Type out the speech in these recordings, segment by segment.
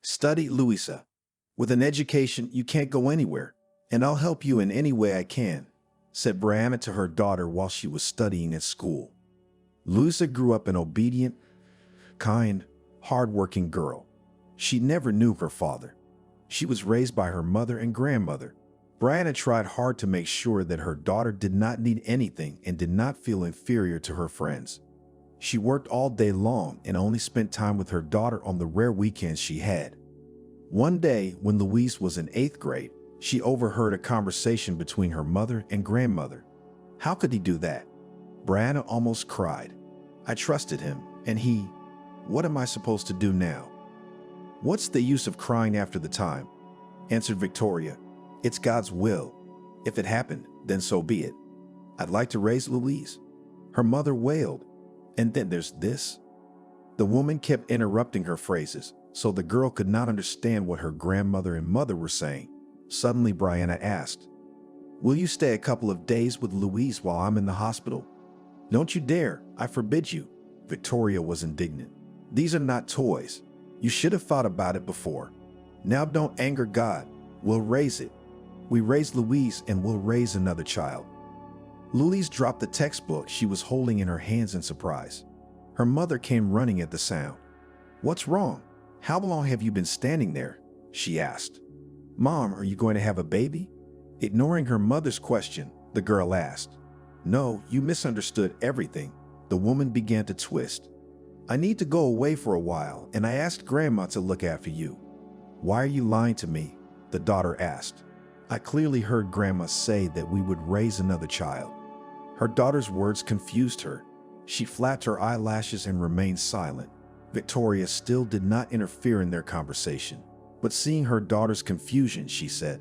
Study, Louisa. With an education, you can't go anywhere, and I'll help you in any way I can, said Brianna to her daughter while she was studying at school. Louisa grew up an obedient, kind, hardworking girl. She never knew her father. She was raised by her mother and grandmother. Brianna tried hard to make sure that her daughter did not need anything and did not feel inferior to her friends. She worked all day long and only spent time with her daughter on the rare weekends she had. One day, when Louise was in 8th grade, she overheard a conversation between her mother and grandmother. How could he do that? Brianna almost cried. I trusted him, and he... What am I supposed to do now? What's the use of crying after the time? Answered Victoria. It's God's will. If it happened, then so be it. I'd like to raise Louise. Her mother wailed. And then there's this. The woman kept interrupting her phrases, so the girl could not understand what her grandmother and mother were saying. Suddenly, Brianna asked, Will you stay a couple of days with Louise while I'm in the hospital? Don't you dare, I forbid you. Victoria was indignant. These are not toys. You should have thought about it before. Now don't anger God. We'll raise it. We raised Louise and we'll raise another child. Louise dropped the textbook she was holding in her hands in surprise. Her mother came running at the sound. What's wrong? How long have you been standing there? She asked. Mom, are you going to have a baby? Ignoring her mother's question, the girl asked. No, you misunderstood everything. The woman began to twist. I need to go away for a while, and I asked Grandma to look after you. Why are you lying to me? The daughter asked. I clearly heard Grandma say that we would raise another child. Her daughter's words confused her. She flapped her eyelashes and remained silent. Victoria still did not interfere in their conversation, but seeing her daughter's confusion, she said,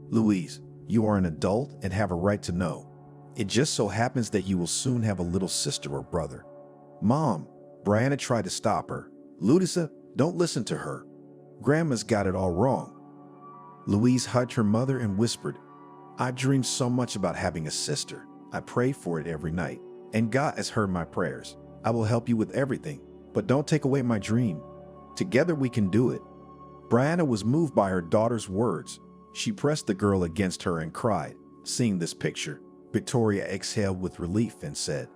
Louise, you are an adult and have a right to know. It just so happens that you will soon have a little sister or brother. Mom, Brianna tried to stop her. Louisa, don't listen to her. Grandma's got it all wrong. Louise hugged her mother and whispered, I've dreamed so much about having a sister. I pray for it every night, and God has heard my prayers. I will help you with everything, but don't take away my dream. Together we can do it. Brianna was moved by her daughter's words. She pressed the girl against her and cried. Seeing this picture, Victoria exhaled with relief and said,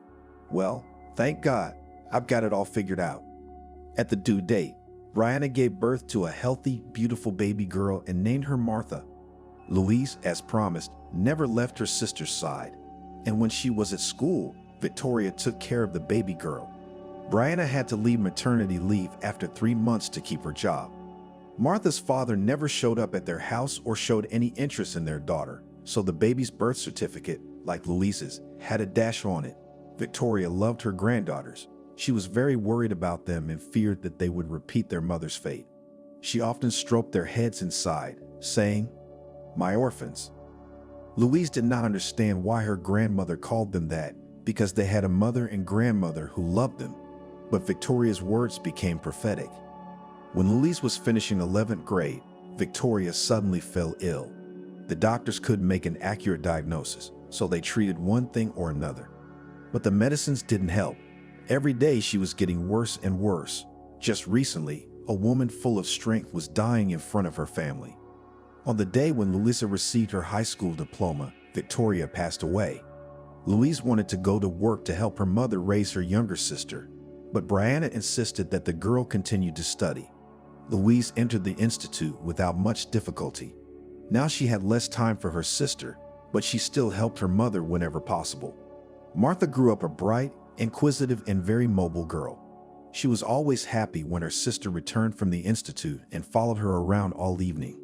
Well, thank God, I've got it all figured out. At the due date, Brianna gave birth to a healthy, beautiful baby girl and named her Martha. Louise, as promised, never left her sister's side, and when she was at school, Victoria took care of the baby girl. Brianna had to leave maternity leave after 3 months to keep her job. Martha's father never showed up at their house or showed any interest in their daughter, so the baby's birth certificate, like Louise's, had a dash on it. Victoria loved her granddaughters. She was very worried about them and feared that they would repeat their mother's fate. She often stroked their heads and sighed, saying, My orphans. Louise did not understand why her grandmother called them that, because they had a mother and grandmother who loved them. But Victoria's words became prophetic. When Louise was finishing 11th grade, Victoria suddenly fell ill. The doctors couldn't make an accurate diagnosis, so they treated one thing or another. But the medicines didn't help. Every day she was getting worse and worse. Just recently, a woman full of strength was dying in front of her family. On the day when Louisa received her high school diploma, Victoria passed away. Louise wanted to go to work to help her mother raise her younger sister, but Brianna insisted that the girl continue to study. Louise entered the institute without much difficulty. Now she had less time for her sister, but she still helped her mother whenever possible. Martha grew up a bright, inquisitive, and very mobile girl. She was always happy when her sister returned from the institute and followed her around all evening.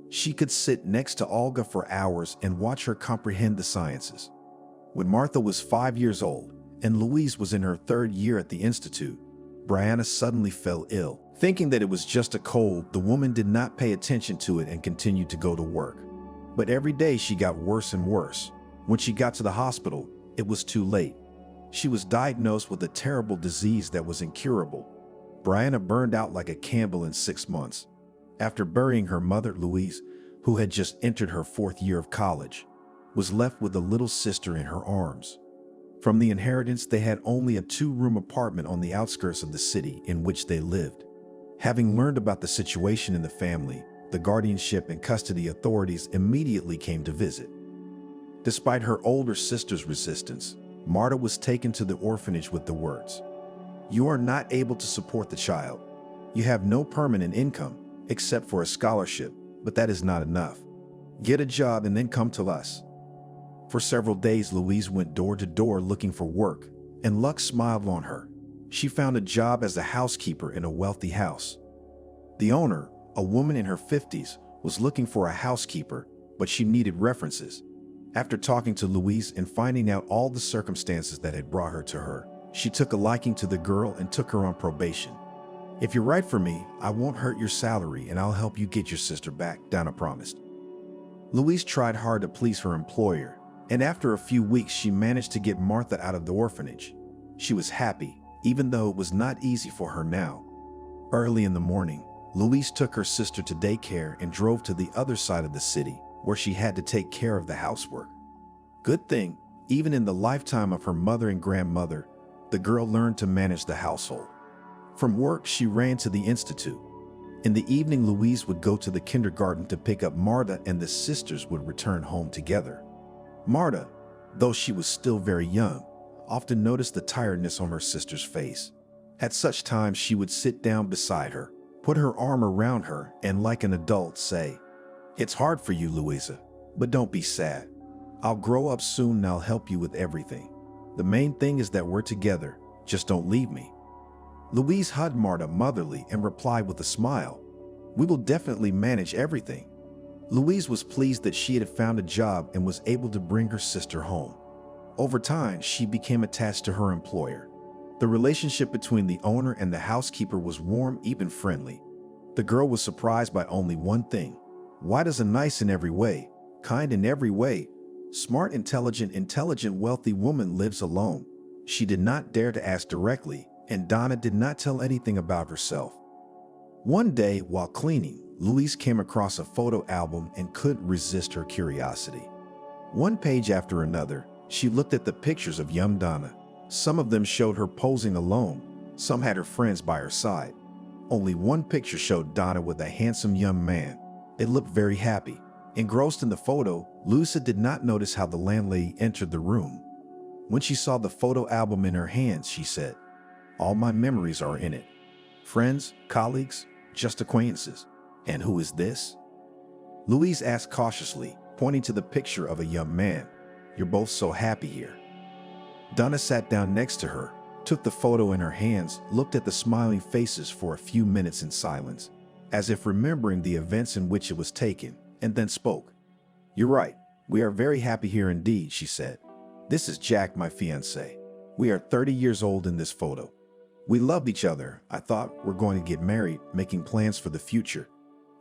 She could sit next to Olga for hours and watch her comprehend the sciences. When Martha was 5 years old and Louise was in her 3rd year at the institute, Brianna suddenly fell ill. Thinking that it was just a cold, the woman did not pay attention to it and continued to go to work. But every day she got worse and worse. When she got to the hospital, it was too late. She was diagnosed with a terrible disease that was incurable. Brianna burned out like a candle in 6 months. After burying her mother, Louise, who had just entered her 4th year of college, was left with a little sister in her arms. From the inheritance, they had only a 2-room apartment on the outskirts of the city in which they lived. Having learned about the situation in the family, the guardianship and custody authorities immediately came to visit. Despite her older sister's resistance, Marta was taken to the orphanage with the words, "You are not able to support the child. You have no permanent income, except for a scholarship, but that is not enough. Get a job and then come to us." For several days, Louise went door to door looking for work, and luck smiled on her. She found a job as a housekeeper in a wealthy house. The owner, a woman in her 50s, was looking for a housekeeper, but she needed references. After talking to Louise and finding out all the circumstances that had brought her to her, she took a liking to the girl and took her on probation. "If you're right for me, I won't hurt your salary and I'll help you get your sister back," Donna promised. Louise tried hard to please her employer, and after a few weeks she managed to get Martha out of the orphanage. She was happy, even though it was not easy for her now. Early in the morning, Louise took her sister to daycare and drove to the other side of the city, where she had to take care of the housework. Good thing, even in the lifetime of her mother and grandmother, the girl learned to manage the household. From work, she ran to the institute. In the evening, Louise would go to the kindergarten to pick up Marta, and the sisters would return home together. Marta, though she was still very young, often noticed the tiredness on her sister's face. At such times, she would sit down beside her, put her arm around her, and like an adult say, "It's hard for you, Louisa, but don't be sad. I'll grow up soon and I'll help you with everything. The main thing is that we're together. Just don't leave me." Louise hugged Marta motherly and replied with a smile, "We will definitely manage everything." Louise was pleased that she had found a job and was able to bring her sister home. Over time, she became attached to her employer. The relationship between the owner and the housekeeper was warm, even friendly. The girl was surprised by only one thing. Why does a nice in every way, kind in every way, smart, intelligent, wealthy woman lives alone? She did not dare to ask directly, and Donna did not tell anything about herself. One day, while cleaning, Louise came across a photo album and couldn't resist her curiosity. One page after another, she looked at the pictures of young Donna. Some of them showed her posing alone, some had her friends by her side. Only one picture showed Donna with a handsome young man. It looked very happy. Engrossed in the photo, Louisa did not notice how the landlady entered the room. When she saw the photo album in her hands, she said, "All my memories are in it. Friends, colleagues, just acquaintances. And who is this?" Louise asked cautiously, pointing to the picture of a young man. "You're both so happy here." Donna sat down next to her, took the photo in her hands, looked at the smiling faces for a few minutes in silence, as if remembering the events in which it was taken, and then spoke. "You're right. We are very happy here indeed," she said. "This is Jack, my fiancé. We are 30 years old in this photo. We loved each other. I thought we're going to get married, making plans for the future.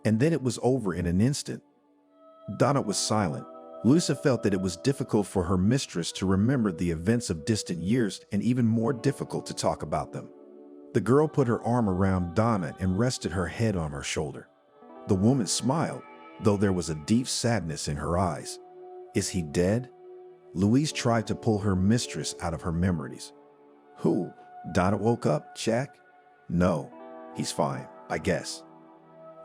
And then it was over in an instant." Donna was silent. Louisa felt that it was difficult for her mistress to remember the events of distant years and even more difficult to talk about them. The girl put her arm around Donna and rested her head on her shoulder. The woman smiled, though there was a deep sadness in her eyes. "Is he dead?" Louise tried to pull her mistress out of her memories. "Who?" Donna woke up. "Jack? No, he's fine, I guess."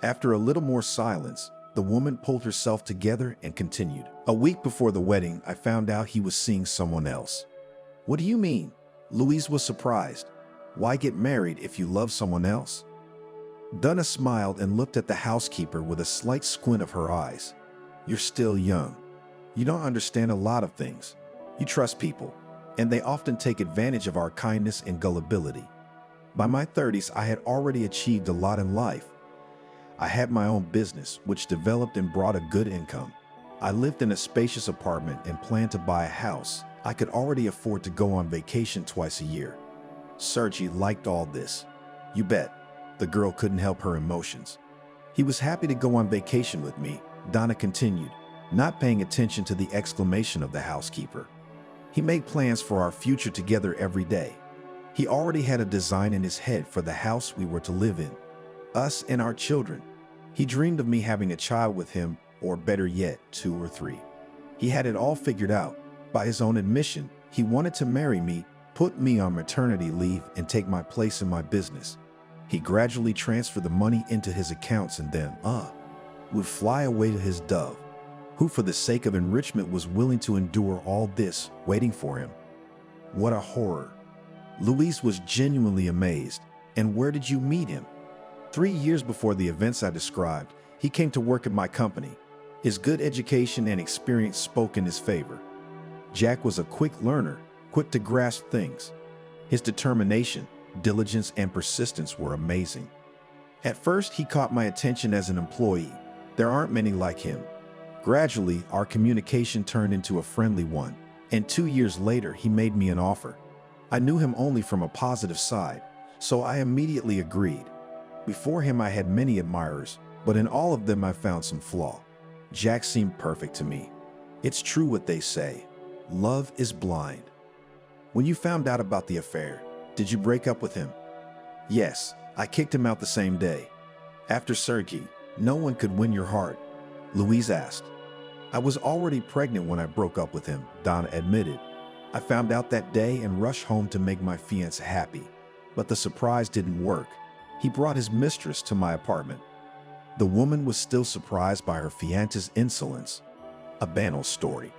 After a little more silence, the woman pulled herself together and continued. "A week before the wedding, I found out he was seeing someone else." "What do you mean?" Louise was surprised. "Why get married if you love someone else?" Donna smiled and looked at the housekeeper with a slight squint of her eyes. "You're still young. You don't understand a lot of things. You trust people, and they often take advantage of our kindness and gullibility. By my 30s, I had already achieved a lot in life. I had my own business, which developed and brought a good income. I lived in a spacious apartment and planned to buy a house. I could already afford to go on vacation twice a year." Sergei liked all this. "You bet." The girl couldn't help her emotions. "He was happy to go on vacation with me," Donna continued, not paying attention to the exclamation of the housekeeper. "He made plans for our future together every day. He already had a design in his head for the house we were to live in, us and our children. He dreamed of me having a child with him, or better yet, 2 or 3. He had it all figured out. By his own admission, he wanted to marry me, put me on maternity leave, and take my place in my business. He gradually transferred the money into his accounts and then, would fly away to his dove, who for the sake of enrichment was willing to endure all this, waiting for him. What a horror. Louise was genuinely amazed. And where did you meet him? 3 years before the events I described, he came to work at my company. His good education and experience spoke in his favor. Jack was a quick learner, quick to grasp things. His determination, diligence, and persistence were amazing. At first, he caught my attention as an employee. There aren't many like him. Gradually, our communication turned into a friendly one, and 2 years later, he made me an offer. I knew him only from a positive side, so I immediately agreed. Before him, I had many admirers, but in all of them I found some flaw. Jack seemed perfect to me. It's true what they say. Love is blind. When you found out about the affair, did you break up with him? Yes, I kicked him out the same day. After Sergei, no one could win your heart, Louise asked. I was already pregnant when I broke up with him, Donna admitted. I found out that day and rushed home to make my fiancé happy. But the surprise didn't work. He brought his mistress to my apartment. The woman was still surprised by her fiancé's insolence. A banal story.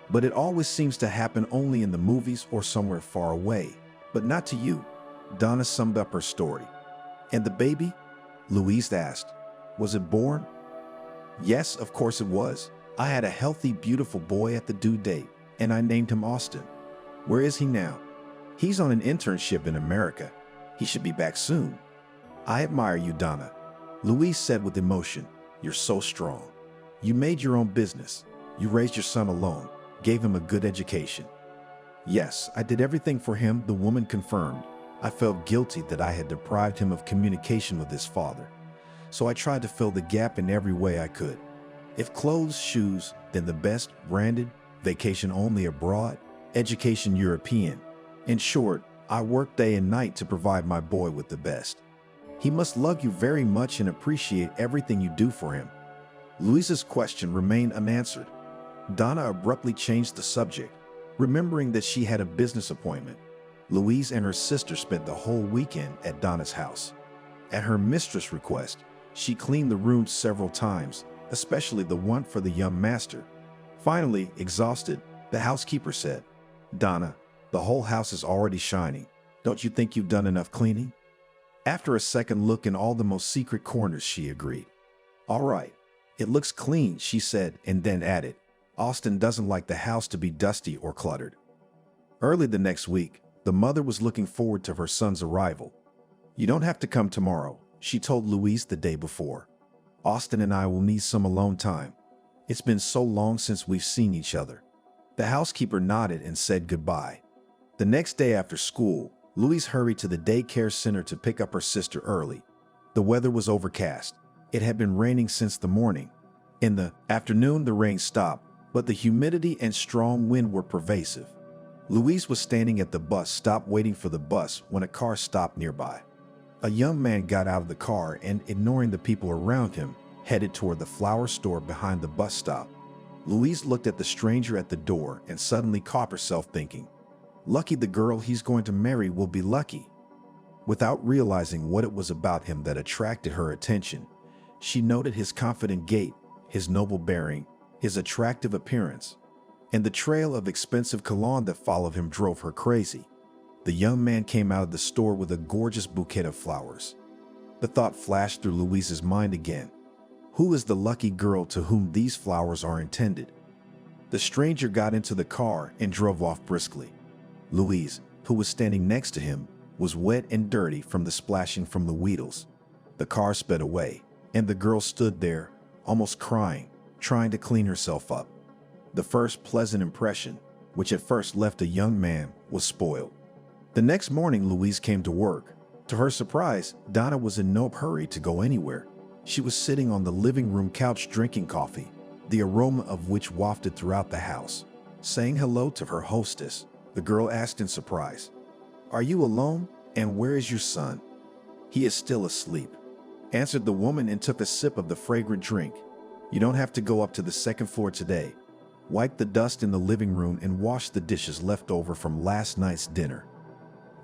But it always seems to happen only in the movies or somewhere far away. But not to you. Donna summed up her story. And the baby? Louise asked. Was it born? Yes, of course it was. I had a healthy, beautiful boy at the due date, and I named him Austin. Where is he now? He's on an internship in America. He should be back soon. I admire you, Donna. Louise said with emotion. You're so strong. You made your own business. You raised your son alone, gave him a good education. Yes, I did everything for him, the woman confirmed. I felt guilty that I had deprived him of communication with his father. So I tried to fill the gap in every way I could. If clothes, shoes, then the best, branded, vacation only abroad, education European. In short, I worked day and night to provide my boy with the best. He must love you very much and appreciate everything you do for him. Louise's question remained unanswered. Donna abruptly changed the subject, remembering that she had a business appointment. Louise and her sister spent the whole weekend at Donna's house. At her mistress' request, she cleaned the rooms several times, especially the one for the young master. Finally, exhausted, the housekeeper said, Donna, the whole house is already shining. Don't you think you've done enough cleaning? After a second look in all the most secret corners, she agreed. All right, it looks clean, she said, and then added, Austin doesn't like the house to be dusty or cluttered. Early the next week, the mother was looking forward to her son's arrival. You don't have to come tomorrow, she told Louise the day before. Austin and I will need some alone time. It's been so long since we've seen each other. The housekeeper nodded and said goodbye. The next day after school, Louise hurried to the daycare center to pick up her sister early. The weather was overcast. It had been raining since the morning. In the afternoon, the rain stopped, but the humidity and strong wind were pervasive. Louise was standing at the bus stop waiting for the bus when a car stopped nearby. A young man got out of the car and, ignoring the people around him, headed toward the flower store behind the bus stop. Louise looked at the stranger at the door and suddenly caught herself thinking, lucky the girl he's going to marry will be lucky. Without realizing what it was about him that attracted her attention, she noted his confident gait, his noble bearing, his attractive appearance, and the trail of expensive cologne that followed him drove her crazy. The young man came out of the store with a gorgeous bouquet of flowers. The thought flashed through Louise's mind again. Who is the lucky girl to whom these flowers are intended? The stranger got into the car and drove off briskly. Louise, who was standing next to him, was wet and dirty from the splashing from the wheels. The car sped away, and the girl stood there, almost crying, trying to clean herself up. The first pleasant impression, which at first left a young man, was spoiled. The next morning, Louise came to work. To her surprise, Donna was in no hurry to go anywhere. She was sitting on the living room couch drinking coffee, the aroma of which wafted throughout the house. Saying hello to her hostess, the girl asked in surprise, Are you alone? And where is your son? He is still asleep, answered the woman and took a sip of the fragrant drink. You don't have to go up to the second floor today. Wipe the dust in the living room and wash the dishes left over from last night's dinner.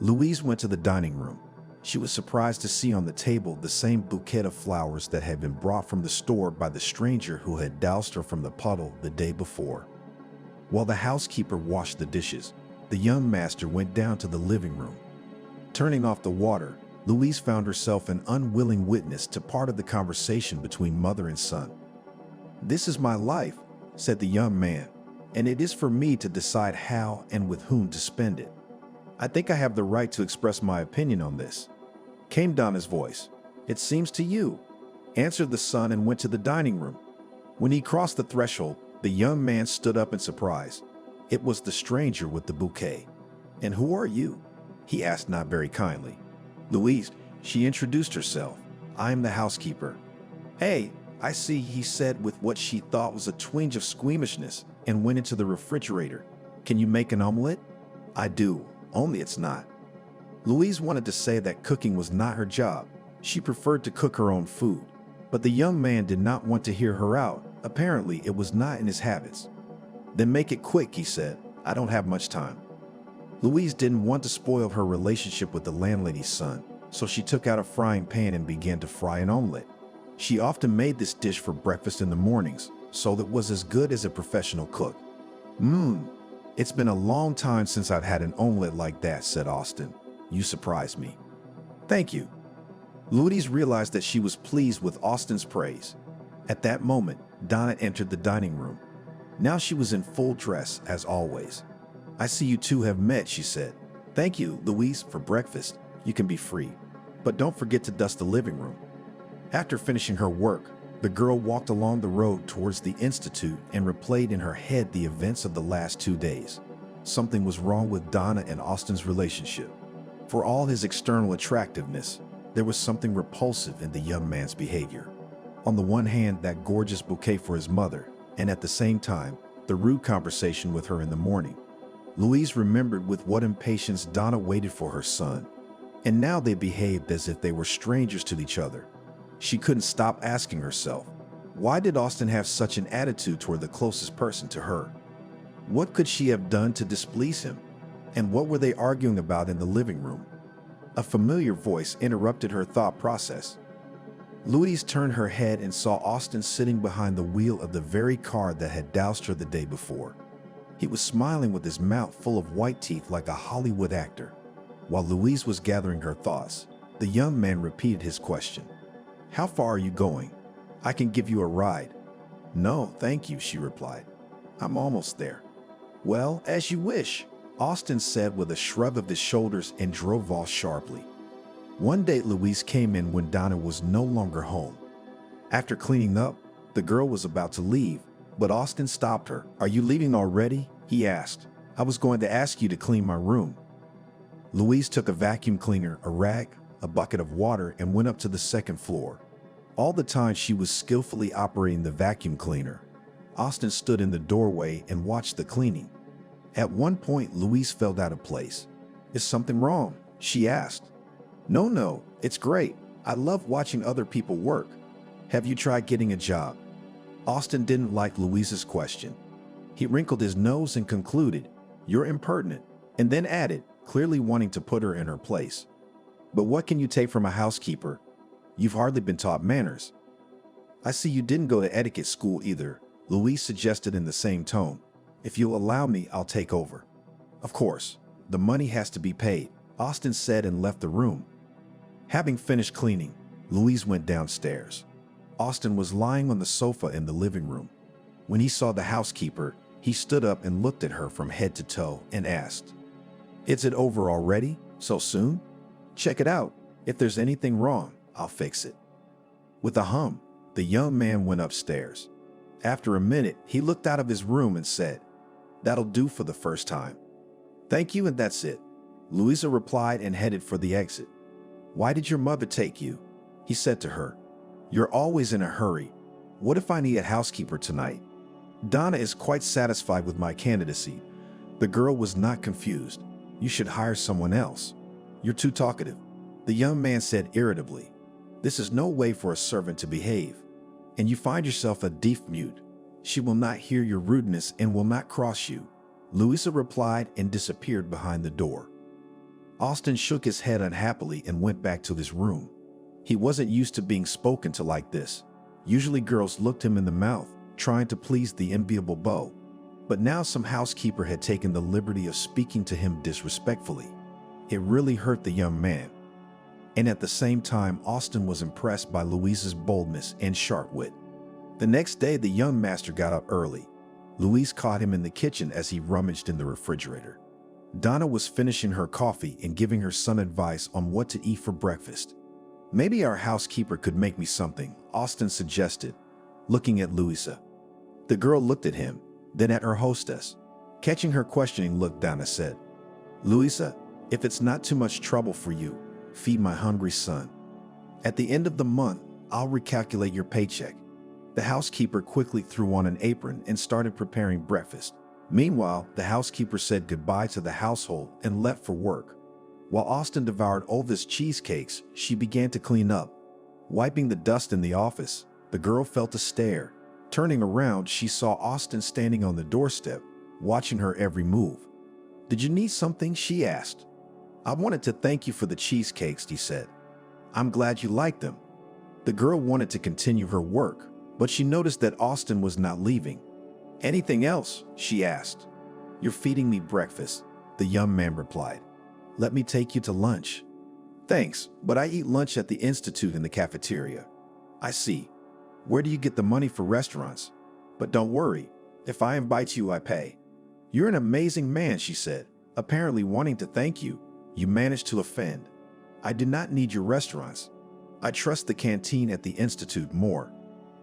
Louise went to the dining room. She was surprised to see on the table the same bouquet of flowers that had been brought from the store by the stranger who had doused her from the puddle the day before. While the housekeeper washed the dishes, the young master went down to the living room. Turning off the water, Louise found herself an unwilling witness to part of the conversation between mother and son. "This is my life," said the young man, "and it is for me to decide how and with whom to spend it. I think I have the right to express my opinion on this," came Donna's voice. "It seems to you," answered the son and went to the dining room. When he crossed the threshold, the young man stood up in surprise. It was the stranger with the bouquet. "And who are you?" he asked, not very kindly. "Louise," she introduced herself. "I am the housekeeper." "Hey, I see," he said with what she thought was a twinge of squeamishness, and went into the refrigerator. "Can you make an omelet?" "I do, only it's not." Louise wanted to say that cooking was not her job. She preferred to cook her own food. But the young man did not want to hear her out. Apparently, it was not in his habits. "Then make it quick," he said. "I don't have much time." Louise didn't want to spoil her relationship with the landlady's son, so she took out a frying pan and began to fry an omelet. She often made this dish for breakfast in the mornings, so it was as good as a professional cook. It's been a long time since I've had an omelet like that," said Austin. "You surprised me." "Thank you." Louise realized that she was pleased with Austin's praise. At that moment, Donna entered the dining room. Now she was in full dress, as always. "I see you two have met," she said. "Thank you, Louise, for breakfast. You can be free. But don't forget to dust the living room." After finishing her work, the girl walked along the road towards the institute and replayed in her head the events of the last 2 days. Something was wrong with Donna and Austin's relationship. For all his external attractiveness, there was something repulsive in the young man's behavior. On the one hand, that gorgeous bouquet for his mother, and at the same time, the rude conversation with her in the morning. Louise remembered with what impatience Donna waited for her son, and now they behaved as if they were strangers to each other. She couldn't stop asking herself, why did Austin have such an attitude toward the closest person to her? What could she have done to displease him? And what were they arguing about in the living room? A familiar voice interrupted her thought process. Louise turned her head and saw Austin sitting behind the wheel of the very car that had doused her the day before. He was smiling with his mouth full of white teeth like a Hollywood actor. While Louise was gathering her thoughts, the young man repeated his question. "How far are you going? I can give you a ride." "No, thank you," she replied. "I'm almost there." "Well, as you wish," Austin said with a shrug of his shoulders and drove off sharply. One day, Louise came in when Donna was no longer home. After cleaning up, the girl was about to leave, but Austin stopped her. "Are you leaving already?" he asked. "I was going to ask you to clean my room." Louise took a vacuum cleaner, a rag, a bucket of water, and went up to the second floor. All the time she was skillfully operating the vacuum cleaner, Austin stood in the doorway and watched the cleaning. At one point, Louise felt out of place. "Is something wrong?" she asked. No, it's great. I love watching other people work. Have you tried getting a job?" Austin didn't like Louise's question. He wrinkled his nose and concluded, "You're impertinent," and then added, clearly wanting to put her in her place. "But what can you take from a housekeeper? You've hardly been taught manners." "I see you didn't go to etiquette school either," Louise suggested in the same tone. "If you'll allow me, I'll take over." "Of course, the money has to be paid," Austin said and left the room. Having finished cleaning, Louise went downstairs. Austin was lying on the sofa in the living room. When he saw the housekeeper, he stood up and looked at her from head to toe and asked, "Is it over already? So soon? Check it out. If there's anything wrong, I'll fix it." With a hum, the young man went upstairs. After a minute, he looked out of his room and said, "That'll do for the first time." "Thank you, and that's it," Louisa replied and headed for the exit. "Why did your mother take you?" he said to her. "You're always in a hurry. What if I need a housekeeper tonight?" "Donna is quite satisfied with my candidacy." The girl was not confused. "You should hire someone else. You're too talkative," the young man said irritably. "This is no way for a servant to behave. And you find yourself a deaf mute. She will not hear your rudeness and will not cross you," Louisa replied and disappeared behind the door. Austin shook his head unhappily and went back to his room. He wasn't used to being spoken to like this. Usually girls looked him in the mouth, trying to please the enviable beau. But now some housekeeper had taken the liberty of speaking to him disrespectfully. It really hurt the young man. And at the same time, Austin was impressed by Louise's boldness and sharp wit. The next day, the young master got up early. Louise caught him in the kitchen as he rummaged in the refrigerator. Donna was finishing her coffee and giving her son advice on what to eat for breakfast. "Maybe our housekeeper could make me something," Austin suggested, looking at Louisa. The girl looked at him, then at her hostess. Catching her questioning look, Donna said, "Louisa, if it's not too much trouble for you, feed my hungry son. At the end of the month, I'll recalculate your paycheck." The housekeeper quickly threw on an apron and started preparing breakfast. Meanwhile, the housekeeper said goodbye to the household and left for work. While Austin devoured Ova's cheesecakes, she began to clean up. Wiping the dust in the office, the girl felt a stare. Turning around, she saw Austin standing on the doorstep, watching her every move. "Did you need something?" she asked. "I wanted to thank you for the cheesecakes," he said. "I'm glad you liked them." The girl wanted to continue her work, but she noticed that Austin was not leaving. "Anything else?" she asked. "You're feeding me breakfast," the young man replied. "Let me take you to lunch." "Thanks, but I eat lunch at the Institute in the cafeteria." "I see. Where do you get the money for restaurants?" "But don't worry. If I invite you, I pay." "You're an amazing man," she said, apparently wanting to thank you. "You managed to offend. I do not need your restaurants. I trust the canteen at the Institute more."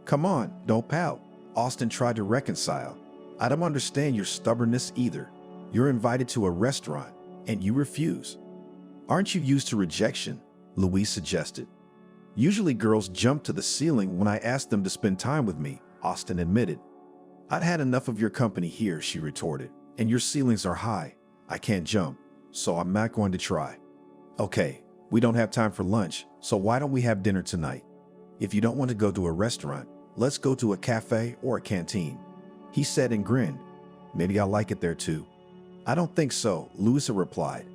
"Come on, don't pout." Austin tried to reconcile. "I don't understand your stubbornness either. You're invited to a restaurant, and you refuse." "Aren't you used to rejection?" Louise suggested. "Usually girls jump to the ceiling when I ask them to spend time with me," Austin admitted. "I've had enough of your company here," she retorted, "and your ceilings are high. I can't jump, so I'm not going to try." "Okay, we don't have time for lunch, so why don't we have dinner tonight? If you don't want to go to a restaurant, let's go to a cafe or a canteen," he said and grinned. "Maybe I'll like it there too." "I don't think so," Louisa replied.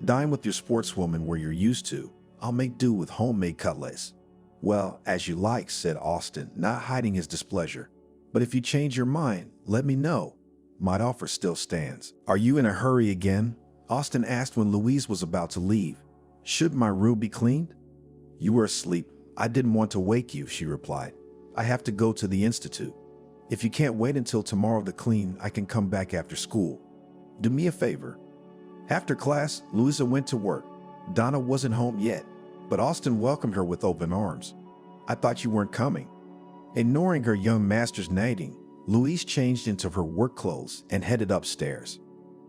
"Dine with your sportswoman where you're used to. I'll make do with homemade cutlets." "Well, as you like," said Austin, not hiding his displeasure. "But if you change your mind, let me know. My offer still stands." "Are you in a hurry again?" Austin asked when Louise was about to leave. "Should my room be cleaned?" "You were asleep. I didn't want to wake you," she replied. "I have to go to the Institute. If you can't wait until tomorrow to clean, I can come back after school. Do me a favor." After class, Louisa went to work. Donna wasn't home yet, but Austin welcomed her with open arms. "I thought you weren't coming." Ignoring her young master's nagging, Louise changed into her work clothes and headed upstairs.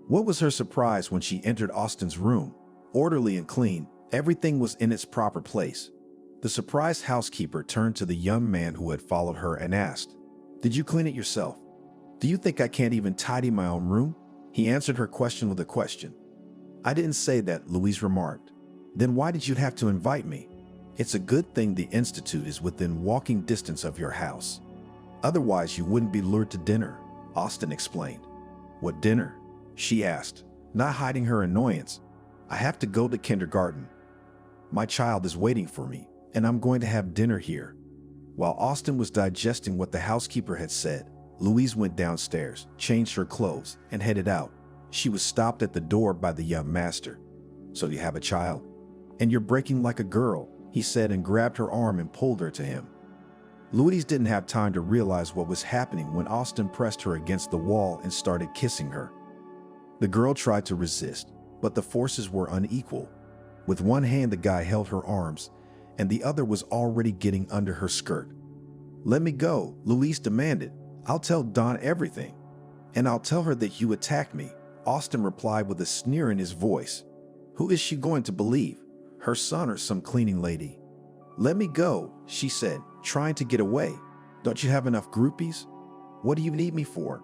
What was her surprise when she entered Austin's room? Orderly and clean, everything was in its proper place. The surprised housekeeper turned to the young man who had followed her and asked, "Did you clean it yourself? Do you think I can't even tidy my own room?" He answered her question with a question. "I didn't say that," Louise remarked. "Then why did you have to invite me? It's a good thing the Institute is within walking distance of your house. Otherwise, you wouldn't be lured to dinner," Austin explained. "What dinner?" she asked, not hiding her annoyance. "I have to go to kindergarten. My child is waiting for me, and I'm going to have dinner here." While Austin was digesting what the housekeeper had said, Louise went downstairs, changed her clothes, and headed out. She was stopped at the door by the young master. "So you have a child? And you're breaking like a girl," he said and grabbed her arm and pulled her to him. Louise didn't have time to realize what was happening when Austin pressed her against the wall and started kissing her. The girl tried to resist, but the forces were unequal. With one hand, the guy held her arms, and the other was already getting under her skirt. "Let me go," Louise demanded. "I'll tell Donna everything." "And I'll tell her that you attacked me," Austin replied with a sneer in his voice. "Who is she going to believe? Her son or some cleaning lady?" "Let me go," she said, trying to get away. "Don't you have enough groupies? What do you need me for?"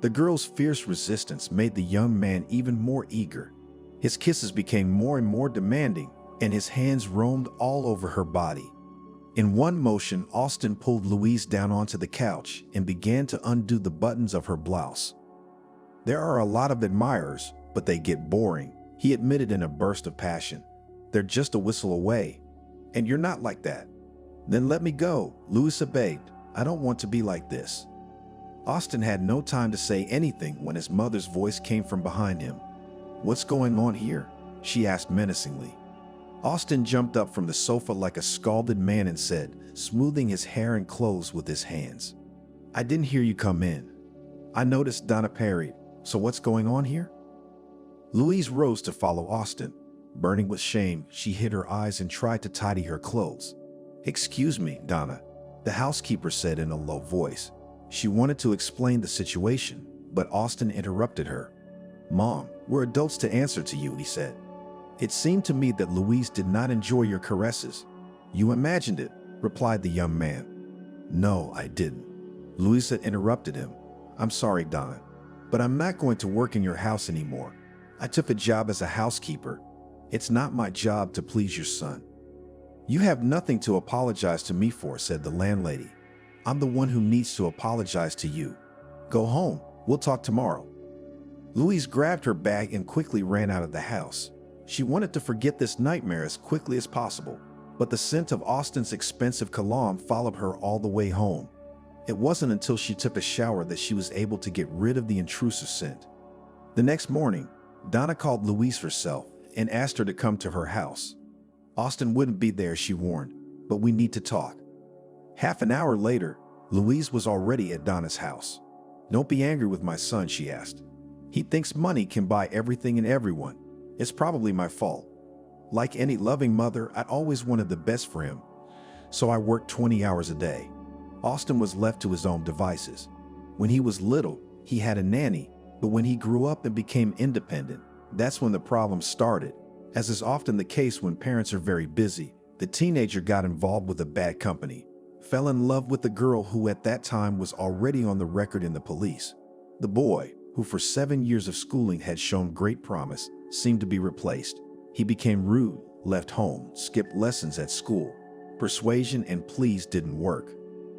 The girl's fierce resistance made the young man even more eager. His kisses became more and more demanding, and his hands roamed all over her body. In one motion, Austin pulled Louise down onto the couch and began to undo the buttons of her blouse. "There are a lot of admirers, but they get boring," He admitted in a burst of passion. They're just a whistle away. And you're not like that. Then let me go, Louisa begged. I don't want to be like this. Austin had no time to say anything when his mother's voice came from behind him. What's going on here? She asked menacingly. Austin jumped up from the sofa like a scalded man and said, smoothing his hair and clothes with his hands, I didn't hear you come in. I noticed, Donna parried. So what's going on here? Louise rose to follow Austin. Burning with shame, she hid her eyes and tried to tidy her clothes. Excuse me, Donna, the housekeeper said in a low voice. She wanted to explain the situation, but Austin interrupted her. Mom, we're adults to answer to you, he said. It seemed to me that Louise did not enjoy your caresses. You imagined it, replied the young man. No, I didn't. Louisa interrupted him. I'm sorry, Donna, but I'm not going to work in your house anymore. I took a job as a housekeeper. It's not my job to please your son. You have nothing to apologize to me for, said the landlady. I'm the one who needs to apologize to you. Go home. We'll talk tomorrow. Louise grabbed her bag and quickly ran out of the house. She wanted to forget this nightmare as quickly as possible, but the scent of Austin's expensive cologne followed her all the way home. It wasn't until she took a shower that she was able to get rid of the intrusive scent. The next morning, Donna called Louise herself and asked her to come to her house. Austin wouldn't be there, she warned, but we need to talk. Half an hour later, Louise was already at Donna's house. Don't be angry with my son, she asked. He thinks money can buy everything and everyone. It's probably my fault. Like any loving mother, I always wanted the best for him, so I worked 20 hours a day. Austin was left to his own devices. When he was little, he had a nanny, but when he grew up and became independent, that's when the problem started. As is often the case when parents are very busy, the teenager got involved with a bad company, fell in love with a girl who at that time was already on the record in the police. The boy, who for 7 years of schooling had shown great promise, seemed to be replaced. He became rude, left home, skipped lessons at school. Persuasion and pleas didn't work.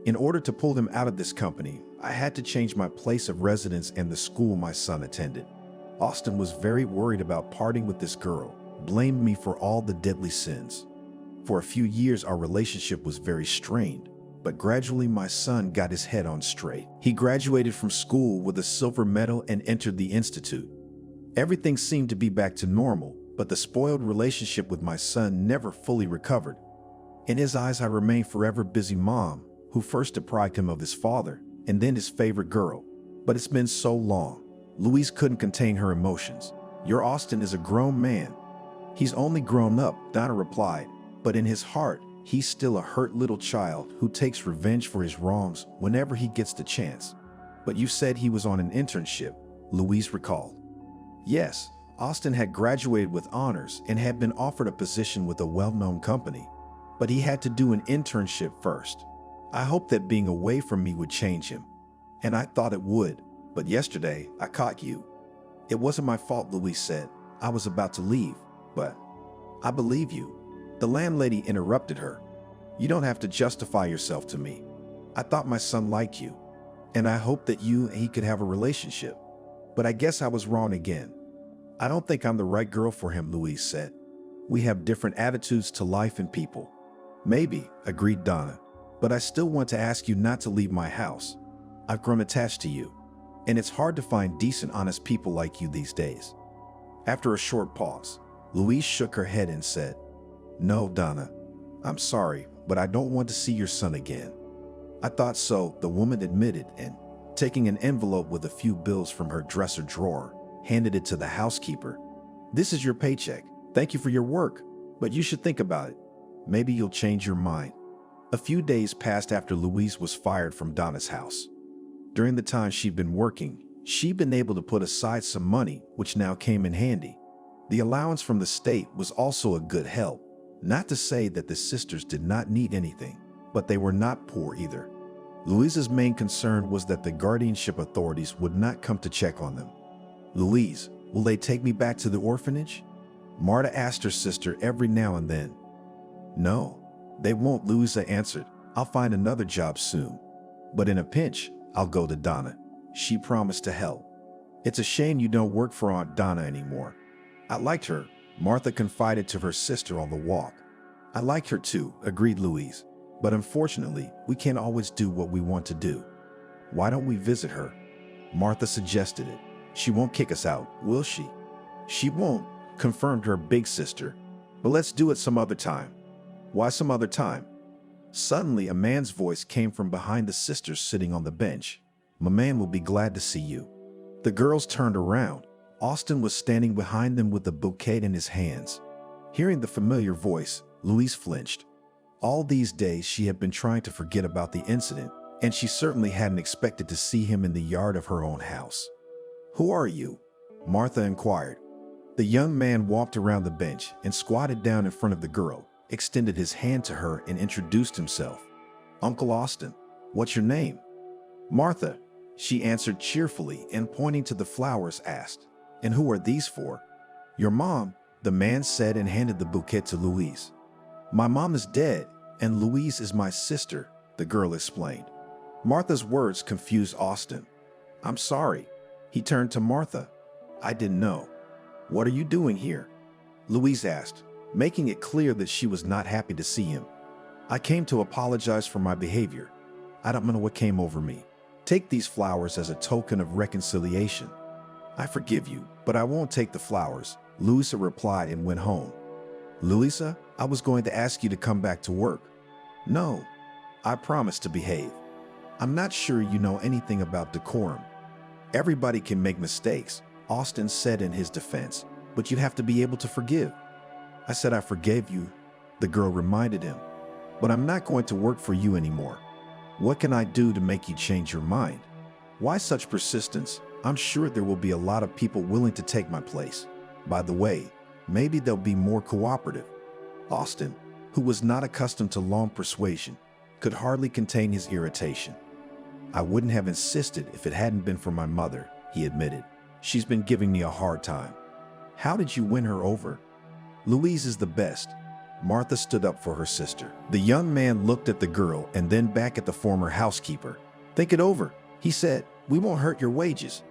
In order to pull him out of this company, I had to change my place of residence and the school my son attended. Austin was very worried about parting with this girl, blamed me for all the deadly sins. For a few years, our relationship was very strained, but gradually my son got his head on straight. He graduated from school with a silver medal and entered the institute. Everything seemed to be back to normal, but the spoiled relationship with my son never fully recovered. In his eyes, I remained forever busy mom, who first deprived him of his father, and then his favorite girl. But it's been so long. Louise couldn't contain her emotions. Your Austin is a grown man. He's only grown up, Donna replied, but in his heart, he's still a hurt little child who takes revenge for his wrongs whenever he gets the chance. But you said he was on an internship, Louise recalled. Yes, Austin had graduated with honors and had been offered a position with a well-known company, but he had to do an internship first. I hoped that being away from me would change him, and I thought it would, but yesterday I caught you. It wasn't my fault, Louise said. I was about to leave, but I believe you. The landlady interrupted her. You don't have to justify yourself to me. I thought my son liked you, and I hoped that you and he could have a relationship, but I guess I was wrong again. I don't think I'm the right girl for him, Louise said. We have different attitudes to life and people. Maybe, agreed Donna, but I still want to ask you not to leave my house. I've grown attached to you, and it's hard to find decent, honest people like you these days. After a short pause, Louise shook her head and said, No, Donna, I'm sorry, but I don't want to see your son again. I thought so, the woman admitted, and taking an envelope with a few bills from her dresser drawer, handed it to the housekeeper. This is your paycheck. Thank you for your work, but you should think about it. Maybe you'll change your mind. A few days passed after Louise was fired from Donna's house. During the time she'd been working, she'd been able to put aside some money, which now came in handy. The allowance from the state was also a good help. Not to say that the sisters did not need anything, but they were not poor either. Louise's main concern was that the guardianship authorities would not come to check on them. Louise, will they take me back to the orphanage? Marta asked her sister every now and then. No, they won't, Louisa answered. I'll find another job soon. But in a pinch, I'll go to Donna. She promised to help. It's a shame you don't work for Aunt Donna anymore. I liked her, Martha confided to her sister on the walk. I like her too, agreed Louise. But unfortunately, we can't always do what we want to do. Why don't we visit her? Martha suggested it. She won't kick us out, will she? She won't, confirmed her big sister. But let's do it some other time. Why some other time? Suddenly, a man's voice came from behind the sisters sitting on the bench. My man will be glad to see you. The girls turned around. Austin was standing behind them with a bouquet in his hands. Hearing the familiar voice, Louise flinched. All these days she had been trying to forget about the incident, and she certainly hadn't expected to see him in the yard of her own house. Who are you? Martha inquired. The young man walked around the bench and squatted down in front of the girl, extended his hand to her and introduced himself. Uncle Austin, what's your name? Martha, she answered cheerfully and pointing to the flowers asked, and who are these for? Your mom, the man said and handed the bouquet to Louise. My mom is dead, and Louise is my sister, the girl explained. Martha's words confused Austin. I'm sorry. He turned to Martha. I didn't know. What are you doing here? Louise asked, making it clear that she was not happy to see him. I came to apologize for my behavior. I don't know what came over me. Take these flowers as a token of reconciliation. I forgive you, but I won't take the flowers, Louisa replied and went home. Louisa, I was going to ask you to come back to work. No, I promised to behave. I'm not sure you know anything about decorum. Everybody can make mistakes, Austin said in his defense, but you have to be able to forgive. I said I forgave you, the girl reminded him, but I'm not going to work for you anymore. What can I do to make you change your mind? Why such persistence? I'm sure there will be a lot of people willing to take my place. By the way, maybe they'll be more cooperative. Austin, who was not accustomed to long persuasion, could hardly contain his irritation. I wouldn't have insisted if it hadn't been for my mother, he admitted. She's been giving me a hard time. How did you win her over? Louise is the best. Martha stood up for her sister. The young man looked at the girl and then back at the former housekeeper. Think it over, he said. We won't hurt your wages.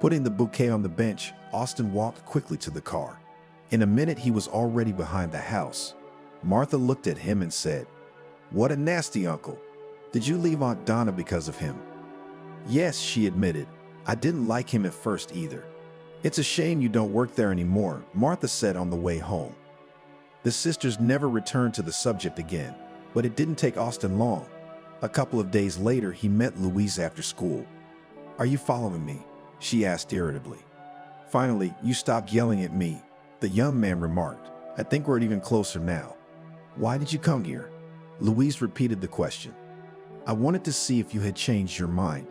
Putting the bouquet on the bench, Austin walked quickly to the car. In a minute, he was already behind the house. Martha looked at him and said, What a nasty uncle. Did you leave Aunt Donna because of him? Yes, she admitted. I didn't like him at first either. It's a shame you don't work there anymore, Martha said on the way home. The sisters never returned to the subject again, but it didn't take Austin long. A couple of days later, he met Louise after school. Are you following me? She asked irritably. Finally, you stopped yelling at me, the young man remarked. I think we're even closer now. Why did you come here? Louise repeated the question. I wanted to see if you had changed your mind.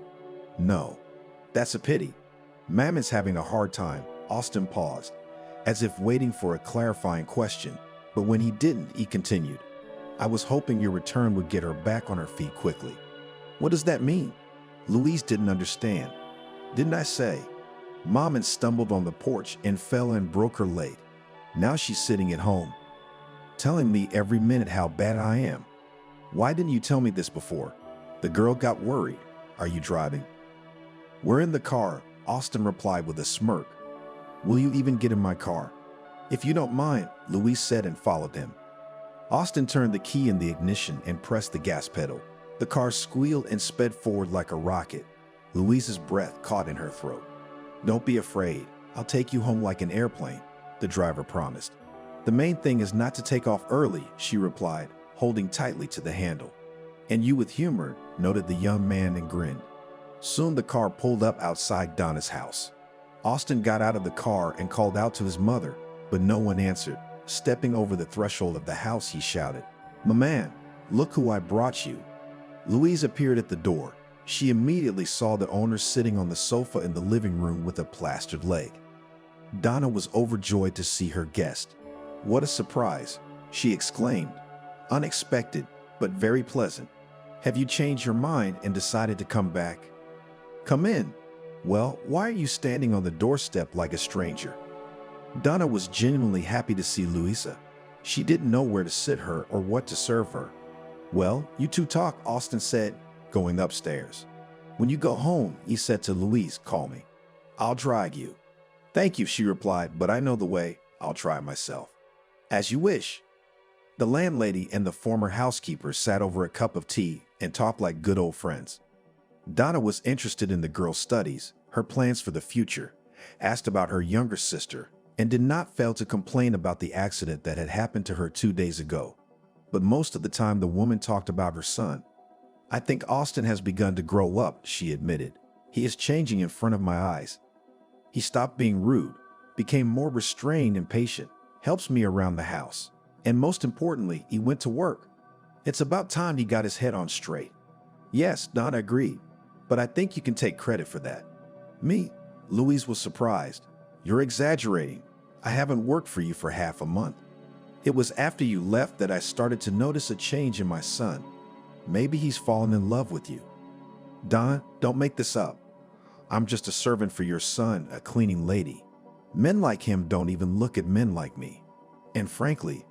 No. That's a pity. Mammy's having a hard time. Austin paused, as if waiting for a clarifying question, but when he didn't, he continued. I was hoping your return would get her back on her feet quickly. What does that mean? Louise didn't understand. Didn't I say? Mom stumbled on the porch and fell and broke her leg. Now she's sitting at home, telling me every minute how bad I am. Why didn't you tell me this before? The girl got worried. Are you driving? We're in the car, Austin replied with a smirk. Will you even get in my car? If you don't mind, Louise said and followed him. Austin turned the key in the ignition and pressed the gas pedal. The car squealed and sped forward like a rocket. Louise's breath caught in her throat. Don't be afraid. I'll take you home like an airplane, the driver promised. The main thing is not to take off early, she replied, holding tightly to the handle. And you with humor, noted the young man and grinned. Soon the car pulled up outside Donna's house. Austin got out of the car and called out to his mother, but no one answered. Stepping over the threshold of the house, he shouted, My man, look who I brought you. Louise appeared at the door. She immediately saw the owner sitting on the sofa in the living room with a plastered leg. Donna was overjoyed to see her guest. What a surprise, she exclaimed. Unexpected, but very pleasant. Have you changed your mind and decided to come back? Come in. Well, why are you standing on the doorstep like a stranger? Donna was genuinely happy to see Louisa. She didn't know where to sit her or what to serve her. Well, you two talk, Austin said, going upstairs. When you go home, he said to Louise, call me. I'll drive you. Thank you, she replied, but I know the way. I'll try it myself. As you wish. The landlady and the former housekeeper sat over a cup of tea and talked like good old friends. Donna was interested in the girl's studies, her plans for the future, asked about her younger sister, and did not fail to complain about the accident that had happened to her 2 days ago. But most of the time the woman talked about her son. I think Austin has begun to grow up, she admitted. He is changing in front of my eyes. He stopped being rude, became more restrained and patient, helps me around the house. And most importantly, he went to work. It's about time he got his head on straight. Yes, Donna agreed, but I think you can take credit for that. Me? Louise was surprised. You're exaggerating. I haven't worked for you for half a month. It was after you left that I started to notice a change in my son. Maybe he's fallen in love with you. Donna, don't make this up. I'm just a servant for your son, a cleaning lady. Men like him don't even look at men like me. And frankly,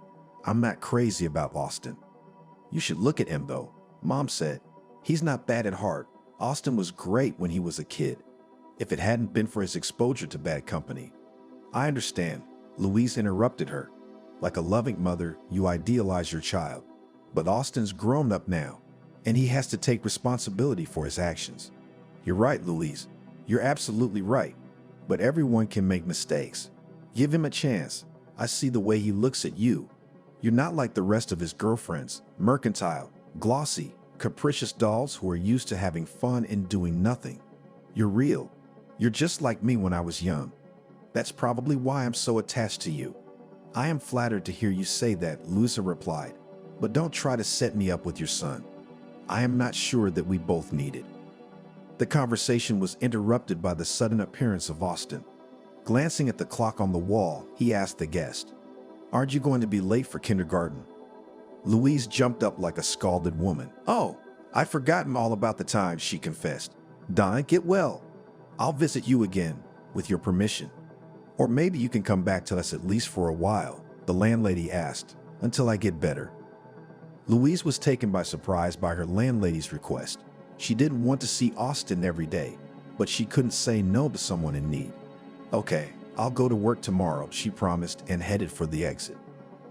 I'm not crazy about Austin. You should look at him though, Mom said. He's not bad at heart. Austin was great when he was a kid. If it hadn't been for his exposure to bad company. I understand, Louise interrupted her. Like a loving mother, you idealize your child. But Austin's grown up now, and he has to take responsibility for his actions. You're right, Louise. You're absolutely right. But everyone can make mistakes. Give him a chance. I see the way he looks at you. You're not like the rest of his girlfriends, mercantile, glossy, capricious dolls who are used to having fun and doing nothing. You're real. You're just like me when I was young. That's probably why I'm so attached to you. I am flattered to hear you say that, Luisa replied. But don't try to set me up with your son. I am not sure that we both need it. The conversation was interrupted by the sudden appearance of Austin. Glancing at the clock on the wall, he asked the guest, "Aren't you going to be late for kindergarten?" Louise jumped up like a scalded woman. "Oh, I'd forgotten all about the time," she confessed. "Donna, get well. I'll visit you again, with your permission. Or maybe you can come back to us at least for a while," the landlady asked, "until I get better." Louise was taken by surprise by her landlady's request. She didn't want to see Austin every day, but she couldn't say no to someone in need. "Okay, I'll go to work tomorrow," she promised and headed for the exit.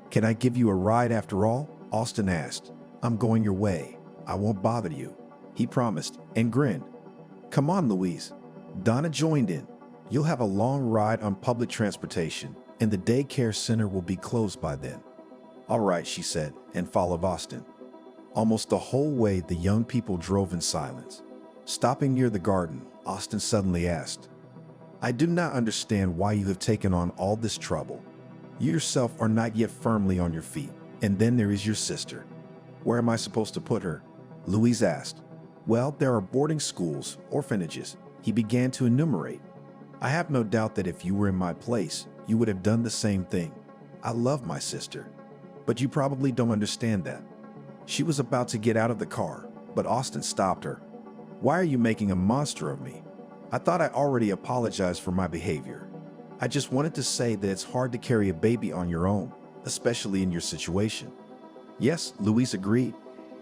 "Can I give you a ride after all?" Austin asked. "I'm going your way. I won't bother you," he promised and grinned. "Come on, Louise." Donna joined in. "You'll have a long ride on public transportation, and the daycare center will be closed by then." "All right," she said, and followed Austin. Almost the whole way, the young people drove in silence. Stopping near the garden, Austin suddenly asked, "I do not understand why you have taken on all this trouble. You yourself are not yet firmly on your feet, and then there is your sister. Where am I supposed to put her?" Louise asked. "Well, there are boarding schools, orphanages," he began to enumerate. "I have no doubt that if you were in my place, you would have done the same thing. I love my sister. But you probably don't understand that." She was about to get out of the car, but Austin stopped her. "Why are you making a monster of me? I thought I already apologized for my behavior. I just wanted to say that it's hard to carry a baby on your own, especially in your situation." "Yes," Louise agreed.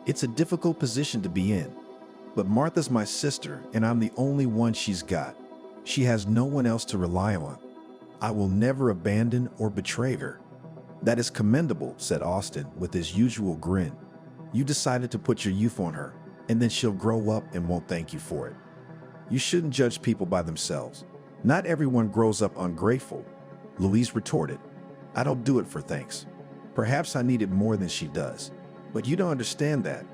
"It's a difficult position to be in. But Martha's my sister, and I'm the only one she's got. She has no one else to rely on. I will never abandon or betray her." "That is commendable," said Austin with his usual grin. "You decided to put your youth on her, and then she'll grow up and won't thank you for it. You shouldn't judge people by themselves. Not everyone grows up ungrateful," Louise retorted. "I don't do it for thanks. Perhaps I need it more than she does, but you don't understand that."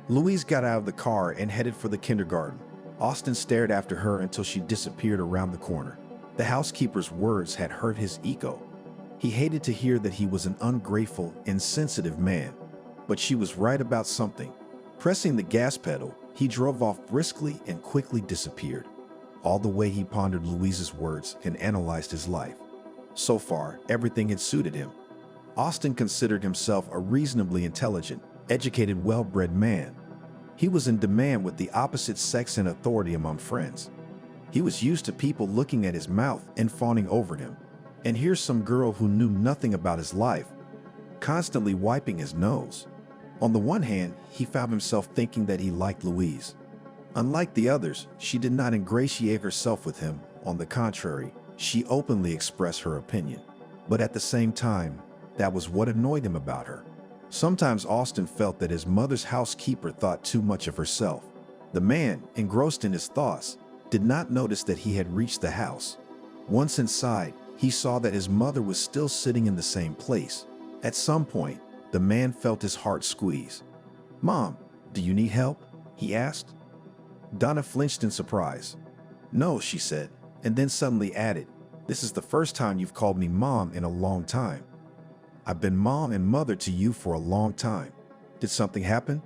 Louise got out of the car and headed for the kindergarten. Austin stared after her until she disappeared around the corner. The housekeeper's words had hurt his ego. He hated to hear that he was an ungrateful, insensitive man, but she was right about something. Pressing the gas pedal, he drove off briskly and quickly disappeared. All the way he pondered Louise's words and analyzed his life. So far, everything had suited him. Austin considered himself a reasonably intelligent, educated, well-bred man. He was in demand with the opposite sex and authority among friends. He was used to people looking at his mouth and fawning over him. And here's some girl who knew nothing about his life, constantly wiping his nose. On the one hand, he found himself thinking that he liked Louise. Unlike the others, she did not ingratiate herself with him. On the contrary, She openly expressed her opinion, but at the same time, that was what annoyed him about her. Sometimes Austin felt that his mother's housekeeper thought too much of herself. The man, engrossed in his thoughts, did not notice that he had reached the house. Once inside, he saw that his mother was still sitting in the same place. At some point, the man felt his heart squeeze. "Mom, do you need help?" he asked. Donna flinched in surprise. "No," she said, and then suddenly added, "This is the first time you've called me Mom in a long time. I've been mom and mother to you for a long time. Did something happen?"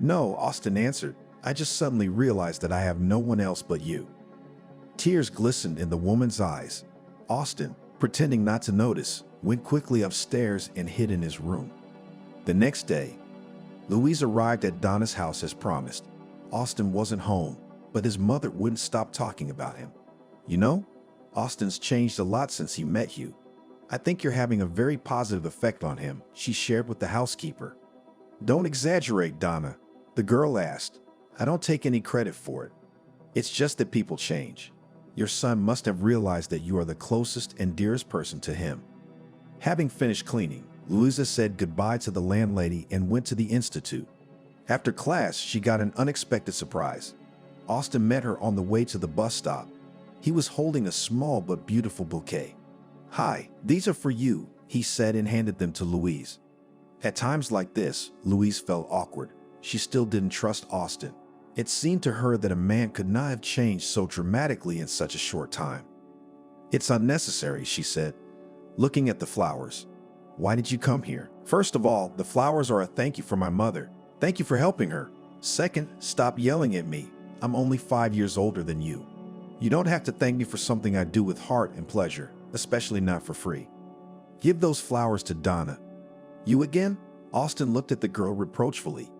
"No," Austin answered. "I just suddenly realized that I have no one else but you." Tears glistened in the woman's eyes. Austin, pretending not to notice, went quickly upstairs and hid in his room. The next day, Louise arrived at Donna's house as promised. Austin wasn't home, but his mother wouldn't stop talking about him. "You know, Austin's changed a lot since he met you. I think you're having a very positive effect on him," she shared with the housekeeper. "Don't exaggerate, Donna," the girl asked. "I don't take any credit for it. It's just that people change. Your son must have realized that you are the closest and dearest person to him." Having finished cleaning, Louisa said goodbye to the landlady and went to the institute. After class, she got an unexpected surprise. Austin met her on the way to the bus stop. He was holding a small but beautiful bouquet. "Hi, these are for you," he said and handed them to Louise. At times like this, Louise felt awkward. She still didn't trust Austin. It seemed to her that a man could not have changed so dramatically in such a short time. "It's unnecessary," she said, looking at the flowers. "Why did you come here? First of all, the flowers are a thank you for my mother. Thank you for helping her. Second, stop yelling at me. I'm only 5 years older than you. You don't have to thank me for something I do with heart and pleasure, especially not for free. Give those flowers to Donna." "You again?" Austin looked at the girl reproachfully.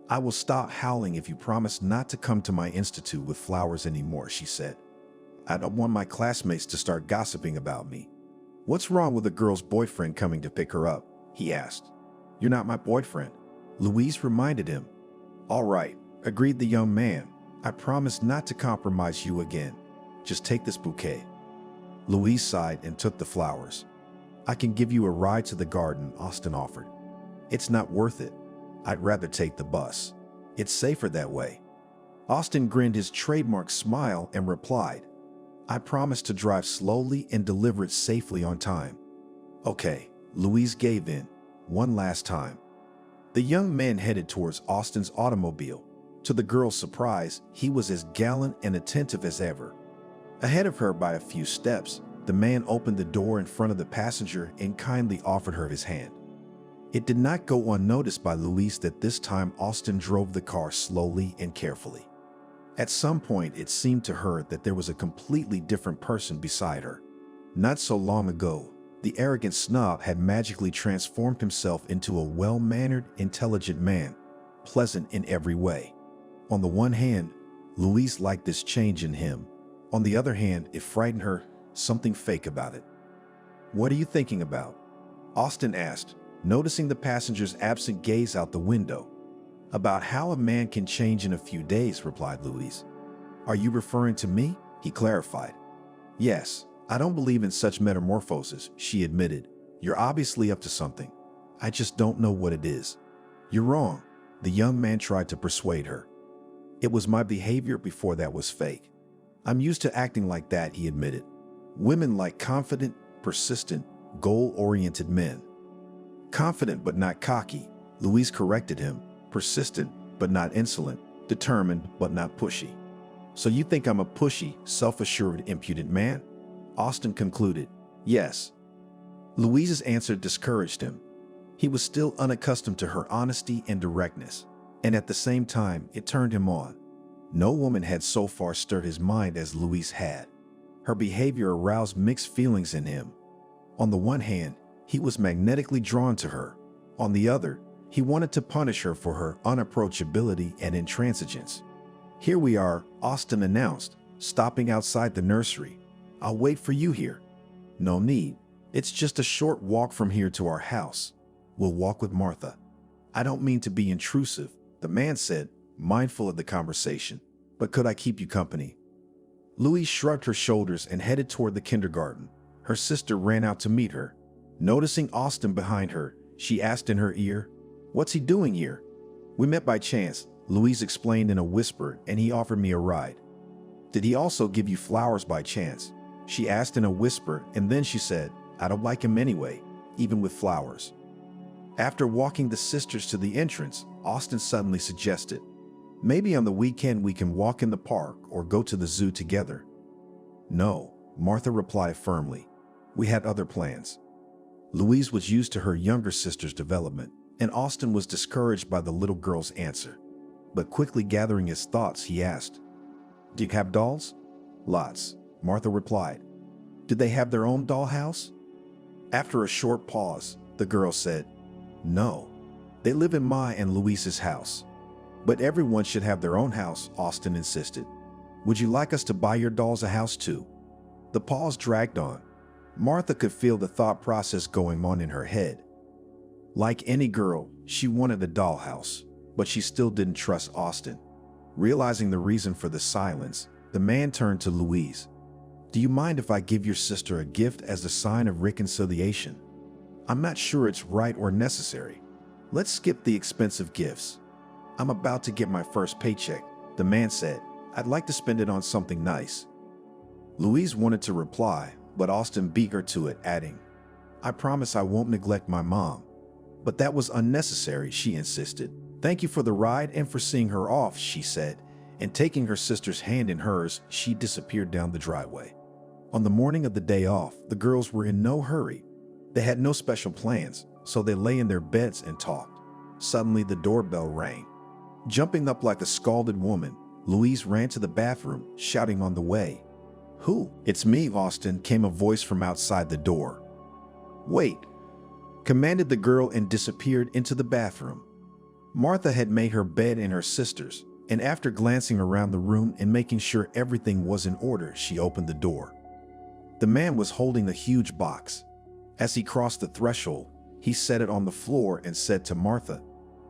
"I will stop howling if you promise not to come to my institute with flowers anymore," she said. "I don't want my classmates to start gossiping about me." "What's wrong with a girl's boyfriend coming to pick her up?" he asked. "You're not my boyfriend," Louise reminded him. "All right," agreed the young man. "I promise not to compromise you again. Just take this bouquet." Louise sighed and took the flowers. "I can give you a ride to the garden," Austin offered. "It's not worth it. I'd rather take the bus. It's safer that way." Austin grinned his trademark smile and replied, "I promise to drive slowly and deliver it safely on time." "Okay," Louise gave in, one last time. The young man headed towards Austin's automobile. To the girl's surprise, he was as gallant and attentive as ever. Ahead of her by a few steps, the man opened the door in front of the passenger and kindly offered her his hand. It did not go unnoticed by Louise that this time Austin drove the car slowly and carefully. At some point, it seemed to her that there was a completely different person beside her. Not so long ago, the arrogant snob had magically transformed himself into a well-mannered, intelligent man, pleasant in every way. On the one hand, Louise liked this change in him. On the other hand, it frightened her, something fake about it. "What are you thinking about?" Austin asked, noticing the passenger's absent gaze out the window. "About how a man can change in a few days," replied Louise. "Are you referring to me?" he clarified. "Yes, I don't believe in such metamorphoses," she admitted. "You're obviously up to something. I just don't know what it is." "You're wrong," the young man tried to persuade her. "It was my behavior before that was fake. I'm used to acting like that," he admitted. "Women like confident, persistent, goal-oriented men." "Confident but not cocky," Louise corrected him. "Persistent but not insolent, determined but not pushy." "So you think I'm a pushy, self-assured, impudent man?" Austin concluded. "Yes." Louise's answer discouraged him. He was still unaccustomed to her honesty and directness, and at the same time, it turned him on. No woman had so far stirred his mind as Louise had. Her behavior aroused mixed feelings in him. On the one hand, he was magnetically drawn to her. On the other, he wanted to punish her for her unapproachability and intransigence. "Here we are," Austin announced, stopping outside the nursery. "I'll wait for you here." "No need. It's just a short walk from here to our house. We'll walk with Martha." "I don't mean to be intrusive," the man said, mindful of the conversation. "But could I keep you company?" Louise shrugged her shoulders and headed toward the kindergarten. Her sister ran out to meet her. Noticing Austin behind her, she asked in her ear, "What's he doing here?" "We met by chance," Louise explained in a whisper, "and he offered me a ride." "Did he also give you flowers by chance?" she asked in a whisper, and then she said, "I don't like him anyway, even with flowers." After walking the sisters to the entrance, Austin suddenly suggested, "Maybe on the weekend we can walk in the park or go to the zoo together." "No," Martha replied firmly. "We had other plans." Louise was used to her younger sister's development, and Austin was discouraged by the little girl's answer. But quickly gathering his thoughts, he asked, "Do you have dolls?" "Lots," Martha replied. "Did they have their own dollhouse?" After a short pause, the girl said, "No, they live in my and Louise's house." "But everyone should have their own house," Austin insisted. "Would you like us to buy your dolls a house too?" The pause dragged on. Martha could feel the thought process going on in her head. Like any girl, she wanted a dollhouse, but she still didn't trust Austin. Realizing the reason for the silence, the man turned to Louise. "Do you mind if I give your sister a gift as a sign of reconciliation? I'm not sure it's right or necessary. Let's skip the expensive gifts." "I'm about to get my first paycheck," the man said. "I'd like to spend it on something nice." Louise wanted to reply, but Austin beat her to it, adding, "I promise I won't neglect my mom." But that was unnecessary, she insisted. "Thank you for the ride and for seeing her off," she said, and taking her sister's hand in hers, she disappeared down the driveway. On the morning of the day off, the girls were in no hurry. They had no special plans, so they lay in their beds and talked. Suddenly, the doorbell rang. Jumping up like a scalded woman, Louise ran to the bathroom, shouting on the way, "Who?" "It's me, Austin," came a voice from outside the door. "Wait," commanded the girl and disappeared into the bathroom. Martha had made her bed and her sister's, and after glancing around the room and making sure everything was in order, she opened the door. The man was holding a huge box. As he crossed the threshold, he set it on the floor and said to Martha,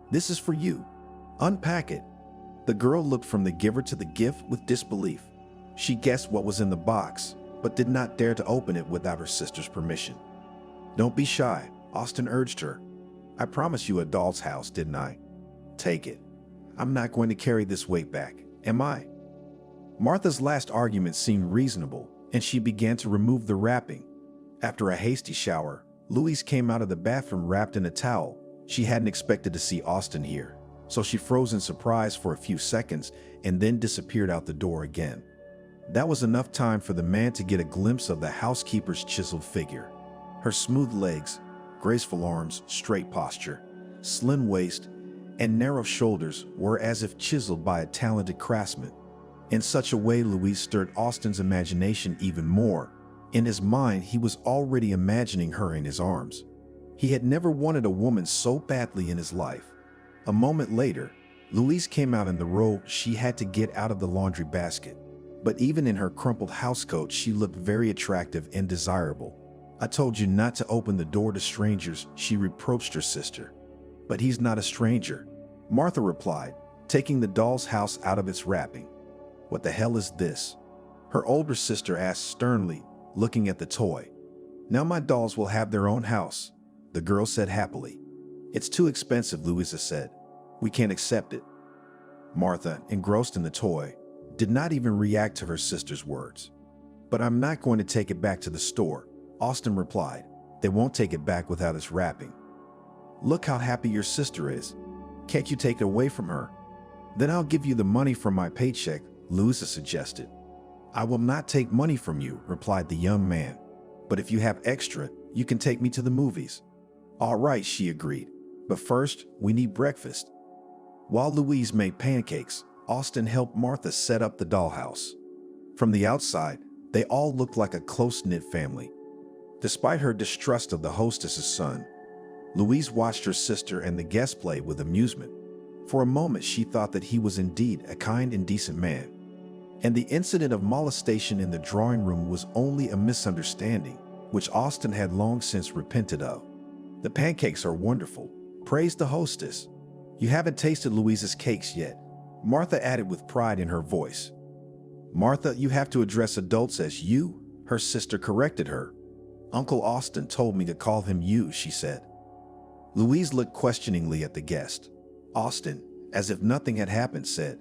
"This is for you. Unpack it." The girl looked from the giver to the gift with disbelief. She guessed what was in the box, but did not dare to open it without her sister's permission. "Don't be shy," Austin urged her. "I promised you a doll's house, didn't I? Take it. I'm not going to carry this weight back, am I?" Martha's last argument seemed reasonable, and she began to remove the wrapping. After a hasty shower, Louise came out of the bathroom wrapped in a towel. She hadn't expected to see Austin here, so she froze in surprise for a few seconds and then disappeared out the door again. That was enough time for the man to get a glimpse of the housekeeper's chiseled figure. Her smooth legs, graceful arms, straight posture, slim waist, and narrow shoulders were as if chiseled by a talented craftsman. In such a way, Louise stirred Austin's imagination even more. In his mind, he was already imagining her in his arms. He had never wanted a woman so badly in his life. A moment later, Louise came out in the robe she had to get out of the laundry basket. But even in her crumpled housecoat, she looked very attractive and desirable. "I told you not to open the door to strangers," she reproached her sister. "But he's not a stranger," Martha replied, taking the doll's house out of its wrapping. "What the hell is this?" her older sister asked sternly, looking at the toy. "Now my dolls will have their own house," the girl said happily. "It's too expensive," Louisa said. "We can't accept it." Martha, engrossed in the toy, did not even react to her sister's words. "But I'm not going to take it back to the store," Austin replied. "They won't take it back without its wrapping." "Look how happy your sister is. Can't you take it away from her?" "Then I'll give you the money from my paycheck," Louisa suggested. "I will not take money from you," replied the young man. "But if you have extra, you can take me to the movies." "All right," she agreed. "But first, we need breakfast." While Louise made pancakes, Austin helped Martha set up the dollhouse. From the outside, they all looked like a close-knit family. Despite her distrust of the hostess's son, Louise watched her sister and the guest play with amusement. For a moment, she thought that he was indeed a kind and decent man. And the incident of molestation in the drawing room was only a misunderstanding, which Austin had long since repented of. "The pancakes are wonderful," praised the hostess. "You haven't tasted Louise's cakes yet," Martha added with pride in her voice. "Martha, you have to address adults as you," her sister corrected her. "Uncle Austin told me to call him you," she said. Louise looked questioningly at the guest. Austin, as if nothing had happened, said,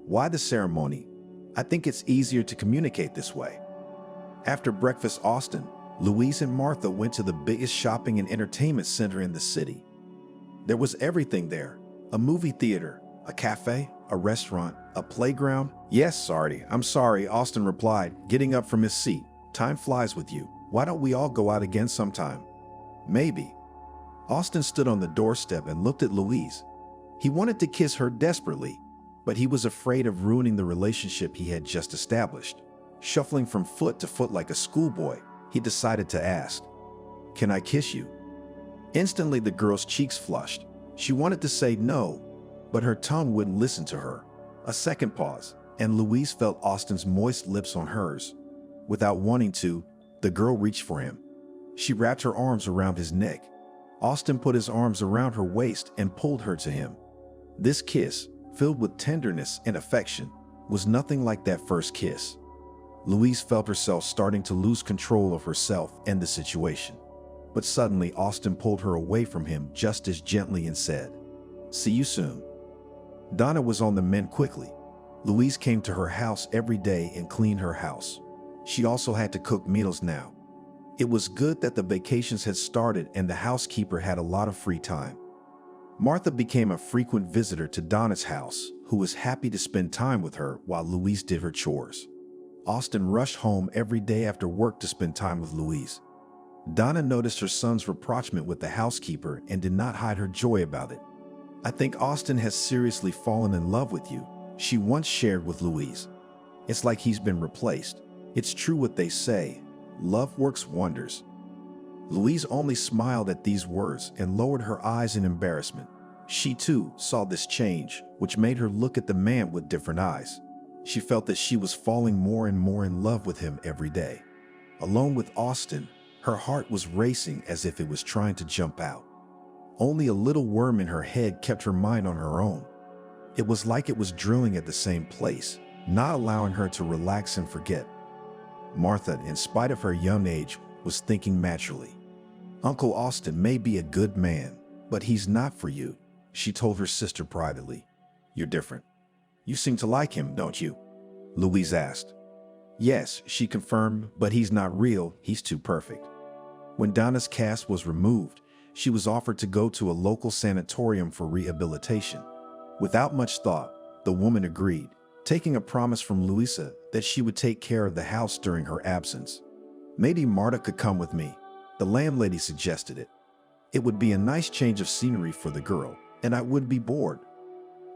"Why the ceremony? I think it's easier to communicate this way." After breakfast, Austin, Louise, and Martha went to the biggest shopping and entertainment center in the city. There was everything there: a movie theater, a cafe, a restaurant, a playground. "Yes, I'm sorry," Austin replied, getting up from his seat. "Time flies with you. Why don't we all go out again sometime?" "Maybe." Austin stood on the doorstep and looked at Louise. He wanted to kiss her desperately, but he was afraid of ruining the relationship he had just established. Shuffling from foot to foot like a schoolboy, he decided to ask, "Can I kiss you?" Instantly, the girl's cheeks flushed. She wanted to say no, but her tongue wouldn't listen to her. A second pause, and Louise felt Austin's moist lips on hers. Without wanting to, the girl reached for him. She wrapped her arms around his neck. Austin put his arms around her waist and pulled her to him. This kiss, filled with tenderness and affection, was nothing like that first kiss. Louise felt herself starting to lose control of herself and the situation. But suddenly, Austin pulled her away from him just as gently and said, "See you soon." Donna was on the mend quickly. Louise came to her house every day and cleaned her house. She also had to cook meals now. It was good that the vacations had started and the housekeeper had a lot of free time. Martha became a frequent visitor to Donna's house, who was happy to spend time with her while Louise did her chores. Austin rushed home every day after work to spend time with Louise. Donna noticed her son's rapprochement with the housekeeper and did not hide her joy about it. "I think Austin has seriously fallen in love with you," she once shared with Louise. "It's like he's been replaced. It's true what they say. Love works wonders." Louise only smiled at these words and lowered her eyes in embarrassment. She too saw this change, which made her look at the man with different eyes. She felt that she was falling more and more in love with him every day. Alone with Austin, her heart was racing as if it was trying to jump out. Only a little worm in her head kept her mind on her own. It was like it was drilling at the same place, not allowing her to relax and forget. Martha, in spite of her young age, was thinking naturally. "Uncle Austin may be a good man, but he's not for you," she told her sister privately. "You're different. You seem to like him, don't you?" Louise asked. "Yes," she confirmed, "but he's not real. He's too perfect." When Donna's cast was removed, she was offered to go to a local sanatorium for rehabilitation. Without much thought, the woman agreed, taking a promise from Louisa that she would take care of the house during her absence. "Maybe Marta could come with me," the landlady suggested it. "It would be a nice change of scenery for the girl, and I wouldn't be bored."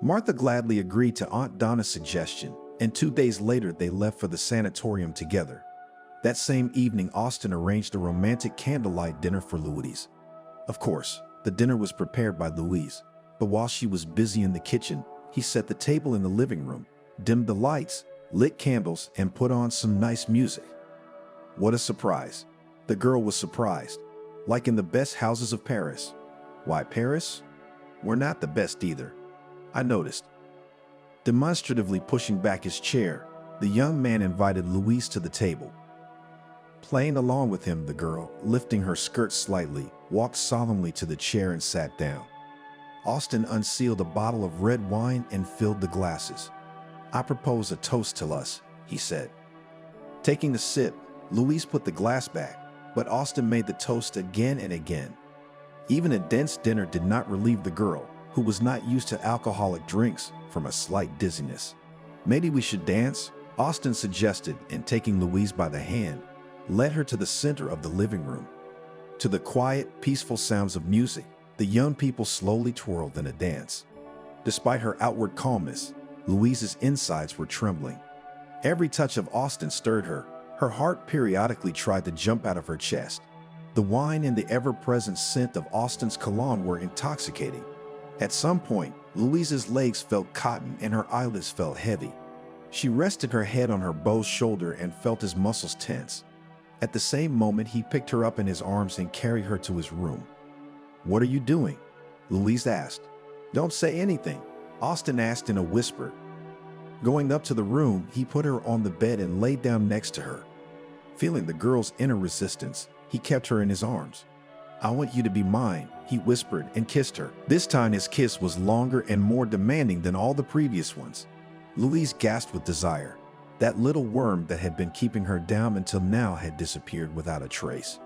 Martha gladly agreed to Aunt Donna's suggestion, and 2 days later they left for the sanatorium together. That same evening, Austin arranged a romantic candlelight dinner for Louise. Of course, the dinner was prepared by Louise, but while she was busy in the kitchen, he set the table in the living room, dimmed the lights, lit candles, and put on some nice music. What a surprise. The girl was surprised. Like in the best houses of Paris. "Why Paris? We're not the best either," I noticed. Demonstratively pushing back his chair, the young man invited Louise to the table. Playing along with him, the girl, lifting her skirt slightly, walked solemnly to the chair and sat down. Austin unsealed a bottle of red wine and filled the glasses. "I propose a toast to us," he said. Taking a sip, Louise put the glass back, but Austin made the toast again and again. Even a dense dinner did not relieve the girl, who was not used to alcoholic drinks, from a slight dizziness. "Maybe we should dance," Austin suggested, and taking Louise by the hand, led her to the center of the living room. To the quiet, peaceful sounds of music, the young people slowly twirled in a dance. Despite her outward calmness, Louise's insides were trembling. Every touch of Austin stirred her. Her heart periodically tried to jump out of her chest. The wine and the ever-present scent of Austin's cologne were intoxicating. At some point, Louise's legs felt cotton and her eyelids felt heavy. She rested her head on her beau's shoulder and felt his muscles tense. At the same moment, he picked her up in his arms and carried her to his room. "What are you doing?" Louise asked. "Don't say anything," Austin asked in a whisper. Going up to the room, he put her on the bed and laid down next to her. Feeling the girl's inner resistance, he kept her in his arms. "I want you to be mine," he whispered and kissed her. This time his kiss was longer and more demanding than all the previous ones. Louise gasped with desire. That little worm that had been keeping her down until now had disappeared without a trace.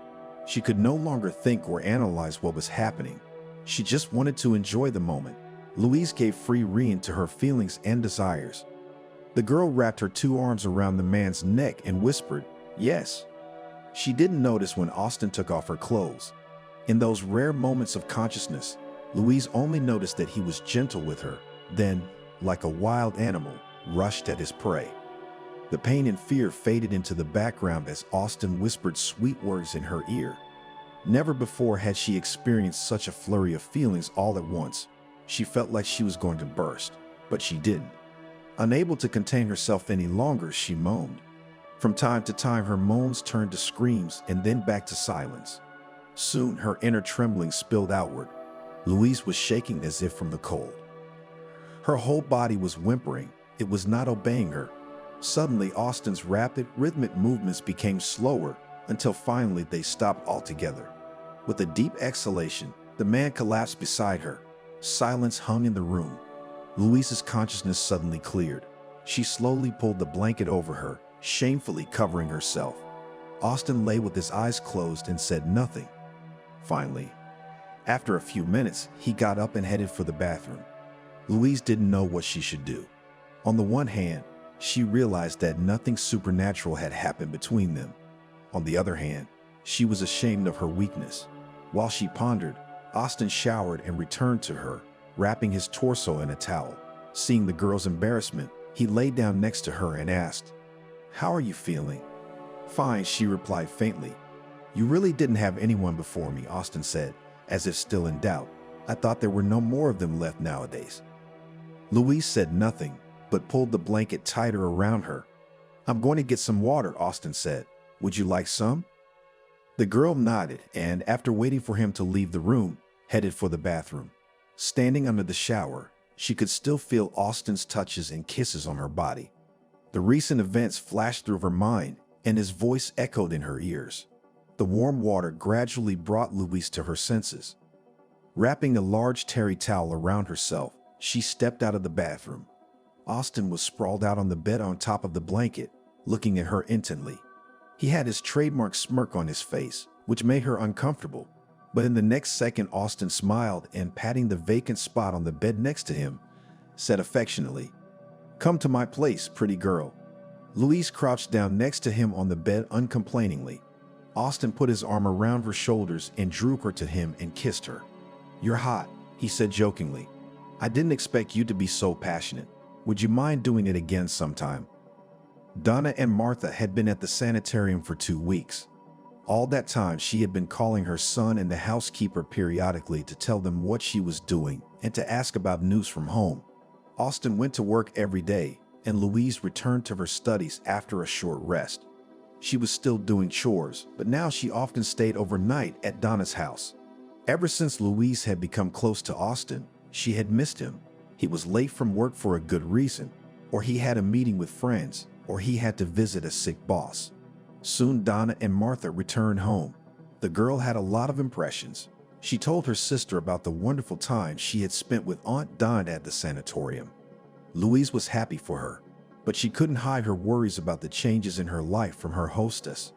She could no longer think or analyze what was happening. She just wanted to enjoy the moment. Louise gave free rein to her feelings and desires. The girl wrapped her two arms around the man's neck and whispered, "Yes." She didn't notice when Austin took off her clothes. In those rare moments of consciousness, Louise only noticed that he was gentle with her, then, like a wild animal, rushed at his prey. The pain and fear faded into the background as Austin whispered sweet words in her ear. Never before had she experienced such a flurry of feelings all at once. She felt like she was going to burst, but she didn't. Unable to contain herself any longer, she moaned. From time to time, her moans turned to screams and then back to silence. Soon, her inner trembling spilled outward. Louise was shaking as if from the cold. Her whole body was whimpering. It was not obeying her. Suddenly, Austin's rapid, rhythmic movements became slower until finally they stopped altogether. With a deep exhalation, the man collapsed beside her. Silence hung in the room. Louise's consciousness suddenly cleared. She slowly pulled the blanket over her, shamefully covering herself. Austin lay with his eyes closed and said nothing. Finally, after a few minutes, he got up and headed for the bathroom. Louise didn't know what she should do. On the one hand, she realized that nothing supernatural had happened between them. On the other hand, she was ashamed of her weakness. While she pondered, Austin showered and returned to her, wrapping his torso in a towel. Seeing the girl's embarrassment, he lay down next to her and asked, "How are you feeling?" "Fine," she replied faintly. "You really didn't have anyone before me," Austin said, as if still in doubt. "I thought there were no more of them left nowadays." Louise said nothing, but pulled the blanket tighter around her. "I'm going to get some water," Austin said. "Would you like some?" The girl nodded and, after waiting for him to leave the room, headed for the bathroom. Standing under the shower, she could still feel Austin's touches and kisses on her body. The recent events flashed through her mind, and his voice echoed in her ears. The warm water gradually brought Louise to her senses. Wrapping a large terry towel around herself, she stepped out of the bathroom. Austin was sprawled out on the bed on top of the blanket, looking at her intently. He had his trademark smirk on his face, which made her uncomfortable. But in the next second, Austin smiled and, patting the vacant spot on the bed next to him, said affectionately, "Come to my place, pretty girl." Louise crouched down next to him on the bed uncomplainingly. Austin put his arm around her shoulders and drew her to him and kissed her. "You're hot," he said jokingly. "I didn't expect you to be so passionate. Would you mind doing it again sometime?" Donna and Martha had been at the sanitarium for 2 weeks. All that time, she had been calling her son and the housekeeper periodically to tell them what she was doing and to ask about news from home. Austin went to work every day, and Louise returned to her studies after a short rest. She was still doing chores, but now she often stayed overnight at Donna's house. Ever since Louise had become close to Austin, she had missed him. He was late from work for a good reason, or he had a meeting with friends, or he had to visit a sick boss. Soon Donna and Martha returned home. The girl had a lot of impressions. She told her sister about the wonderful time she had spent with Aunt Donna at the sanatorium. Louise was happy for her, but she couldn't hide her worries about the changes in her life from her hostess.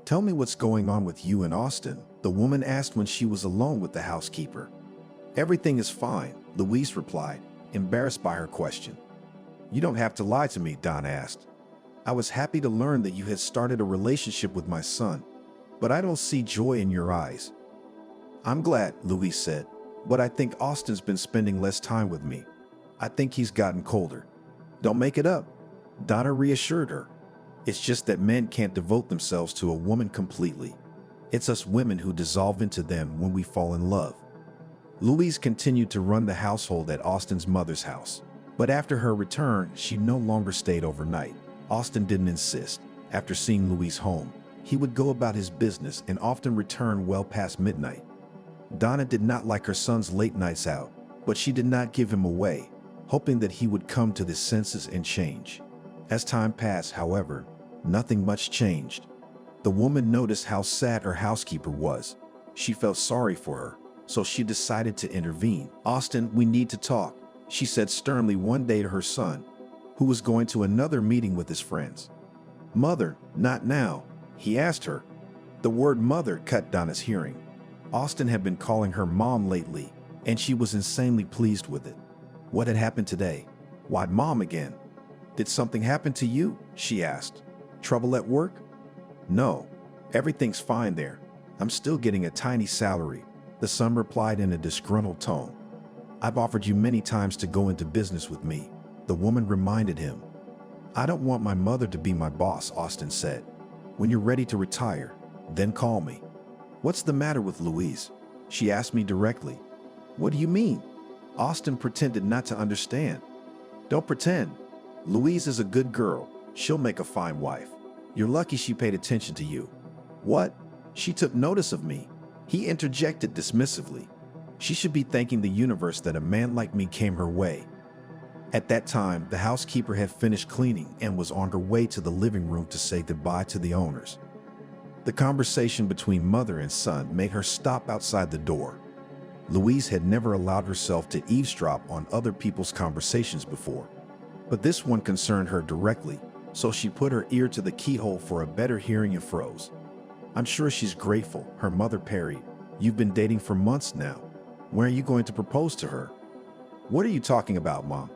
"Tell me what's going on with you and Austin," the woman asked when she was alone with the housekeeper. "Everything is fine," Louise replied, embarrassed by her question. "You don't have to lie to me," Donna asked. "I was happy to learn that you had started a relationship with my son, but I don't see joy in your eyes." "I'm glad," Louise said, "but I think Austin's been spending less time with me. I think he's gotten colder." "Don't make it up," Donna reassured her. "It's just that men can't devote themselves to a woman completely. It's us women who dissolve into them when we fall in love." Louise continued to run the household at Austin's mother's house, but after her return, she no longer stayed overnight. Austin didn't insist. After seeing Louise home, he would go about his business and often return well past midnight. Donna did not like her son's late nights out, but she did not give him away. hoping that he would come to his senses and change. As time passed, however, nothing much changed. The woman noticed how sad her housekeeper was. She felt sorry for her, so she decided to intervene. "Austin, we need to talk," she said sternly one day to her son, who was going to another meeting with his friends. "Mother, not now," he asked her. The word mother cut Donna's hearing. Austin had been calling her mom lately, and she was insanely pleased with it. What had happened today? Why mom again? "Did something happen to you?" she asked. "Trouble at work?" "No, everything's fine there. I'm still getting a tiny salary," the son replied in a disgruntled tone. "I've offered you many times to go into business with me," the woman reminded him. "I don't want my mother to be my boss," Austin said. "When you're ready to retire, then call me." "What's the matter with Louise?" she asked me directly. "What do you mean?" Austin pretended not to understand. "Don't pretend. Louise is a good girl. She'll make a fine wife. You're lucky she paid attention to you." "What? She took notice of me," he interjected dismissively. "She should be thanking the universe that a man like me came her way." At that time, the housekeeper had finished cleaning and was on her way to the living room to say goodbye to the owners. The conversation between mother and son made her stop outside the door. Louise had never allowed herself to eavesdrop on other people's conversations before, but this one concerned her directly, so she put her ear to the keyhole for a better hearing and froze. "I'm sure she's grateful," her mother parried. "You've been dating for months now. When are you going to propose to her?" "What are you talking about, Mom?"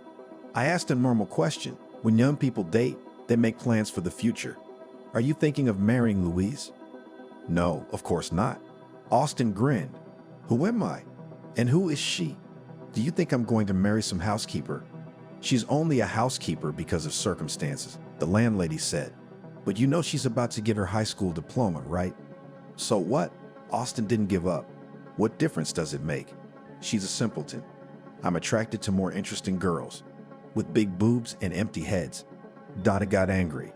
I asked a normal question. When young people date, they make plans for the future. "Are you thinking of marrying Louise?" "No, of course not." Austin grinned. "Who am I? And who is she? Do you think I'm going to marry some housekeeper?" "She's only a housekeeper because of circumstances," the landlady said. "But you know she's about to get her high school diploma, right?" "So what?" Austin didn't give up. "What difference does it make? She's a simpleton. I'm attracted to more interesting girls with big boobs and empty heads." Donna got angry.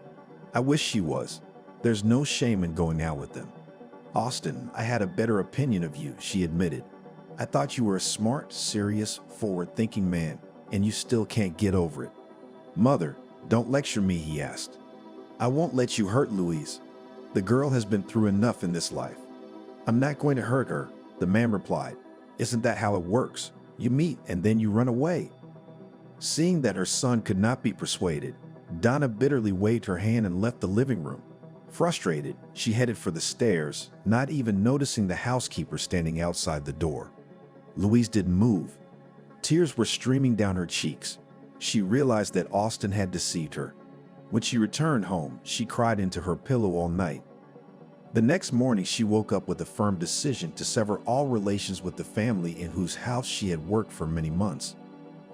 "I wish she was. There's no shame in going out with them." "Austin, I had a better opinion of you," she admitted. "I thought you were a smart, serious, forward-thinking man, and you still can't get over it." "Mother, don't lecture me," he asked. "I won't let you hurt Louise. The girl has been through enough in this life." "I'm not going to hurt her," the man replied. "Isn't that how it works? You meet and then you run away." Seeing that her son could not be persuaded, Donna bitterly waved her hand and left the living room. Frustrated, she headed for the stairs, not even noticing the housekeeper standing outside the door. Louise didn't move. Tears were streaming down her cheeks. She realized that Austin had deceived her. When she returned home, she cried into her pillow all night. The next morning, she woke up with a firm decision to sever all relations with the family in whose house she had worked for many months.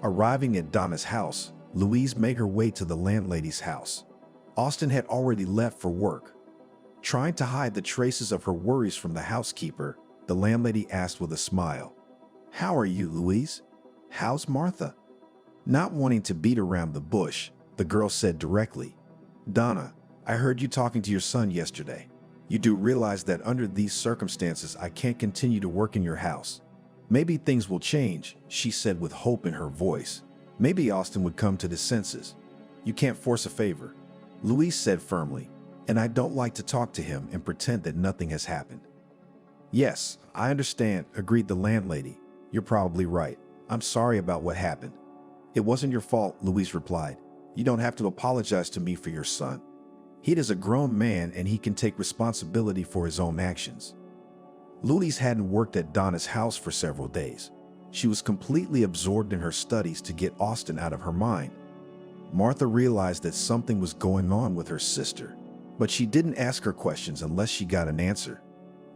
Arriving at Donna's house, Louise made her way to the landlady's house. Austin had already left for work. Trying to hide the traces of her worries from the housekeeper, the landlady asked with a smile, "How are you, Louise? How's Martha?" Not wanting to beat around the bush, the girl said directly, "Donna, I heard you talking to your son yesterday. You do realize that under these circumstances I can't continue to work in your house." "Maybe things will change," she said with hope in her voice. "Maybe Austin would come to his senses." "You can't force a favor," Louise said firmly, "and I don't like to talk to him and pretend that nothing has happened." "Yes, I understand," agreed the landlady. "You're probably right. I'm sorry about what happened." "It wasn't your fault," Louise replied. "You don't have to apologize to me for your son. He is a grown man and he can take responsibility for his own actions." Louise hadn't worked at Donna's house for several days. She was completely absorbed in her studies to get Austin out of her mind. Martha realized that something was going on with her sister, but she didn't ask her questions unless she got an answer.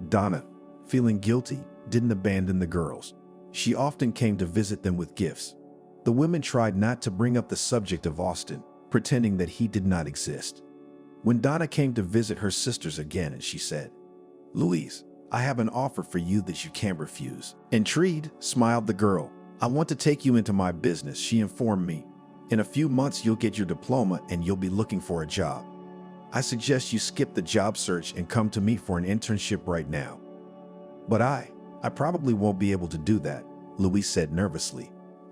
Donna, feeling guilty, didn't abandon the girls. She often came to visit them with gifts. The women tried not to bring up the subject of Austin, pretending that he did not exist. When Donna came to visit her sisters again, she said, "Louise, I have an offer for you that you can't refuse." Intrigued, smiled the girl. "I want to take you into my business," she informed me. "In a few months, you'll get your diploma and you'll be looking for a job. I suggest you skip the job search and come to me for an internship right now." "But I probably won't be able to do that," Louise said nervously.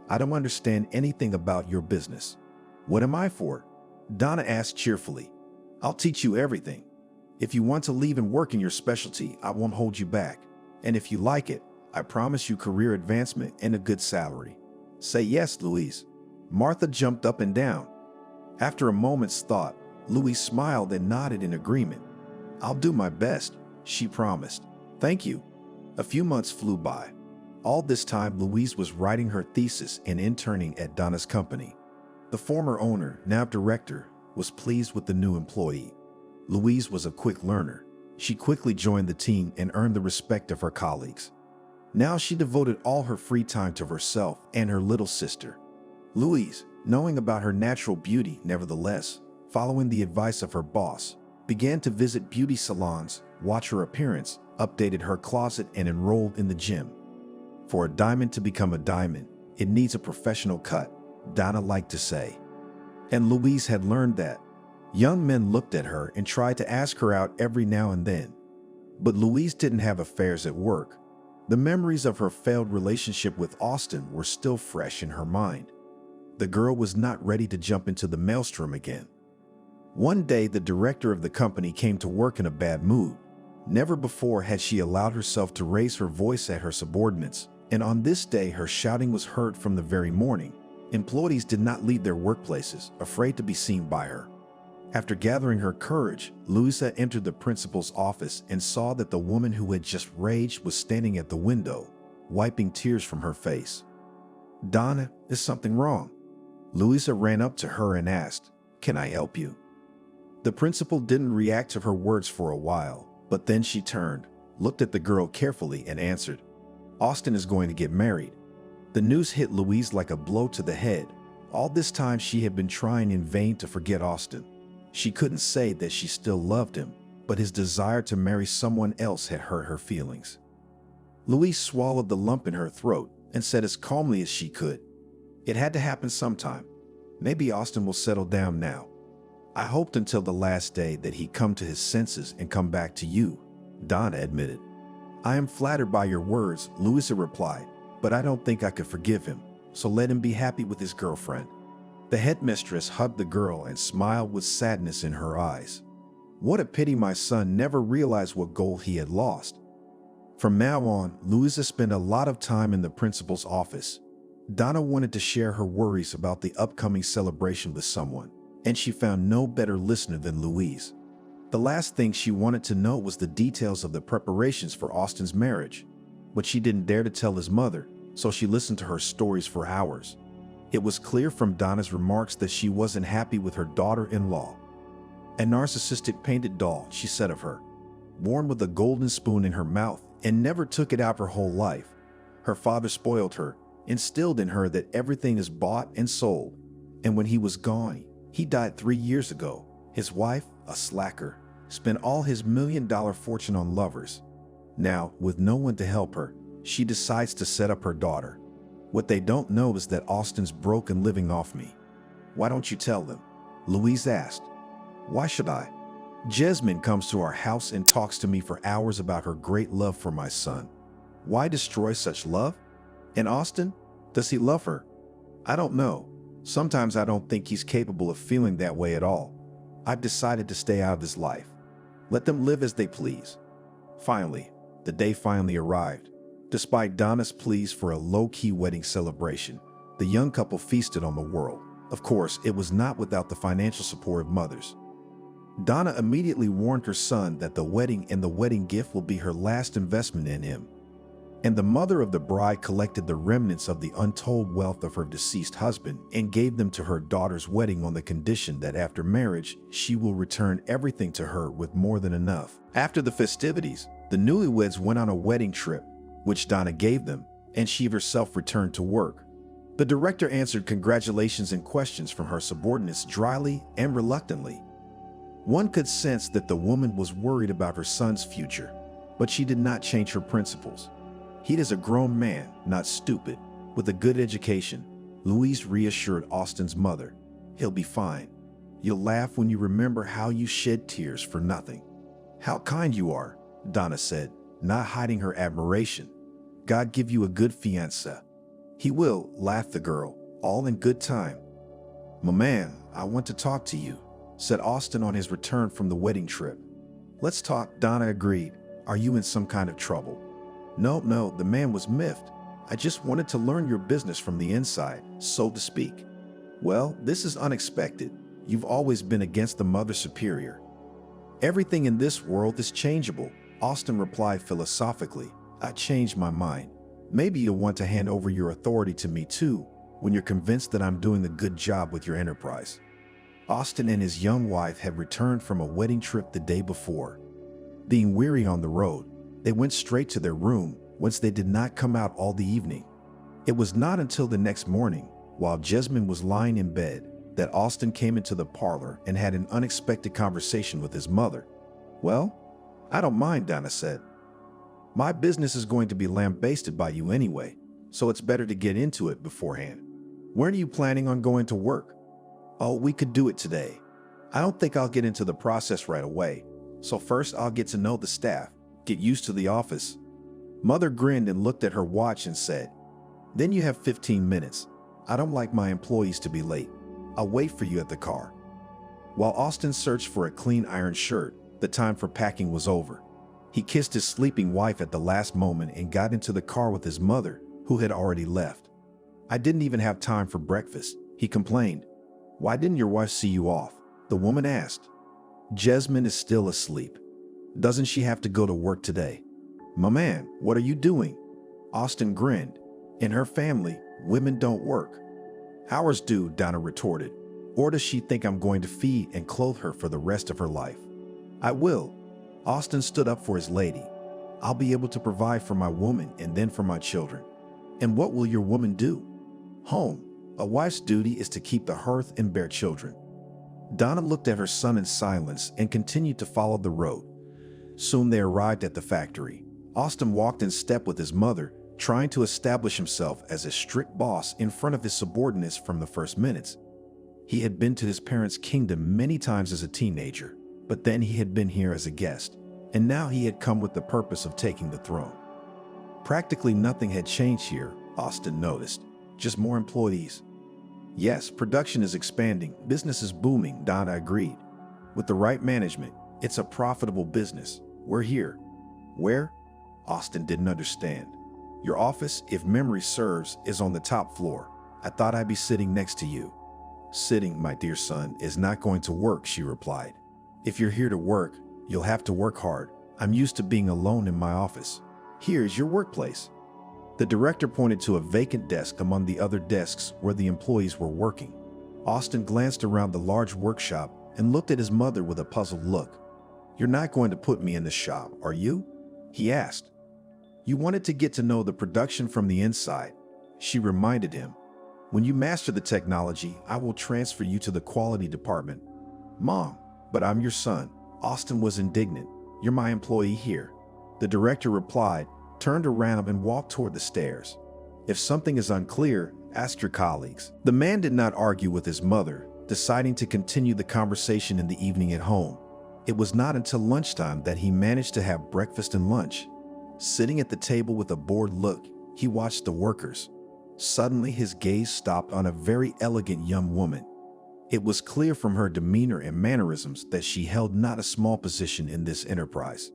I don't understand anything about your business. What am I for? Donna asked cheerfully. I'll teach you everything. If you want to leave and work in your specialty, I won't hold you back. And if you like it, I promise you career advancement and a good salary. Say yes, Louise. Martha jumped up and down. After a moment's thought, Louise smiled and nodded in agreement. I'll do my best, she promised. Thank you. A few months flew by. All this time, Louise was writing her thesis and interning at Donna's company. The former owner, now director, was pleased with the new employee. Louise was a quick learner. She quickly joined the team and earned the respect of her colleagues. Now she devoted all her free time to herself and her little sister. Louise, knowing about her natural beauty, nevertheless, following the advice of her boss, began to visit beauty salons, watch her appearance, updated her closet, and enrolled in the gym. For a diamond to become a diamond, it needs a professional cut, Donna liked to say. And Louise had learned that. Young men looked at her and tried to ask her out every now and then. But Louise didn't have affairs at work. The memories of her failed relationship with Austin were still fresh in her mind. The girl was not ready to jump into the maelstrom again. One day, the director of the company came to work in a bad mood. Never before had she allowed herself to raise her voice at her subordinates, and on this day her shouting was heard from the very morning. Employees did not leave their workplaces, afraid to be seen by her. After gathering her courage, Louisa entered the principal's office and saw that the woman who had just raged was standing at the window, wiping tears from her face. Donna, is something wrong? Louisa ran up to her and asked, Can I help you? The principal didn't react to her words for a while, but then she turned, looked at the girl carefully and answered, Austin is going to get married. The news hit Louise like a blow to the head. All this time she had been trying in vain to forget Austin. She couldn't say that she still loved him, but his desire to marry someone else had hurt her feelings. Louise swallowed the lump in her throat and said as calmly as she could, It had to happen sometime. Maybe Austin will settle down now. I hoped until the last day that he'd come to his senses and come back to you, Donna admitted. I am flattered by your words, Louisa replied, but I don't think I could forgive him, so let him be happy with his girlfriend. The headmistress hugged the girl and smiled with sadness in her eyes. What a pity my son never realized what goal he had lost. From now on, Louisa spent a lot of time in the principal's office. Donna wanted to share her worries about the upcoming celebration with someone, and she found no better listener than Louise. The last thing she wanted to know was the details of the preparations for Austin's marriage, but she didn't dare to tell his mother, so she listened to her stories for hours. It was clear from Donna's remarks that she wasn't happy with her daughter-in-law. A narcissistic painted doll, she said of her, born with a golden spoon in her mouth and never took it out her whole life. Her father spoiled her, instilled in her that everything is bought and sold, and when he was gone, he died 3 years ago. His wife, a slacker, spent all his $1 million fortune on lovers. Now, with no one to help her, she decides to set up her daughter. What they don't know is that Austin's broke and living off me. Why don't you tell them? Louise asked. Why should I? Jasmine comes to our house and talks to me for hours about her great love for my son. Why destroy such love? And Austin? Does he love her? I don't know. Sometimes I don't think he's capable of feeling that way at all. I've decided to stay out of his life. Let them live as they please. Finally, the day finally arrived. Despite Donna's pleas for a low-key wedding celebration, the young couple feasted on the world. Of course, it was not without the financial support of mothers. Donna immediately warned her son that the wedding and the wedding gift will be her last investment in him. And the mother of the bride collected the remnants of the untold wealth of her deceased husband and gave them to her daughter's wedding on the condition that after marriage, she will return everything to her with more than enough. After the festivities, the newlyweds went on a wedding trip, which Donna gave them, and she herself returned to work. The director answered congratulations and questions from her subordinates dryly and reluctantly. One could sense that the woman was worried about her son's future, but she did not change her principles. He is a grown man, not stupid, with a good education, Louise reassured Austin's mother. He'll be fine. You'll laugh when you remember how you shed tears for nothing. How kind you are, Donna said, not hiding her admiration. God give you a good fiancé. He will, laughed the girl, all in good time. "My man, I want to talk to you," said Austin on his return from the wedding trip. "Let's talk," Donna agreed. "Are you in some kind of trouble?" No, the man was miffed. "I just wanted to learn your business from the inside, so to speak." "Well, this is unexpected. You've always been against the mother superior." "Everything in this world is changeable," Austin replied philosophically. "I changed my mind. Maybe you'll want to hand over your authority to me too, when you're convinced that I'm doing a good job with your enterprise." Austin and his young wife had returned from a wedding trip the day before. Being weary on the road, they went straight to their room, whence they did not come out all the evening. It was not until the next morning, while Jasmine was lying in bed, that Austin came into the parlor and had an unexpected conversation with his mother. "Well, I don't mind," Donna said. "My business is going to be lambasted by you anyway, so it's better to get into it beforehand. When are you planning on going to work?" "Oh, we could do it today. I don't think I'll get into the process right away, so first I'll get to know the staff, get used to the office." Mother grinned and looked at her watch and said, "Then you have 15 minutes. I don't like my employees to be late. I'll wait for you at the car." While Austin searched for a clean iron shirt, the time for packing was over. He kissed his sleeping wife at the last moment and got into the car with his mother, who had already left. "I didn't even have time for breakfast," he complained. "Why didn't your wife see you off?" the woman asked. "Jasmine is still asleep. Doesn't she have to go to work today?" "My man, what are you doing?" Austin grinned. "In her family, women don't work." "Ours do," Donna retorted. "Or does she think I'm going to feed and clothe her for the rest of her life?" "I will." Austin stood up for his lady. "I'll be able to provide for my woman and then for my children." "And what will your woman do?" "Home. A wife's duty is to keep the hearth and bear children." Donna looked at her son in silence and continued to follow the road. Soon they arrived at the factory. Austin walked in step with his mother, trying to establish himself as a strict boss in front of his subordinates from the first minutes. He had been to his parents' kingdom many times as a teenager, but then he had been here as a guest, and now he had come with the purpose of taking the throne. Practically nothing had changed here, Austin noticed, just more employees. "Yes, production is expanding, business is booming," Donna agreed. "With the right management, it's a profitable business. We're here." "Where?" Austin didn't understand. "Your office, if memory serves, is on the top floor. I thought I'd be sitting next to you." "Sitting, my dear son, is not going to work," she replied. "If you're here to work, you'll have to work hard. I'm used to being alone in my office. Here's your workplace." The director pointed to a vacant desk among the other desks where the employees were working. Austin glanced around the large workshop and looked at his mother with a puzzled look. "You're not going to put me in the shop, are you?" he asked. "You wanted to get to know the production from the inside," she reminded him. "When you master the technology, I will transfer you to the quality department." "Mom, but I'm your son." Austin was indignant. "You're my employee here." The director replied, turned around and walked toward the stairs. "If something is unclear, ask your colleagues." The man did not argue with his mother, deciding to continue the conversation in the evening at home. It was not until lunchtime that he managed to have breakfast and lunch. Sitting at the table with a bored look, he watched the workers. Suddenly, his gaze stopped on a very elegant young woman. It was clear from her demeanor and mannerisms that she held not a small position in this enterprise.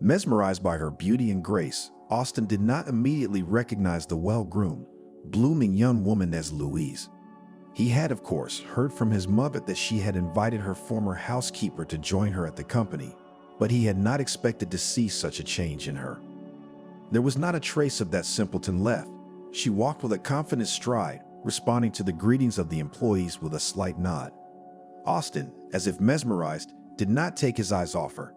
Mesmerized by her beauty and grace, Austin did not immediately recognize the well-groomed, blooming young woman as Louise. He had, of course, heard from his mother that she had invited her former housekeeper to join her at the company, but he had not expected to see such a change in her. There was not a trace of that simpleton left. She walked with a confident stride, responding to the greetings of the employees with a slight nod. Austin, as if mesmerized, did not take his eyes off her.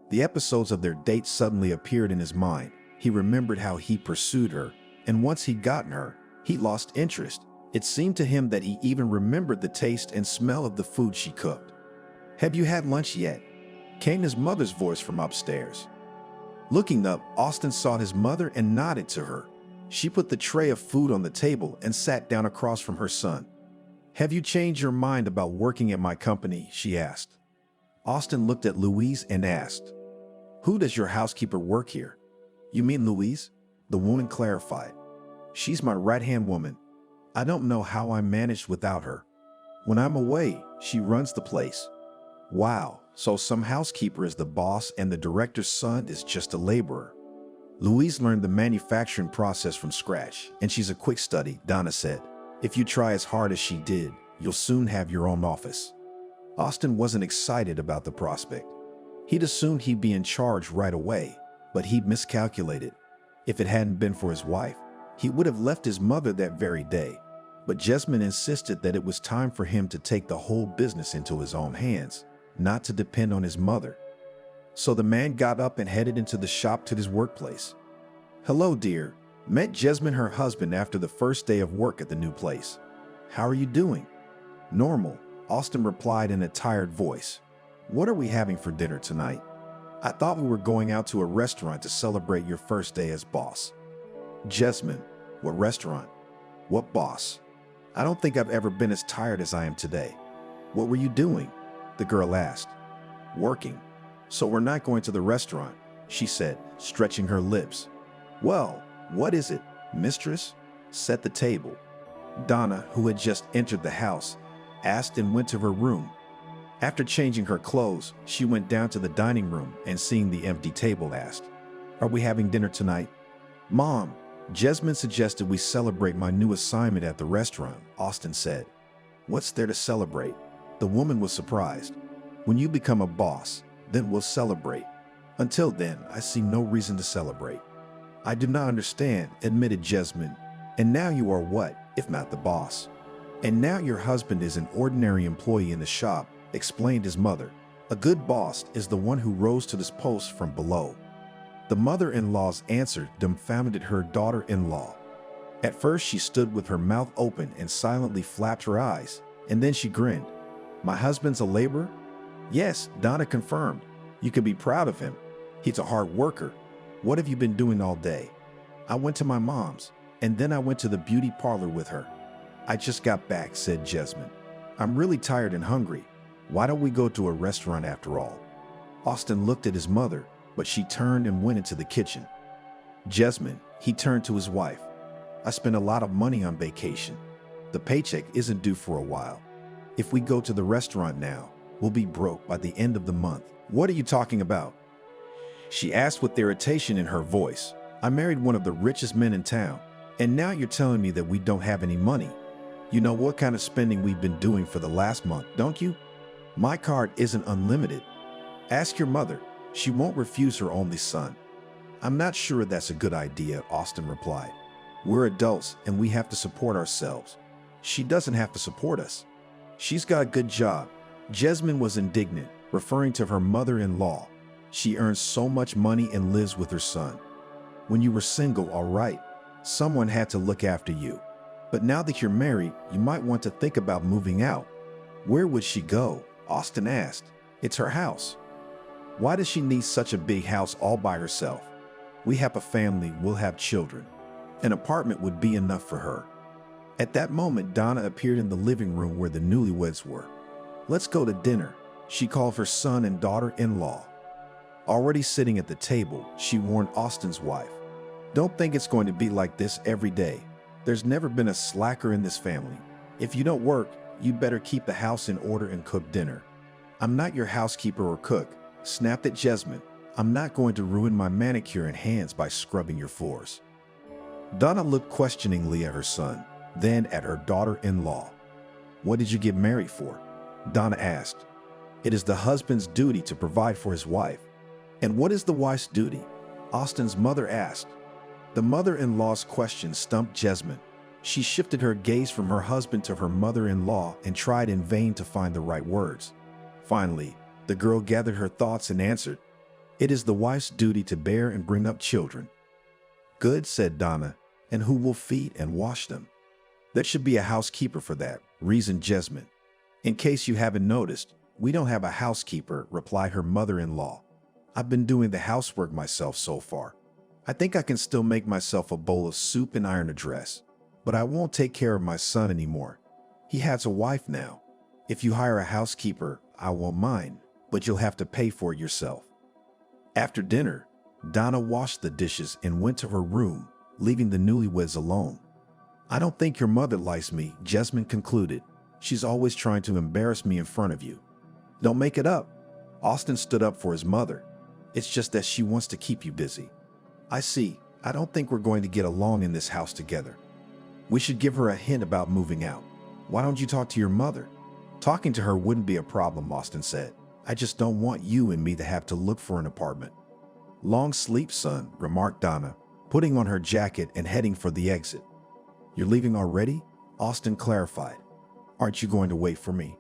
The episodes of their date suddenly appeared in his mind. He remembered how he pursued her, and once he'd gotten her, he lost interest. It seemed to him that he even remembered the taste and smell of the food she cooked. "Have you had lunch yet?" came his mother's voice from upstairs. Looking up, Austin saw his mother and nodded to her. She put the tray of food on the table and sat down across from her son. "Have you changed your mind about working at my company?" she asked. Austin looked at Louise and asked, "Who does your housekeeper work here?" "You mean Louise?" the woman clarified. She's my right-hand woman. I don't know how I managed without her. When I'm away, she runs the place. Wow, so some housekeeper is the boss and the director's son is just a laborer. Louise learned the manufacturing process from scratch, and she's a quick study, Donna said. If you try as hard as she did, you'll soon have your own office. Austin wasn't excited about the prospect. He'd assumed he'd be in charge right away, but he'd miscalculated. If it hadn't been for his wife, he would have left his mother that very day. But Jessamine insisted that it was time for him to take the whole business into his own hands, not to depend on his mother. So the man got up and headed into the shop to his workplace. Hello, dear. Met Jessamine, her husband, after the first day of work at the new place. How are you doing? Normal, Austin replied in a tired voice. What are we having for dinner tonight? I thought we were going out to a restaurant to celebrate your first day as boss. Jessamine, what restaurant? What boss? I don't think I've ever been as tired as I am today. What were you doing? The girl asked. Working. So we're not going to the restaurant, she said, stretching her lips. Well, what is it, mistress? Set the table. Donna, who had just entered the house, asked and went to her room. After changing her clothes, she went down to the dining room and seeing the empty table asked, Are we having dinner tonight? Mom, Jessamine suggested we celebrate my new assignment at the restaurant, Austin said. What's there to celebrate? The woman was surprised. When you become a boss, then we'll celebrate. Until then, I see no reason to celebrate. I do not understand, admitted Jessamine. And now you are what, if not the boss? And now your husband is an ordinary employee in the shop, explained his mother. A good boss is the one who rose to this post from below. The mother-in-law's answer dumbfounded her daughter-in-law. At first she stood with her mouth open and silently flapped her eyes, and then she grinned. My husband's a laborer? Yes, Donna confirmed. You can be proud of him. He's a hard worker. What have you been doing all day? I went to my mom's, and then I went to the beauty parlor with her. I just got back, said Jessamine. I'm really tired and hungry. Why don't we go to a restaurant after all? Austin looked at his mother, but she turned and went into the kitchen. Jessamine, he turned to his wife. I spent a lot of money on vacation. The paycheck isn't due for a while. If we go to the restaurant now, we'll be broke by the end of the month. What are you talking about? She asked with irritation in her voice. I married one of the richest men in town, and now you're telling me that we don't have any money. You know what kind of spending we've been doing for the last month, don't you? My card isn't unlimited. Ask your mother. She won't refuse her only son. I'm not sure that's a good idea, Austin replied. We're adults and we have to support ourselves. She doesn't have to support us. She's got a good job. Jessamine was indignant, referring to her mother-in-law. She earns so much money and lives with her son. When you were single, all right, someone had to look after you. But now that you're married, you might want to think about moving out. Where would she go? Austin asked. It's her house. Why does she need such a big house all by herself? We have a family, we'll have children. An apartment would be enough for her. At that moment, Donna appeared in the living room where the newlyweds were. Let's go to dinner, she called her son and daughter-in-law. Already sitting at the table, she warned Austin's wife. Don't think it's going to be like this every day. There's never been a slacker in this family. If you don't work, you better keep the house in order and cook dinner. I'm not your housekeeper or cook, snapped at Jessamine. I'm not going to ruin my manicure and hands by scrubbing your floors. Donna looked questioningly at her son, then at her daughter-in-law. What did you get married for? Donna asked. It is the husband's duty to provide for his wife. And what is the wife's duty? Austin's mother asked. The mother-in-law's question stumped Jessamine. She shifted her gaze from her husband to her mother-in-law and tried in vain to find the right words. Finally, the girl gathered her thoughts and answered, It is the wife's duty to bear and bring up children. Good, said Donna, and who will feed and wash them? There should be a housekeeper for that, reasoned Jessamine. In case you haven't noticed, we don't have a housekeeper, replied her mother-in-law. I've been doing the housework myself so far. I think I can still make myself a bowl of soup and iron a dress, but I won't take care of my son anymore. He has a wife now. If you hire a housekeeper, I won't mind, but you'll have to pay for it yourself. After dinner, Donna washed the dishes and went to her room, leaving the newlyweds alone. I don't think your mother likes me, Jasmine concluded. She's always trying to embarrass me in front of you. Don't make it up. Austin stood up for his mother. It's just that she wants to keep you busy. I see. I don't think we're going to get along in this house together. We should give her a hint about moving out. Why don't you talk to your mother? Talking to her wouldn't be a problem, Austin said. I just don't want you and me to have to look for an apartment. Long sleep, son, remarked Donna, putting on her jacket and heading for the exit. You're leaving already? Austin clarified. Aren't you going to wait for me?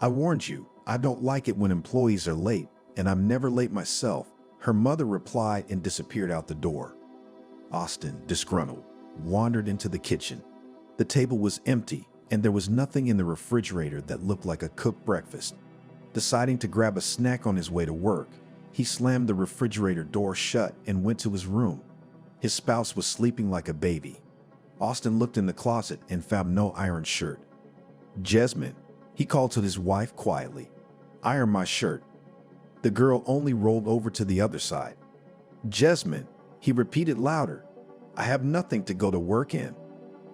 I warned you, I don't like it when employees are late, and I'm never late myself, her mother replied and disappeared out the door. Austin, disgruntled, wandered into the kitchen. The table was empty, and there was nothing in the refrigerator that looked like a cooked breakfast. Deciding to grab a snack on his way to work, he slammed the refrigerator door shut and went to his room. His spouse was sleeping like a baby. Austin looked in the closet and found no iron shirt. Jasmine, he called to his wife quietly. Iron my shirt. The girl only rolled over to the other side. Jasmine, he repeated louder. I have nothing to go to work in.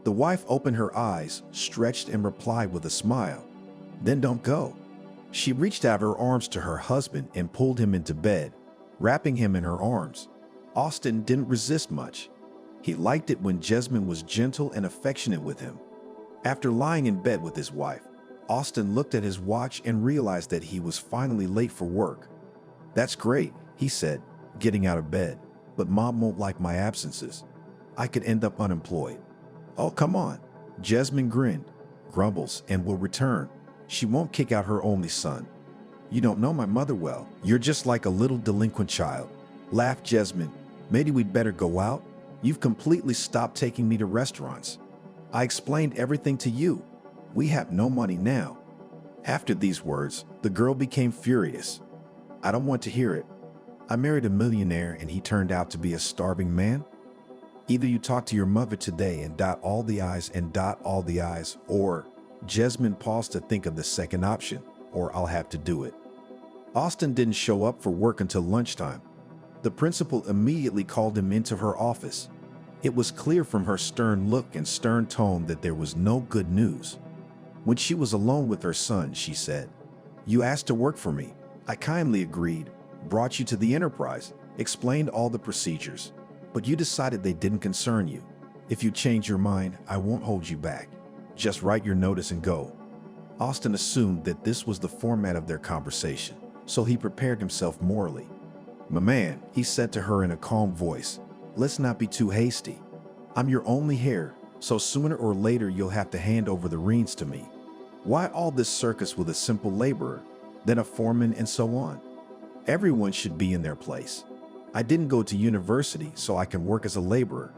The wife opened her eyes, stretched, and replied with a smile. Then don't go. She reached out her arms to her husband and pulled him into bed, wrapping him in her arms. Austin didn't resist much. He liked it when Jasmine was gentle and affectionate with him. After lying in bed with his wife, Austin looked at his watch and realized that he was finally late for work. That's great, he said, getting out of bed, but Mom won't like my absences. I could end up unemployed. Oh, come on. Jasmine grinned, grumbles, and will return. She won't kick out her only son. You don't know my mother well. You're just like a little delinquent child. Laughed Jasmine. Maybe we'd better go out. You've completely stopped taking me to restaurants. I explained everything to you. We have no money now. After these words, the girl became furious. I don't want to hear it. I married a millionaire and he turned out to be a starving man. Either you talk to your mother today and dot all the I's and dot all the I's, or Jasmine paused to think of the second option, or I'll have to do it. Austin didn't show up for work until lunchtime. The principal immediately called him into her office. It was clear from her stern look and stern tone that there was no good news. When she was alone with her son, she said, You asked to work for me. I kindly agreed, brought you to the enterprise, explained all the procedures. But you decided they didn't concern you. If you change your mind, I won't hold you back. Just write your notice and go. Austin assumed that this was the format of their conversation, so he prepared himself morally. My man, he said to her in a calm voice, let's not be too hasty. I'm your only heir, so sooner or later you'll have to hand over the reins to me. Why all this circus with a simple laborer, then a foreman, and so on? Everyone should be in their place. I didn't go to university so I can work as a laborer.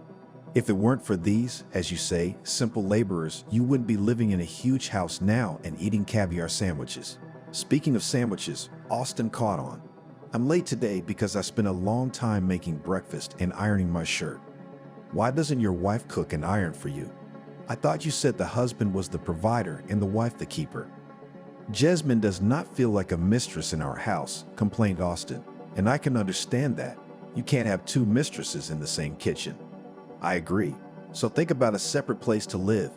If it weren't for these, as you say, simple laborers, you wouldn't be living in a huge house now and eating caviar sandwiches. Speaking of sandwiches, Austin caught on. I'm late today because I spent a long time making breakfast and ironing my shirt. Why doesn't your wife cook and iron for you? I thought you said the husband was the provider and the wife the keeper. Jasmine does not feel like a mistress in our house, complained Austin, and I can understand that. You can't have two mistresses in the same kitchen. I agree. So think about a separate place to live.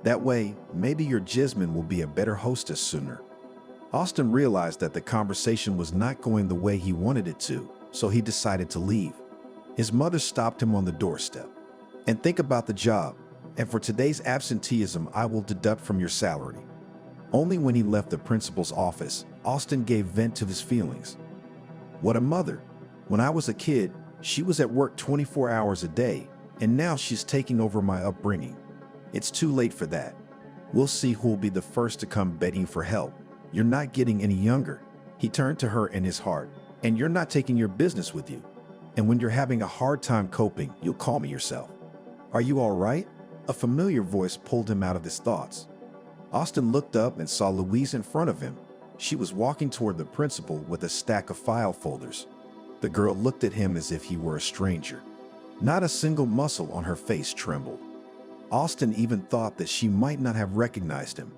That way, maybe your Jasmine will be a better hostess sooner. Austin realized that the conversation was not going the way he wanted it to, so he decided to leave. His mother stopped him on the doorstep. And think about the job. And for today's absenteeism, I will deduct from your salary. Only when he left the principal's office, Austin gave vent to his feelings. What a mother. When I was a kid, she was at work 24 hours a day, and now she's taking over my upbringing. It's too late for that. We'll see who'll be the first to come begging for help. You're not getting any younger. He turned to her in his heart. And you're not taking your business with you. And when you're having a hard time coping, you'll call me yourself. Are you all right? A familiar voice pulled him out of his thoughts. Austin looked up and saw Louise in front of him. She was walking toward the principal with a stack of file folders. The girl looked at him as if he were a stranger. Not a single muscle on her face trembled. Austin even thought that she might not have recognized him.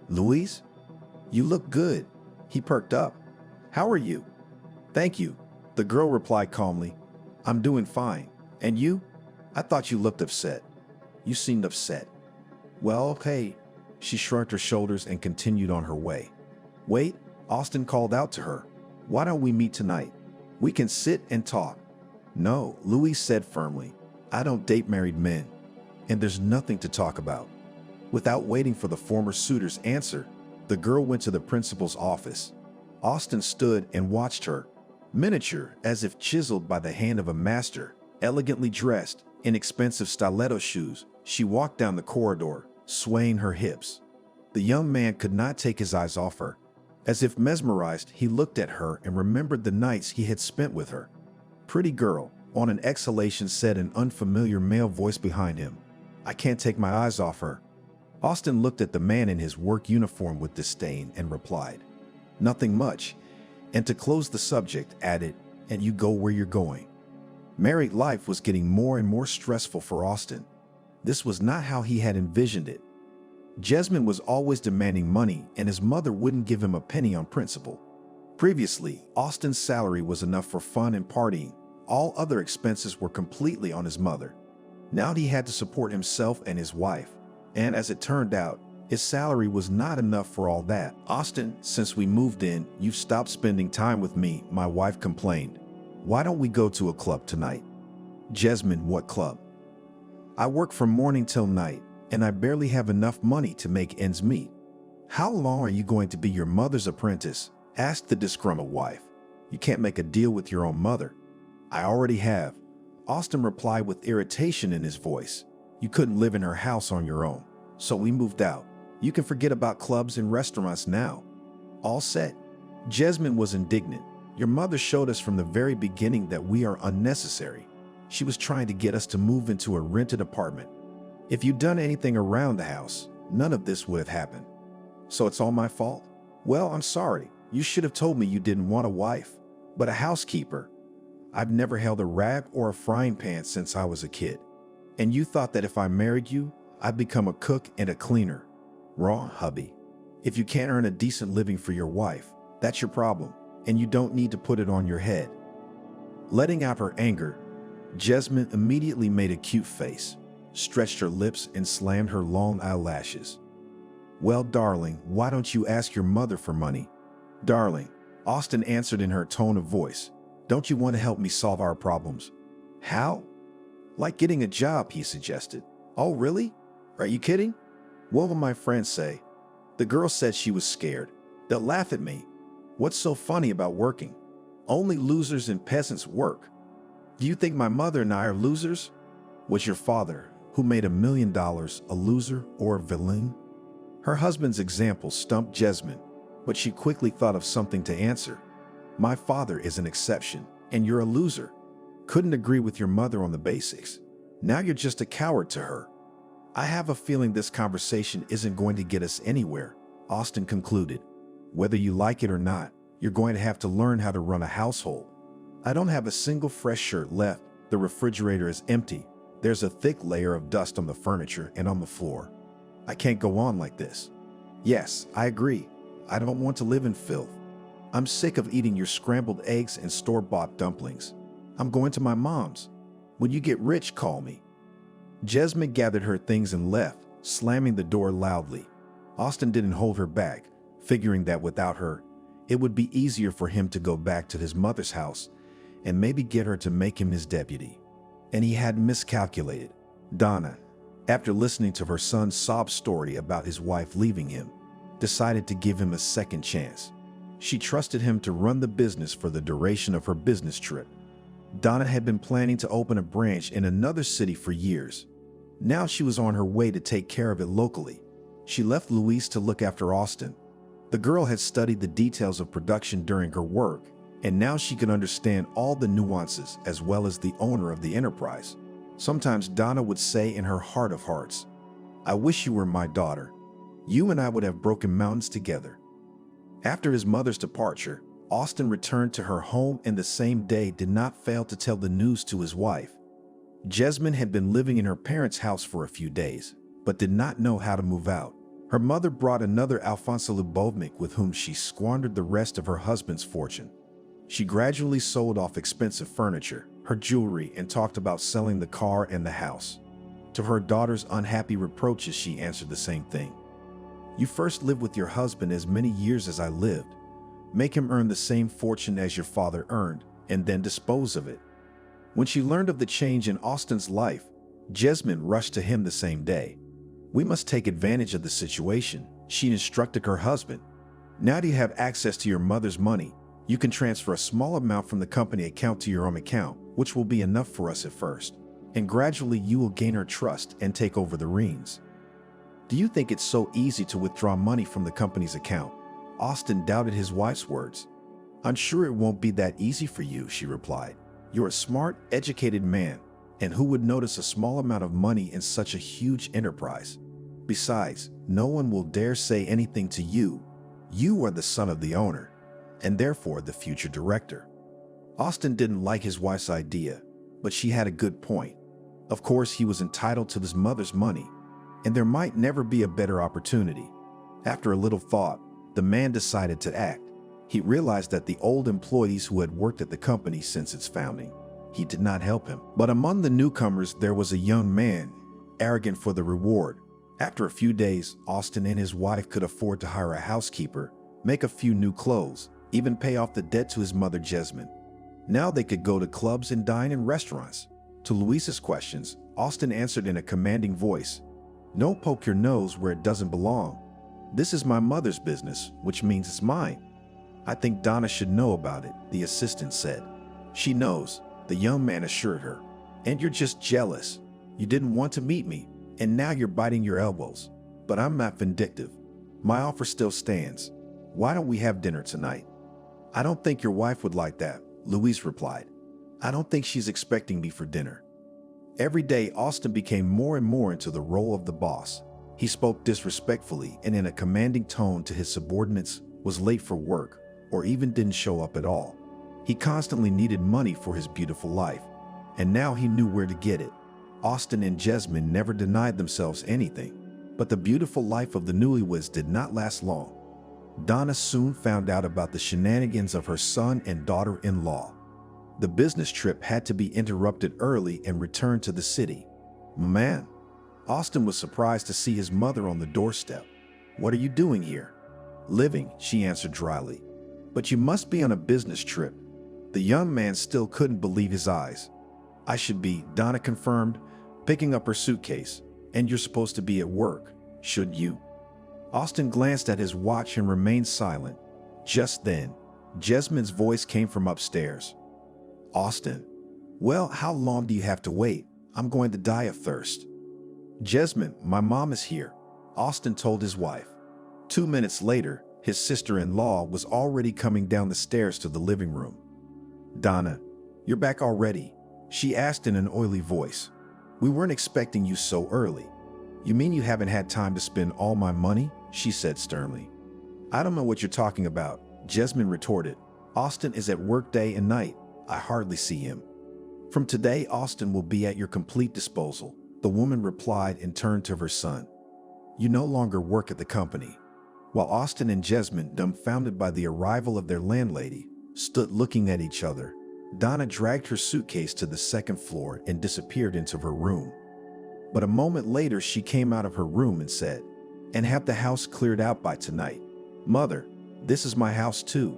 Louise? You look good. He perked up. How are you? Thank you. The girl replied calmly. I'm doing fine. And you? I thought you looked upset. You seemed upset. Well, okay. She shrugged her shoulders and continued on her way. Wait, Austin called out to her. Why don't we meet tonight? We can sit and talk. No, Louise said firmly. I don't date married men, and there's nothing to talk about. Without waiting for the former suitor's answer, the girl went to the principal's office. Austin stood and watched her. Miniature, as if chiseled by the hand of a master, elegantly dressed in expensive stiletto shoes, she walked down the corridor, swaying her hips. The young man could not take his eyes off her. As if mesmerized, he looked at her and remembered the nights he had spent with her. Pretty girl, on an exhalation said an unfamiliar male voice behind him. I can't take my eyes off her. Austin looked at the man in his work uniform with disdain and replied, Nothing much, and to close the subject added, and you go where you're going. Married life was getting more and more stressful for Austin. This was not how he had envisioned it. Jesmond was always demanding money, and his mother wouldn't give him a penny on principle. Previously, Austin's salary was enough for fun and partying. All other expenses were completely on his mother. Now he had to support himself and his wife, and as it turned out, his salary was not enough for all that. Austin, since we moved in, you've stopped spending time with me, my wife complained. Why don't we go to a club tonight? Jesmond, what club? I work from morning till night, and I barely have enough money to make ends meet. How long are you going to be your mother's apprentice? Asked the disgruntled wife. You can't make a deal with your own mother. I already have. Austin replied with irritation in his voice. You couldn't live in her house on your own, so we moved out. You can forget about clubs and restaurants now. All set. Jesmond was indignant. Your mother showed us from the very beginning that we are unnecessary. She was trying to get us to move into a rented apartment. If you'd done anything around the house, none of this would have happened. So it's all my fault? Well, I'm sorry. You should have told me you didn't want a wife, but a housekeeper. I've never held a rag or a frying pan since I was a kid. And you thought that if I married you, I'd become a cook and a cleaner. Wrong, hubby. If you can't earn a decent living for your wife, that's your problem, and you don't need to put it on your head. Letting out her anger, Jesmond immediately made a cute face, stretched her lips, and slammed her long eyelashes. Well, darling, why don't you ask your mother for money? Darling, Austin answered in her tone of voice. Don't you want to help me solve our problems? How? Like getting a job, he suggested. Oh, really? Are you kidding? What will my friends say? The girl said she was scared. They'll laugh at me. What's so funny about working? Only losers and peasants work. Do you think my mother and I are losers? Was your father, who made $1 million, a loser or a villain? Her husband's example stumped Jesmond, but she quickly thought of something to answer. My father is an exception, and you're a loser. Couldn't agree with your mother on the basics. Now you're just a coward to her. I have a feeling this conversation isn't going to get us anywhere, Austin concluded. Whether you like it or not, you're going to have to learn how to run a household. I don't have a single fresh shirt left. The refrigerator is empty. There's a thick layer of dust on the furniture and on the floor. I can't go on like this. Yes, I agree. I don't want to live in filth. I'm sick of eating your scrambled eggs and store-bought dumplings. I'm going to my mom's. When you get rich, call me. Jesmond gathered her things and left, slamming the door loudly. Austin didn't hold her back, figuring that without her, it would be easier for him to go back to his mother's house and maybe get her to make him his deputy. And he had miscalculated. Donna, after listening to her son's sob story about his wife leaving him, decided to give him a second chance. She trusted him to run the business for the duration of her business trip. Donna had been planning to open a branch in another city for years. Now she was on her way to take care of it locally. She left Louise to look after Austin. The girl had studied the details of production during her work, and now she could understand all the nuances as well as the owner of the enterprise. Sometimes Donna would say in her heart of hearts, I wish you were my daughter. You and I would have broken mountains together. After his mother's departure, Austin returned to her home and the same day did not fail to tell the news to his wife. Jesmond had been living in her parents' house for a few days, but did not know how to move out. Her mother brought another Alfonso Lubovnik with whom she squandered the rest of her husband's fortune. She gradually sold off expensive furniture, her jewelry, and talked about selling the car and the house. To her daughter's unhappy reproaches, she answered the same thing. You first lived with your husband as many years as I lived. Make him earn the same fortune as your father earned, and then dispose of it. When she learned of the change in Austin's life, Jasmine rushed to him the same day. We must take advantage of the situation, she instructed her husband. Now that you have access to your mother's money, you can transfer a small amount from the company account to your own account, which will be enough for us at first. And gradually you will gain her trust and take over the reins. Do you think it's so easy to withdraw money from the company's account? Austin doubted his wife's words. I'm sure it won't be that easy for you, she replied. You're a smart, educated man, and who would notice a small amount of money in such a huge enterprise? Besides, no one will dare say anything to you. You are the son of the owner, and therefore the future director. Austin didn't like his wife's idea, but she had a good point. Of course, he was entitled to his mother's money, and there might never be a better opportunity. After a little thought, the man decided to act. He realized that the old employees who had worked at the company since its founding, he did not help him. But among the newcomers, there was a young man, arrogant for the reward. After a few days, Austin and his wife could afford to hire a housekeeper, make a few new clothes, even pay off the debt to his mother Jasmine. Now they could go to clubs and dine in restaurants. To Luisa's questions, Austin answered in a commanding voice. Don't poke your nose where it doesn't belong. This is my mother's business, which means it's mine. I think Donna should know about it, the assistant said. She knows, the young man assured her. And you're just jealous. You didn't want to meet me, and now you're biting your elbows. But I'm not vindictive. My offer still stands. Why don't we have dinner tonight? I don't think your wife would like that, Louise replied. I don't think she's expecting me for dinner. Every day, Austin became more and more into the role of the boss. He spoke disrespectfully and in a commanding tone to his subordinates, was late for work, or even didn't show up at all. He constantly needed money for his beautiful life, and now he knew where to get it. Austin and Jasmine never denied themselves anything, but the beautiful life of the newlyweds did not last long. Donna soon found out about the shenanigans of her son and daughter-in-law. The business trip had to be interrupted early and returned to the city. Man, Austin was surprised to see his mother on the doorstep. What are you doing here? Living, she answered dryly. But you must be on a business trip. The young man still couldn't believe his eyes. I should be, Donna confirmed, picking up her suitcase. And you're supposed to be at work, shouldn't you? Austin glanced at his watch and remained silent. Just then, Jasmine's voice came from upstairs. Austin, well, how long do you have to wait? I'm going to die of thirst. Jasmine, my mom is here, Austin told his wife. 2 minutes later, his sister-in-law was already coming down the stairs to the living room. Donna, you're back already, she asked in an oily voice. We weren't expecting you so early. You mean you haven't had time to spend all my money? She said sternly. I don't know what you're talking about, Jasmine retorted. Austin is at work day and night. I hardly see him. From today, Austin will be at your complete disposal, the woman replied and turned to her son. You no longer work at the company. While Austin and Jasmine, dumbfounded by the arrival of their landlady, stood looking at each other, Donna dragged her suitcase to the second floor and disappeared into her room. But a moment later, she came out of her room and said, and have the house cleared out by tonight. Mother, this is my house too.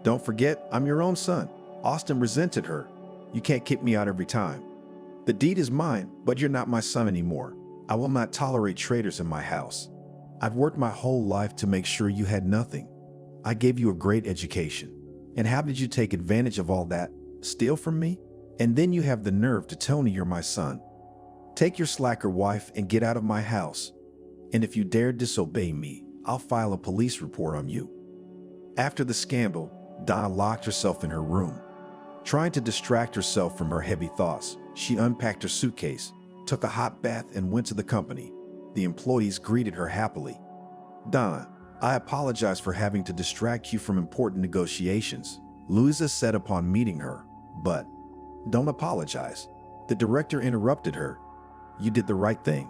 Don't forget, I'm your own son. Austin resented her. You can't kick me out every time. The deed is mine, but you're not my son anymore. I will not tolerate traitors in my house. I've worked my whole life to make sure you had nothing. I gave you a great education. And how did you take advantage of all that? Steal from me? And then you have the nerve to tell me you're my son. Take your slacker wife and get out of my house. And if you dare disobey me, I'll file a police report on you. After the scandal, Donna locked herself in her room. Trying to distract herself from her heavy thoughts, she unpacked her suitcase, took a hot bath, and went to the company. The employees greeted her happily. Donna, I apologize for having to distract you from important negotiations, Louisa said upon meeting her. But don't apologize. The director interrupted her. You did the right thing.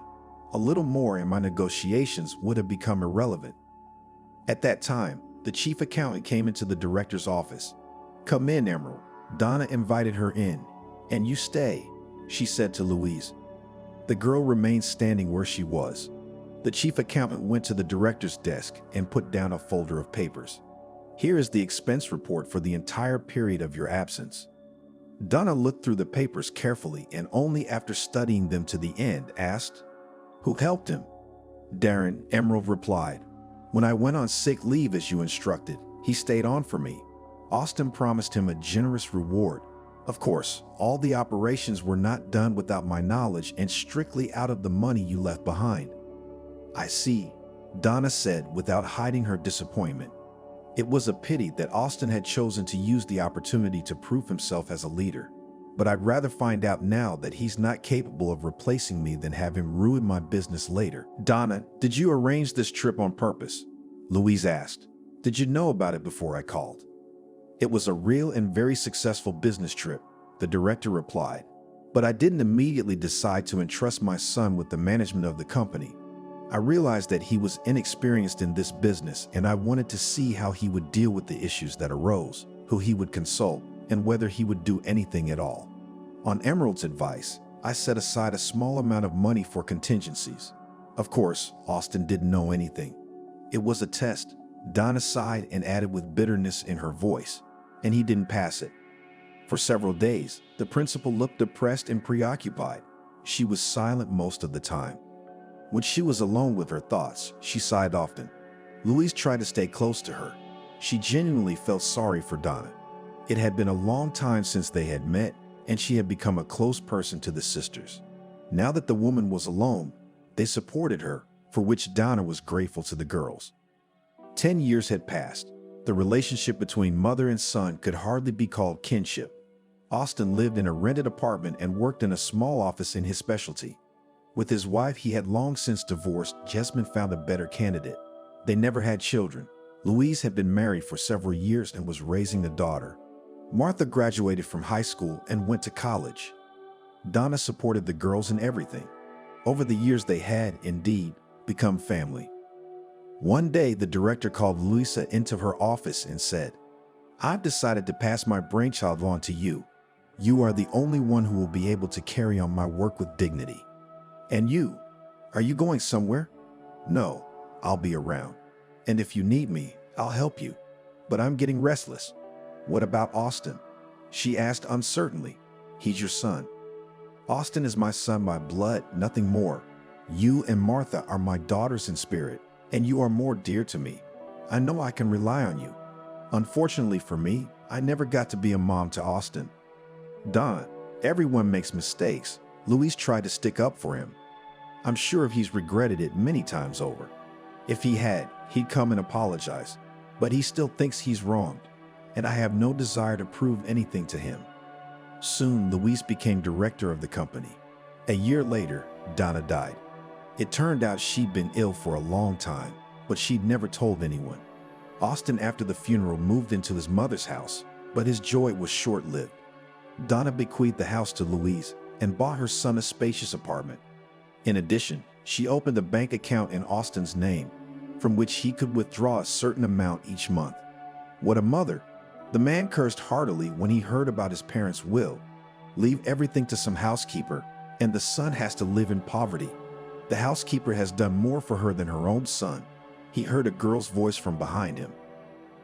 A little more and my negotiations would have become irrelevant. At that time, the chief accountant came into the director's office. Come in, Emerald. Donna invited her in. "And you stay," she said to Louise. The girl remained standing where she was. The chief accountant went to the director's desk and put down a folder of papers. "Here is the expense report for the entire period of your absence." Donna looked through the papers carefully and only after studying them to the end asked, "Who helped him?" "Darren," Emerald replied. "When I went on sick leave as you instructed, he stayed on for me. Austin promised him a generous reward. Of course, all the operations were not done without my knowledge and strictly out of the money you left behind." "I see," Donna said without hiding her disappointment. It was a pity that Austin had chosen to use the opportunity to prove himself as a leader. But I'd rather find out now that he's not capable of replacing me than have him ruin my business later. "Donna, did you arrange this trip on purpose?" Louise asked. "Did you know about it before I called?" "It was a real and very successful business trip," the director replied. "But I didn't immediately decide to entrust my son with the management of the company. I realized that he was inexperienced in this business and I wanted to see how he would deal with the issues that arose, who he would consult, and whether he would do anything at all. On Emerald's advice, I set aside a small amount of money for contingencies. Of course, Austin didn't know anything. It was a test," Donna sighed and added with bitterness in her voice, "and he didn't pass it." For several days, the principal looked depressed and preoccupied. She was silent most of the time. When she was alone with her thoughts, she sighed often. Louise tried to stay close to her. She genuinely felt sorry for Donna. It had been a long time since they had met, and she had become a close person to the sisters. Now that the woman was alone, they supported her, for which Donna was grateful to the girls. 10 years had passed. The relationship between mother and son could hardly be called kinship. Austin lived in a rented apartment and worked in a small office in his specialty. With his wife he had long since divorced, Jasmine found a better candidate. They never had children. Louise had been married for several years and was raising a daughter. Martha graduated from high school and went to college. Donna supported the girls in everything. Over the years they had, indeed, become family. One day the director called Louisa into her office and said, "I've decided to pass my brainchild on to you. You are the only one who will be able to carry on my work with dignity." "And you? Are you going somewhere?" "No, I'll be around. And if you need me, I'll help you. But I'm getting restless." "What about Austin?" she asked uncertainly. "He's your son." "Austin is my son by blood, nothing more. You and Martha are my daughters in spirit, and you are more dear to me. I know I can rely on you. Unfortunately for me, I never got to be a mom to Austin." "Don, everyone makes mistakes." Louise tried to stick up for him. "I'm sure he's regretted it many times over. If he had, he'd come and apologize. But he still thinks he's wronged, and I have no desire to prove anything to him." Soon, Louise became director of the company. A year later, Donna died. It turned out she'd been ill for a long time, but she'd never told anyone. Austin, after the funeral, moved into his mother's house, but his joy was short-lived. Donna bequeathed the house to Louise and bought her son a spacious apartment. In addition, she opened a bank account in Austin's name, from which he could withdraw a certain amount each month. What a mother! The man cursed heartily when he heard about his parents' will. Leave everything to some housekeeper, and the son has to live in poverty. The housekeeper has done more for her than her own son. He heard a girl's voice from behind him.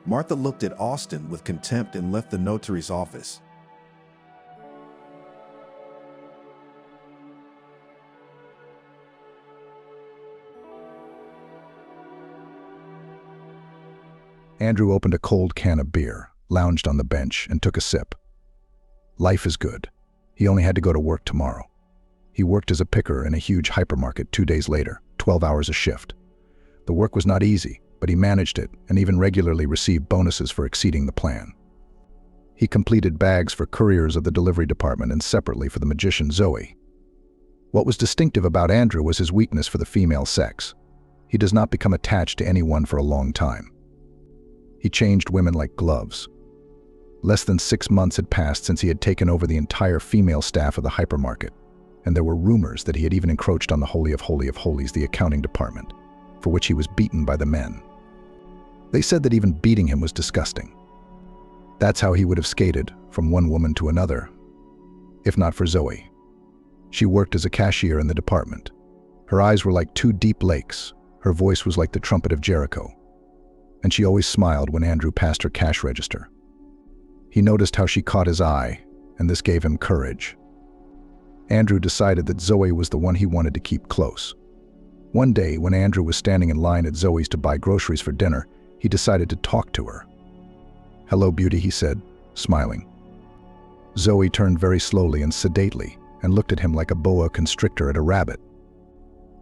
Martha looked at Austin with contempt and left the notary's office. Andrew opened a cold can of beer, lounged on the bench, and took a sip. Life is good. He only had to go to work tomorrow. He worked as a picker in a huge hypermarket 2 days later, 12 hours a shift. The work was not easy, but he managed it and even regularly received bonuses for exceeding the plan. He completed bags for couriers of the delivery department and separately for the magician Zoe. What was distinctive about Andrew was his weakness for the female sex. He does not become attached to anyone for a long time. He changed women like gloves. Less than 6 months had passed since he had taken over the entire female staff of the hypermarket, and there were rumors that he had even encroached on the Holy of Holies, the accounting department, for which he was beaten by the men. They said that even beating him was disgusting. That's how he would have skated, from one woman to another. if not for Zoe. She worked as a cashier in the department. Her eyes were like two deep lakes. Her voice was like the trumpet of Jericho. And she always smiled when Andrew passed her cash register. He noticed how she caught his eye, and this gave him courage. Andrew decided that Zoe was the one he wanted to keep close. One day, when Andrew was standing in line at Zoe's to buy groceries for dinner, he decided to talk to her. "Hello, beauty," he said, smiling. Zoe turned very slowly and sedately and looked at him like a boa constrictor at a rabbit.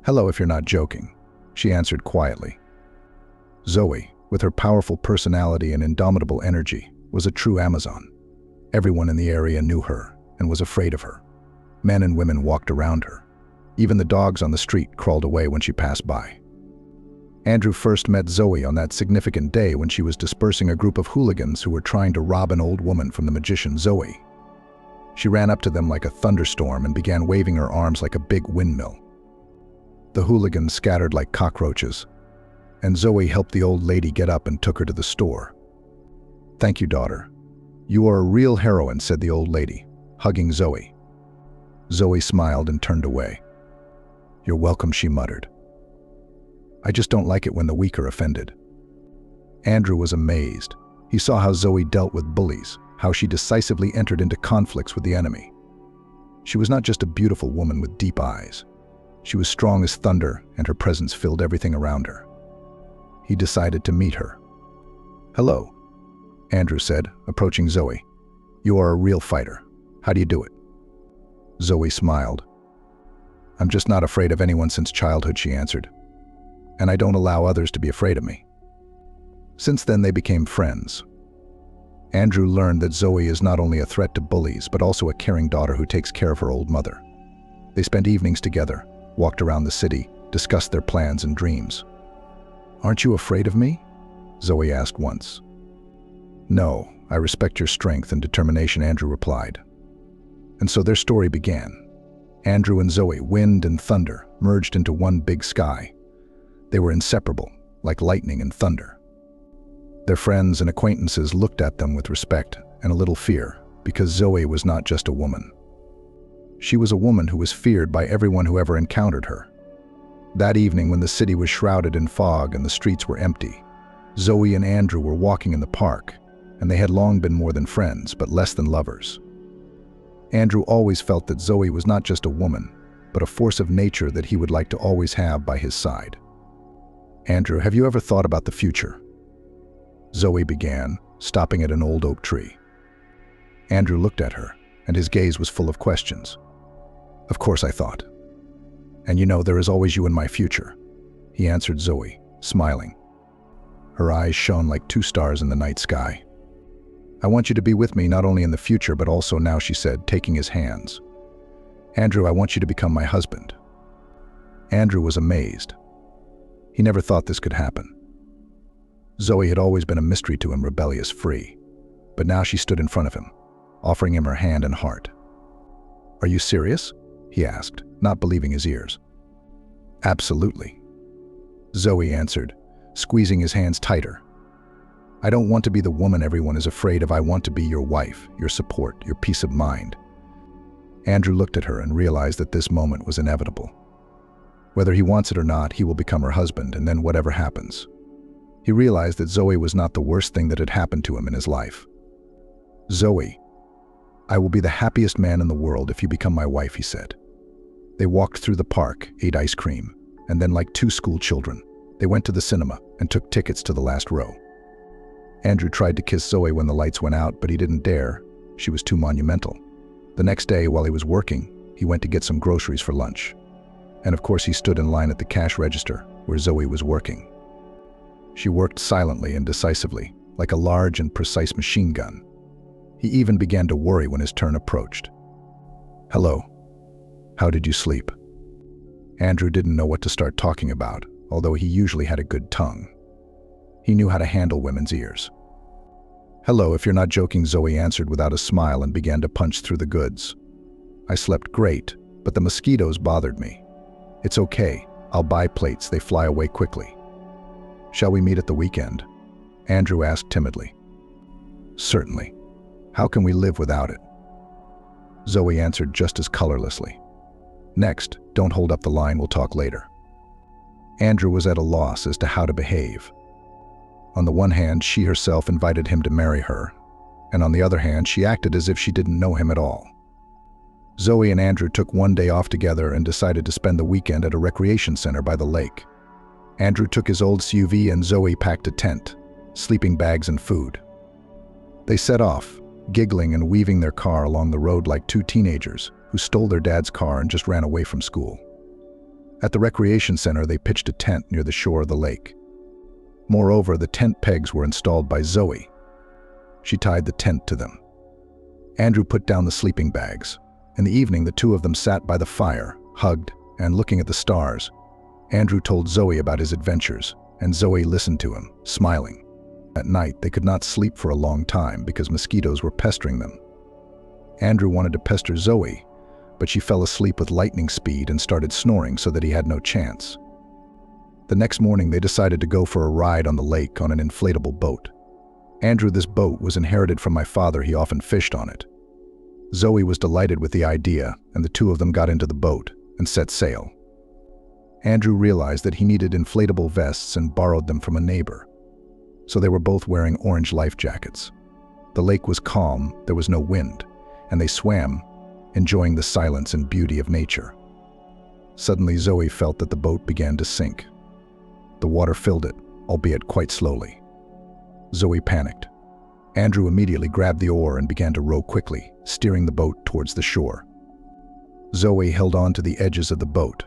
"Hello, if you're not joking," she answered quietly. Zoe, with her powerful personality and indomitable energy, was a true Amazon. Everyone in the area knew her and was afraid of her. Men and women walked around her. Even the dogs on the street crawled away when she passed by. Andrew first met Zoe on that significant day when she was dispersing a group of hooligans who were trying to rob an old woman from the magician Zoe. She ran up to them like a thunderstorm and began waving her arms like a big windmill. The hooligans scattered like cockroaches, and Zoe helped the old lady get up and took her to the store. "Thank you, daughter. You are a real heroine," said the old lady, hugging Zoe. Zoe smiled and turned away. "You're welcome," she muttered. "I just don't like it when the weak are offended." Andrew was amazed. He saw how Zoe dealt with bullies, how she decisively entered into conflicts with the enemy. She was not just a beautiful woman with deep eyes. She was strong as thunder, and her presence filled everything around her. He decided to meet her. "Hello," Andrew said, approaching Zoe. "You are a real fighter. How do you do it?" Zoe smiled. "I'm just not afraid of anyone since childhood," she answered. "And I don't allow others to be afraid of me." Since then, they became friends. Andrew learned that Zoe is not only a threat to bullies, but also a caring daughter who takes care of her old mother. They spent evenings together, walked around the city, discussed their plans and dreams. "Aren't you afraid of me?" Zoe asked once. "No, I respect your strength and determination," Andrew replied. And so their story began. Andrew and Zoe, wind and thunder, merged into one big sky. They were inseparable, like lightning and thunder. Their friends and acquaintances looked at them with respect and a little fear, because Zoe was not just a woman. She was a woman who was feared by everyone who ever encountered her. That evening, when the city was shrouded in fog and the streets were empty, Zoe and Andrew were walking in the park, and they had long been more than friends, but less than lovers. Andrew always felt that Zoe was not just a woman, but a force of nature that he would like to always have by his side. "Andrew, have you ever thought about the future?" Zoe began, stopping at an old oak tree. Andrew looked at her, and his gaze was full of questions. "Of course I thought. And you know, there is always you in my future," he answered Zoe, smiling. Her eyes shone like two stars in the night sky. "I want you to be with me not only in the future, but also now," she said, taking his hands. "Andrew, I want you to become my husband." Andrew was amazed. He never thought this could happen. Zoe had always been a mystery to him, rebellious, free. But now she stood in front of him, offering him her hand and heart. "Are you serious?" he asked, not believing his ears. "Absolutely," Zoe answered, squeezing his hands tighter. "I don't want to be the woman everyone is afraid of. I want to be your wife, your support, your peace of mind." Andrew looked at her and realized that this moment was inevitable. Whether he wants it or not, he will become her husband, and then whatever happens. He realized that Zoe was not the worst thing that had happened to him in his life. "Zoe, I will be the happiest man in the world if you become my wife," he said. They walked through the park, ate ice cream, and then, like two school children, they went to the cinema and took tickets to the last row. Andrew tried to kiss Zoe when the lights went out, but he didn't dare. She was too monumental. The next day, while he was working, he went to get some groceries for lunch. And of course, he stood in line at the cash register, where Zoe was working. She worked silently and decisively, like a large and precise machine gun. He even began to worry when his turn approached. "Hello. How did you sleep?" Andrew didn't know what to start talking about, although he usually had a good tongue. He knew how to handle women's ears. "Hello, if you're not joking," Zoe answered without a smile and began to punch through the goods. "I slept great, but the mosquitoes bothered me. It's okay. I'll buy plates. They fly away quickly." "Shall we meet at the weekend?" Andrew asked timidly. "Certainly. How can we live without it?" Zoe answered just as colorlessly. Next, don't hold up the line, we'll talk later. Andrew was at a loss as to how to behave. On the one hand, she herself invited him to marry her, and on the other hand, she acted as if she didn't know him at all. Zoe and Andrew took one day off together and decided to spend the weekend at a recreation center by the lake. Andrew took his old SUV and Zoe packed a tent, sleeping bags and food. They set off, giggling and weaving their car along the road like two teenagers who stole their dad's car and just ran away from school. At the recreation center, they pitched a tent near the shore of the lake. Moreover, the tent pegs were installed by Zoe. She tied the tent to them. Andrew put down the sleeping bags. In the evening, the two of them sat by the fire, hugged, and looking at the stars. Andrew told Zoe about his adventures, and Zoe listened to him, smiling. At night, they could not sleep for a long time because mosquitoes were pestering them. Andrew wanted to pester Zoe, but she fell asleep with lightning speed and started snoring so that he had no chance. The next morning, they decided to go for a ride on the lake on an inflatable boat. Andrew, this boat was inherited from my father. He often fished on it. Zoe was delighted with the idea, and the two of them got into the boat and set sail. Andrew realized that he needed inflatable vests and borrowed them from a neighbor. So they were both wearing orange life jackets. The lake was calm, there was no wind, and they swam, enjoying the silence and beauty of nature. Suddenly, Zoe felt that the boat began to sink. The water filled it, albeit quite slowly. Zoe panicked. Andrew immediately grabbed the oar and began to row quickly, steering the boat towards the shore. Zoe held on to the edges of the boat.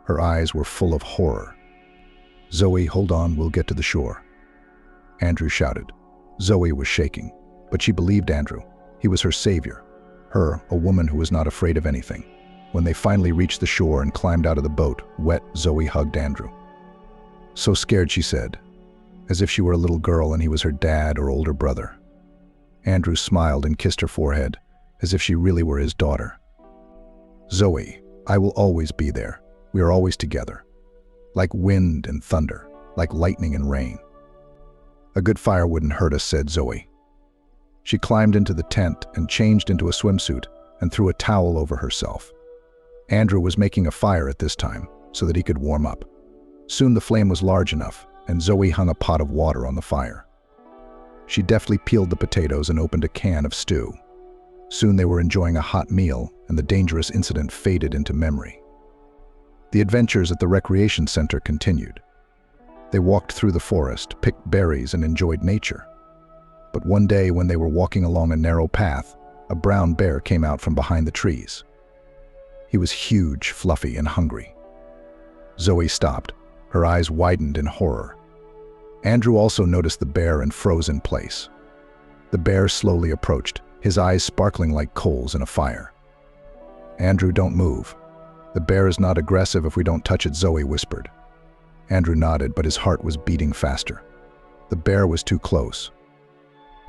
Her eyes were full of horror. "Zoe, hold on, we'll get to the shore," Andrew shouted. Zoe was shaking, but she believed Andrew. He was her savior. Her, a woman who was not afraid of anything. When they finally reached the shore and climbed out of the boat, wet, Zoe hugged Andrew. "So scared," she said, as if she were a little girl and he was her dad or older brother. Andrew smiled and kissed her forehead, as if she really were his daughter. "Zoe, I will always be there. We are always together. Like wind and thunder, like lightning and rain." "A good fire wouldn't hurt us," said Zoe. She climbed into the tent and changed into a swimsuit and threw a towel over herself. Andrew was making a fire at this time so that he could warm up. Soon the flame was large enough, and Zoe hung a pot of water on the fire. She deftly peeled the potatoes and opened a can of stew. Soon they were enjoying a hot meal, and the dangerous incident faded into memory. The adventures at the recreation center continued. They walked through the forest, picked berries, and enjoyed nature. But one day, when they were walking along a narrow path, a brown bear came out from behind the trees. He was huge, fluffy, and hungry. Zoe stopped. Her eyes widened in horror. Andrew also noticed the bear and froze in place. The bear slowly approached, his eyes sparkling like coals in a fire. "Andrew, don't move. The bear is not aggressive if we don't touch it," Zoe whispered. Andrew nodded, but his heart was beating faster. The bear was too close.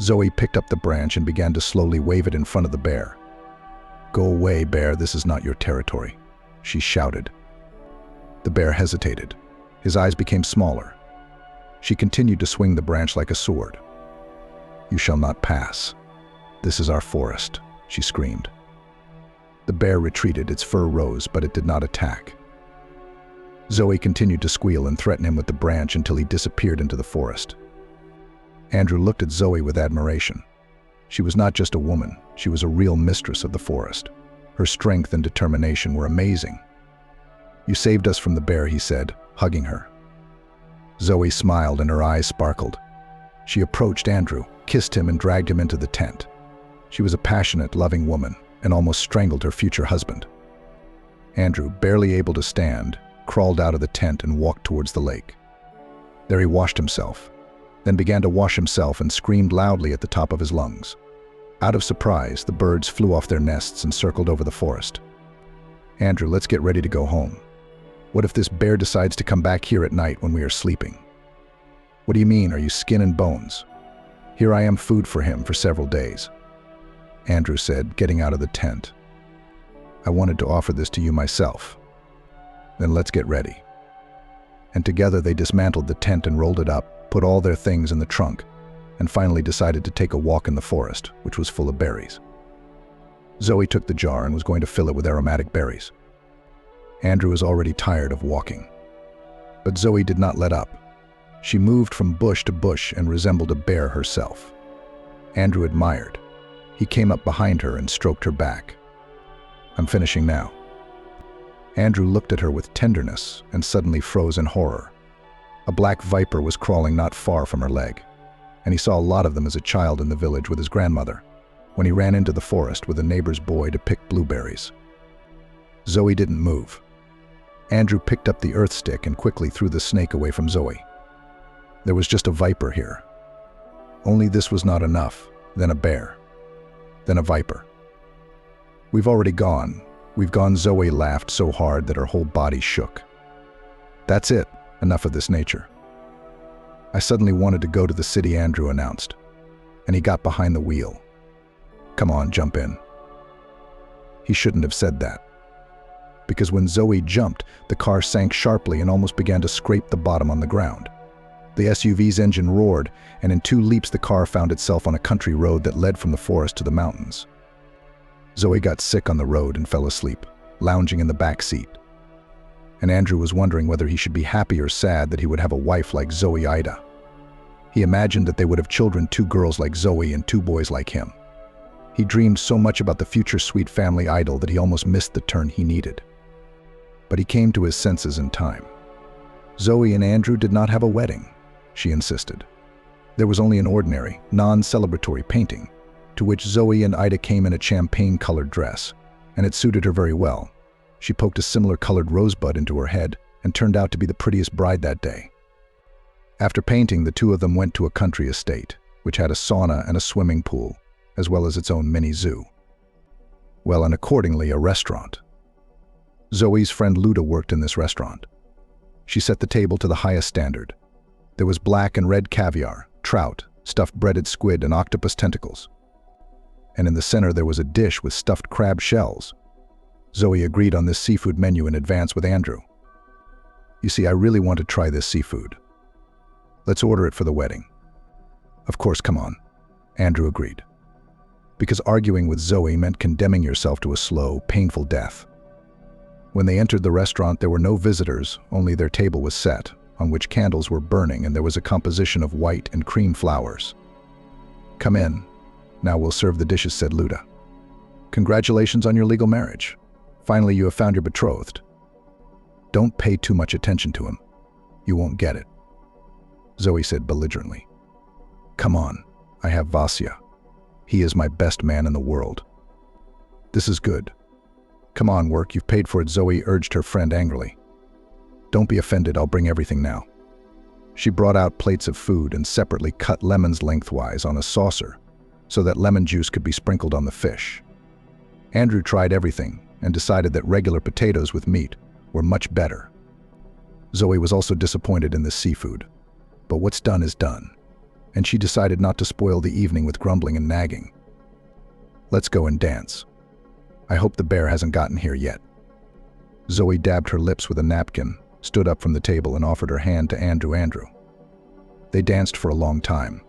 Zoe picked up the branch and began to slowly wave it in front of the bear. "Go away, bear, this is not your territory," she shouted. The bear hesitated. His eyes became smaller. She continued to swing the branch like a sword. "You shall not pass. This is our forest," she screamed. The bear retreated, its fur rose, but it did not attack. Zoe continued to squeal and threaten him with the branch until he disappeared into the forest. Andrew looked at Zoe with admiration. She was not just a woman, she was a real mistress of the forest. Her strength and determination were amazing. "You saved us from the bear," he said, hugging her. Zoe smiled and her eyes sparkled. She approached Andrew, kissed him, and dragged him into the tent. She was a passionate, loving woman and almost strangled her future husband. Andrew, barely able to stand, crawled out of the tent and walked towards the lake. There he washed himself, then began to wash himself and screamed loudly at the top of his lungs. Out of surprise, the birds flew off their nests and circled over the forest. "Andrew, let's get ready to go home. What if this bear decides to come back here at night when we are sleeping?" "What do you mean? Are you skin and bones? Here I am, food for him for several days," Andrew said, getting out of the tent. "I wanted to offer this to you myself." "Then let's get ready." And together they dismantled the tent and rolled it up, put all their things in the trunk, and finally decided to take a walk in the forest, which was full of berries. Zoe took the jar and was going to fill it with aromatic berries. Andrew was already tired of walking. But Zoe did not let up. She moved from bush to bush and resembled a bear herself. Andrew admired. He came up behind her and stroked her back. "I'm finishing now." Andrew looked at her with tenderness and suddenly froze in horror. A black viper was crawling not far from her leg, and he saw a lot of them as a child in the village with his grandmother, when he ran into the forest with a neighbor's boy to pick blueberries. Zoe didn't move. Andrew picked up the earth stick and quickly threw the snake away from Zoe. There was just a viper here. Only this was not enough. Then a bear. Then a viper. "We've already gone. We've gone," Zoe laughed so hard that her whole body shook. "That's it. Enough of this nature." "I suddenly wanted to go to the city," Andrew announced, and he got behind the wheel. "Come on, jump in." He shouldn't have said that, because when Zoe jumped, the car sank sharply and almost began to scrape the bottom on the ground. The SUV's engine roared, and in 2 leaps the car found itself on a country road that led from the forest to the mountains. Zoe got sick on the road and fell asleep, lounging in the back seat. And Andrew was wondering whether he should be happy or sad that he would have a wife like Zoe Ida. He imagined that they would have children, 2 girls like Zoe and 2 boys like him. He dreamed so much about the future sweet family idol that he almost missed the turn he needed. But he came to his senses in time. Zoe and Andrew did not have a wedding, she insisted. There was only an ordinary, non-celebratory painting, to which Zoe and Ida came in a champagne-colored dress, and it suited her very well. She poked a similar colored rosebud into her head and turned out to be the prettiest bride that day. After painting, the 2 of them went to a country estate, which had a sauna and a swimming pool, as well as its own mini zoo. Well, and accordingly, a restaurant. Zoe's friend Luda worked in this restaurant. She set the table to the highest standard. There was black and red caviar, trout, stuffed breaded squid, and octopus tentacles. And in the center there was a dish with stuffed crab shells. Zoe agreed on this seafood menu in advance with Andrew. "You see, I really want to try this seafood. Let's order it for the wedding." "Of course, come on," Andrew agreed. Because arguing with Zoe meant condemning yourself to a slow, painful death. When they entered the restaurant, there were no visitors, only their table was set, on which candles were burning, and there was a composition of white and cream flowers. "Come in. Now we'll serve the dishes," said Luda. "Congratulations on your legal marriage. Finally, you have found your betrothed. Don't pay too much attention to him. You won't get it," Zoe said belligerently. "Come on, I have Vasya. He is my best man in the world. This is good. Come on, work, you've paid for it," Zoe urged her friend angrily. "Don't be offended, I'll bring everything now." She brought out plates of food and separately cut lemons lengthwise on a saucer so that lemon juice could be sprinkled on the fish. Andrew tried everything and decided that regular potatoes with meat were much better. Zoe was also disappointed in this seafood, but what's done is done, and she decided not to spoil the evening with grumbling and nagging. "Let's go and dance. I hope the bear hasn't gotten here yet." Zoe dabbed her lips with a napkin, stood up from the table, and offered her hand to Andrew. They danced for a long time.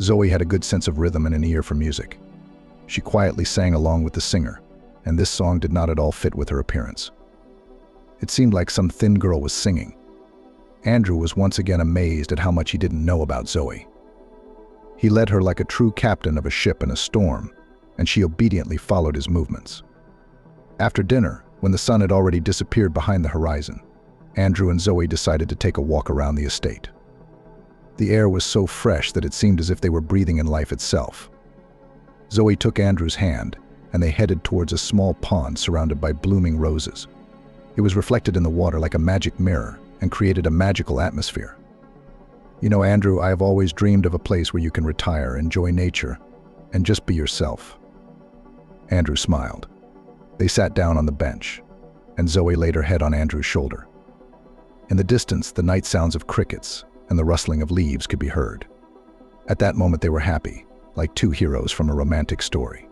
Zoe had a good sense of rhythm and an ear for music. She quietly sang along with the singer, and this song did not at all fit with her appearance. It seemed like some thin girl was singing. Andrew was once again amazed at how much he didn't know about Zoe. He led her like a true captain of a ship in a storm, and she obediently followed his movements. After dinner, when the sun had already disappeared behind the horizon, Andrew and Zoe decided to take a walk around the estate. The air was so fresh that it seemed as if they were breathing in life itself. Zoe took Andrew's hand, and they headed towards a small pond surrounded by blooming roses. It was reflected in the water like a magic mirror and created a magical atmosphere. "You know, Andrew, I have always dreamed of a place where you can retire, enjoy nature, and just be yourself." Andrew smiled. They sat down on the bench, and Zoe laid her head on Andrew's shoulder. In the distance, the night sounds of crickets and the rustling of leaves could be heard. At that moment, they were happy, like 2 heroes from a romantic story.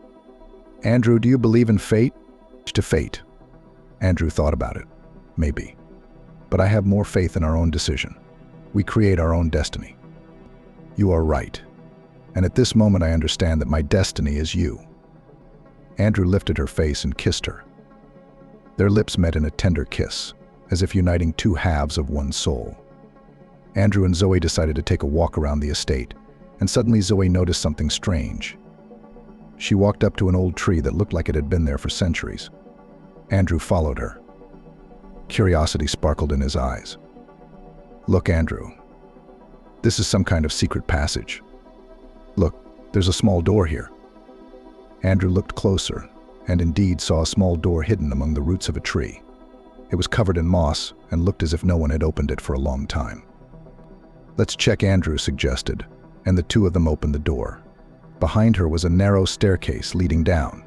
"Andrew, do you believe in fate?" "To fate." Andrew thought about it. "Maybe. But I have more faith in our own decision. We create our own destiny." "You are right. And at this moment I understand that my destiny is you." Andrew lifted her face and kissed her. Their lips met in a tender kiss, as if uniting two halves of one soul. Andrew and Zoe decided to take a walk around the estate, and suddenly Zoe noticed something strange. She walked up to an old tree that looked like it had been there for centuries. Andrew followed her. Curiosity sparkled in his eyes. "Look, Andrew. This is some kind of secret passage. Look, there's a small door here." Andrew looked closer, and indeed saw a small door hidden among the roots of a tree. It was covered in moss and looked as if no one had opened it for a long time. "Let's check," Andrew suggested, and the two of them opened the door. Behind her was a narrow staircase leading down.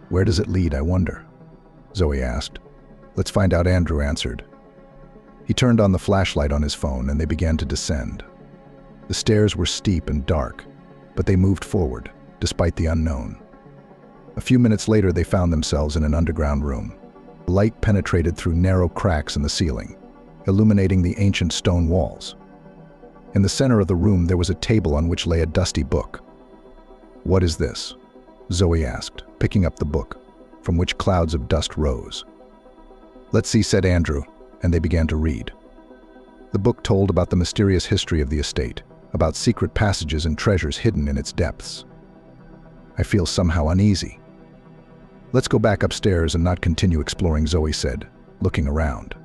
"Where does it lead, I wonder?" Zoe asked. "Let's find out," Andrew answered. He turned on the flashlight on his phone and they began to descend. The stairs were steep and dark, but they moved forward, despite the unknown. A few minutes later, they found themselves in an underground room. Light penetrated through narrow cracks in the ceiling, illuminating the ancient stone walls. In the center of the room, there was a table on which lay a dusty book. "What is this?" Zoe asked, picking up the book, from which clouds of dust rose. "Let's see," said Andrew, and they began to read. The book told about the mysterious history of the estate, about secret passages and treasures hidden in its depths. "I feel somehow uneasy." "Let's go back upstairs and not continue exploring," Zoe said, looking around.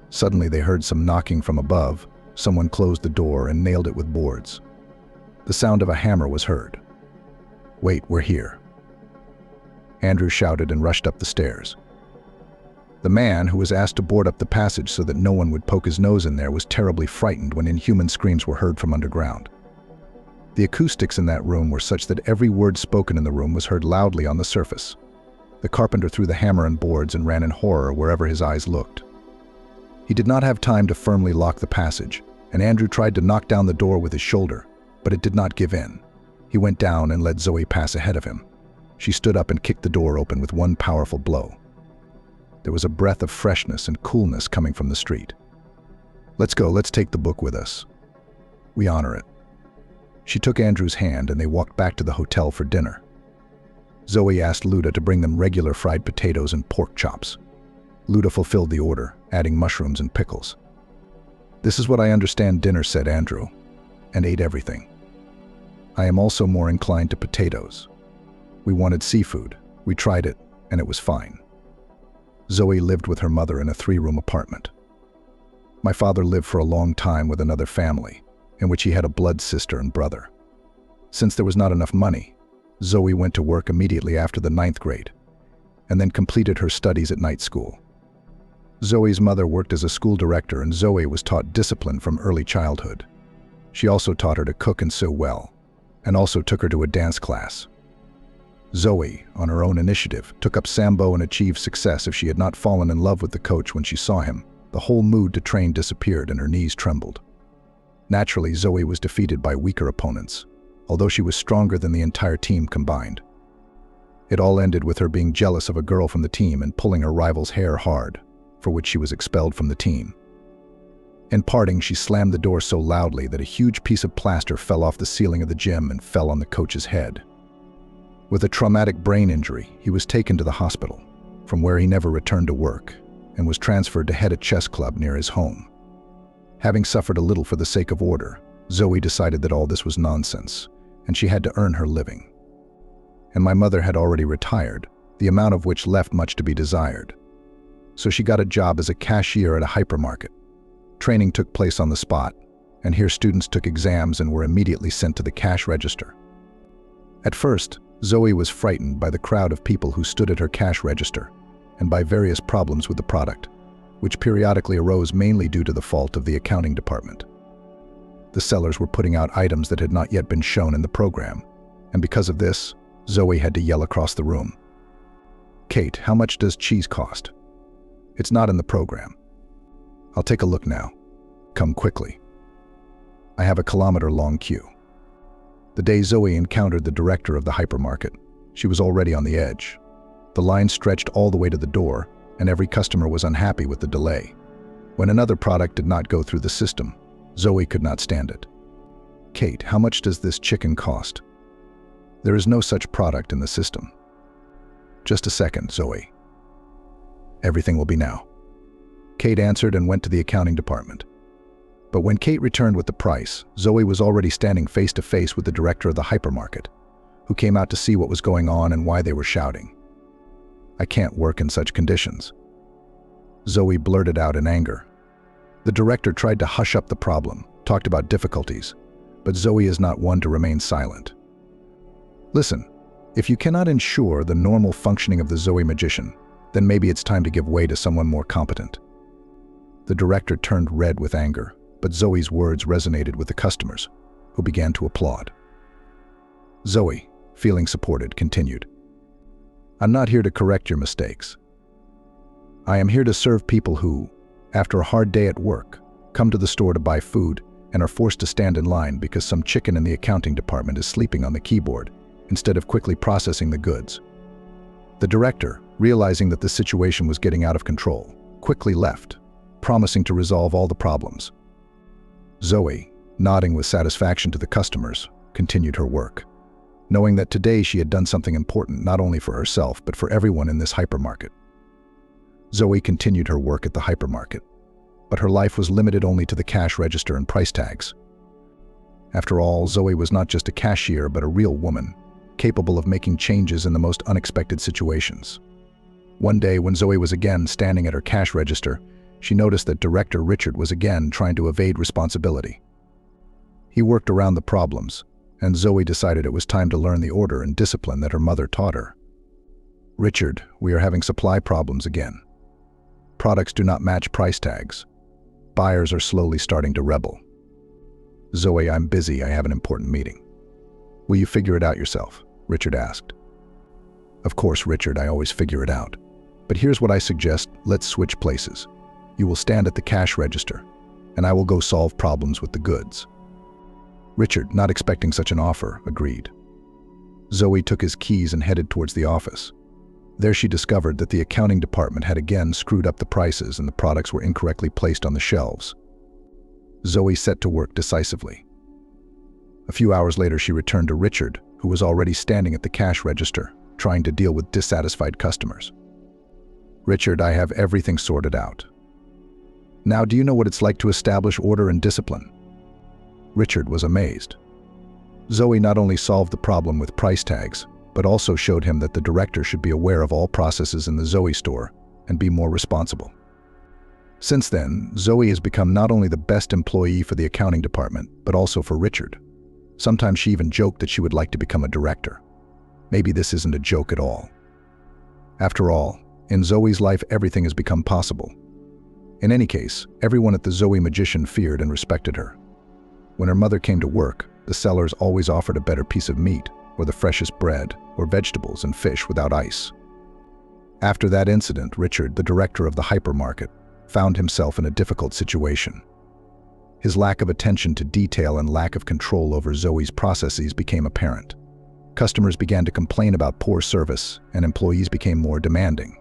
Suddenly they heard some knocking from above. Someone closed the door and nailed it with boards. The sound of a hammer was heard. "Wait, we're here." Andrew shouted and rushed up the stairs. The man, who was asked to board up the passage so that no one would poke his nose in there, was terribly frightened when inhuman screams were heard from underground. The acoustics in that room were such that every word spoken in the room was heard loudly on the surface. The carpenter threw the hammer and boards and ran in horror wherever his eyes looked. He did not have time to firmly lock the passage, and Andrew tried to knock down the door with his shoulder, but it did not give in. He went down and let Zoe pass ahead of him. She stood up and kicked the door open with one powerful blow. There was a breath of freshness and coolness coming from the street. "Let's go, let's take the book with us. We honor it." She took Andrew's hand and they walked back to the hotel for dinner. Zoe asked Luda to bring them regular fried potatoes and pork chops. Luda fulfilled the order, adding mushrooms and pickles. "This is what I understand dinner," said Andrew, and ate everything. "I am also more inclined to potatoes. We wanted seafood. We tried it, and it was fine." Zoe lived with her mother in a 3-room apartment. "My father lived for a long time with another family, in which he had a blood sister and brother. Since there was not enough money, Zoe went to work immediately after the 9th grade, and then completed her studies at night school. Zoe's mother worked as a school director, and Zoe was taught discipline from early childhood. She also taught her to cook and sew well, and also took her to a dance class. Zoe, on her own initiative, took up Sambo and achieved success. If she had not fallen in love with the coach when she saw him, the whole mood to train disappeared and her knees trembled. Naturally, Zoe was defeated by weaker opponents, although she was stronger than the entire team combined. It all ended with her being jealous of a girl from the team and pulling her rival's hair hard, for which she was expelled from the team. In parting, she slammed the door so loudly that a huge piece of plaster fell off the ceiling of the gym and fell on the coach's head. With a traumatic brain injury, he was taken to the hospital, from where he never returned to work, and was transferred to head a chess club near his home. Having suffered a little for the sake of order, Zoe decided that all this was nonsense, and she had to earn her living. And my mother had already retired, the amount of which left much to be desired. So she got a job as a cashier at a hypermarket. Training took place on the spot, and here students took exams and were immediately sent to the cash register. At first, Zoe was frightened by the crowd of people who stood at her cash register, and by various problems with the product, which periodically arose mainly due to the fault of the accounting department. The sellers were putting out items that had not yet been shown in the program, and because of this, Zoe had to yell across the room, "Kate, how much does cheese cost? It's not in the program." "I'll take a look now. Come quickly." I have a kilometer-long queue. The day Zoe encountered the director of the hypermarket, she was already on the edge. The line stretched all the way to the door, and every customer was unhappy with the delay. When another product did not go through the system, Zoe could not stand it. "Kate, how much does this chicken cost?" "There is no such product in the system." "Just a second, Zoe. Everything will be now." Kate answered and went to the accounting department. But when Kate returned with the price, Zoe was already standing face to face with the director of the hypermarket, who came out to see what was going on and why they were shouting. "I can't work in such conditions," Zoe blurted out in anger. The director tried to hush up the problem, talked about difficulties, but Zoe is not one to remain silent. "Listen, if you cannot ensure the normal functioning of the Zoe magician, then maybe it's time to give way to someone more competent." The director turned red with anger, but Zoe's words resonated with the customers, who began to applaud. Zoe, feeling supported, continued, "I'm not here to correct your mistakes. I am here to serve people who, after a hard day at work, come to the store to buy food and are forced to stand in line because some chicken in the accounting department is sleeping on the keyboard instead of quickly processing the goods." The director, realizing that the situation was getting out of control, quickly left, promising to resolve all the problems. Zoe, nodding with satisfaction to the customers, continued her work, knowing that today she had done something important not only for herself but for everyone in this hypermarket. Zoe continued her work at the hypermarket, but her life was limited only to the cash register and price tags. After all, Zoe was not just a cashier but a real woman, capable of making changes in the most unexpected situations. One day, when Zoe was again standing at her cash register, she noticed that Director Richard was again trying to evade responsibility. He worked around the problems, and Zoe decided it was time to learn the order and discipline that her mother taught her. "Richard, we are having supply problems again. Products do not match price tags. Buyers are slowly starting to rebel." "Zoe, I'm busy. I have an important meeting." "Will you figure it out yourself?" Richard asked. "Of course, Richard, I always figure it out. But here's what I suggest, let's switch places. You will stand at the cash register, and I will go solve problems with the goods." Richard, not expecting such an offer, agreed. Zoe took his keys and headed towards the office. There she discovered that the accounting department had again screwed up the prices and the products were incorrectly placed on the shelves. Zoe set to work decisively. A few hours later, she returned to Richard, who was already standing at the cash register, trying to deal with dissatisfied customers. "Richard, I have everything sorted out. Now, do you know what it's like to establish order and discipline?" Richard was amazed. Zoe not only solved the problem with price tags, but also showed him that the director should be aware of all processes in the Zoe store and be more responsible. Since then, Zoe has become not only the best employee for the accounting department, but also for Richard. Sometimes she even joked that she would like to become a director. Maybe this isn't a joke at all. After all, in Zoe's life, everything has become possible. In any case, everyone at the Zoe Magician feared and respected her. When her mother came to work, the sellers always offered a better piece of meat, or the freshest bread, or vegetables and fish without ice. After that incident, Richard, the director of the hypermarket, found himself in a difficult situation. His lack of attention to detail and lack of control over Zoe's processes became apparent. Customers began to complain about poor service, and employees became more demanding.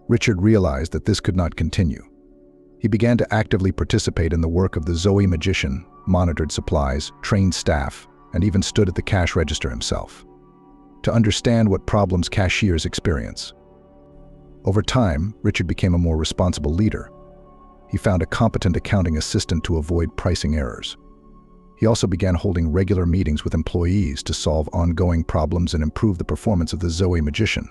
Richard realized that this could not continue. He began to actively participate in the work of the Zoe Magician, monitored supplies, trained staff, and even stood at the cash register himself, to understand what problems cashiers experience. Over time, Richard became a more responsible leader. He found a competent accounting assistant to avoid pricing errors. He also began holding regular meetings with employees to solve ongoing problems and improve the performance of the Zoe Magician.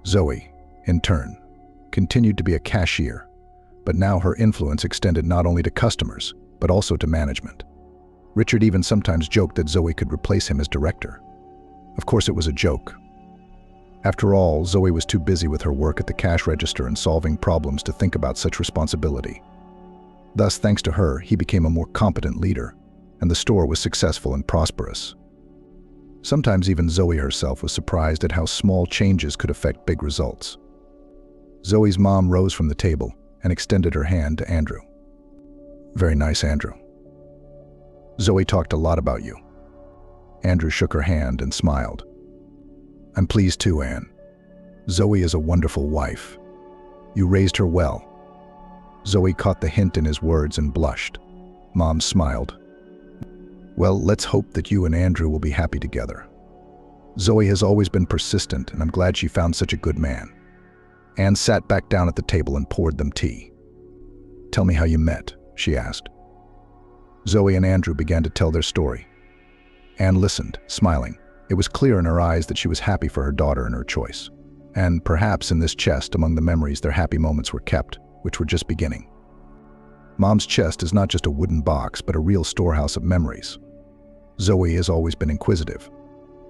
Zoe, in turn, continued to be a cashier, but now her influence extended not only to customers, but also to management. Richard even sometimes joked that Zoe could replace him as director. Of course, it was a joke. After all, Zoe was too busy with her work at the cash register and solving problems to think about such responsibility. Thus, thanks to her, he became a more competent leader, and the store was successful and prosperous. Sometimes even Zoe herself was surprised at how small changes could affect big results. Zoe's mom rose from the table and extended her hand to Andrew. "Very nice, Andrew. Zoe talked a lot about you." Andrew shook her hand and smiled. "I'm pleased too, Anne. Zoe is a wonderful wife. You raised her well." Zoe caught the hint in his words and blushed. Mom smiled. "Well, let's hope that you and Andrew will be happy together." Zoe has always been persistent, and I'm glad she found such a good man. Anne sat back down at the table and poured them tea. "Tell me how you met," she asked. Zoe and Andrew began to tell their story. Anne listened, smiling. It was clear in her eyes that she was happy for her daughter and her choice. And perhaps in this chest, among the memories, their happy moments were kept, which were just beginning. Mom's chest is not just a wooden box, but a real storehouse of memories. Zoe has always been inquisitive.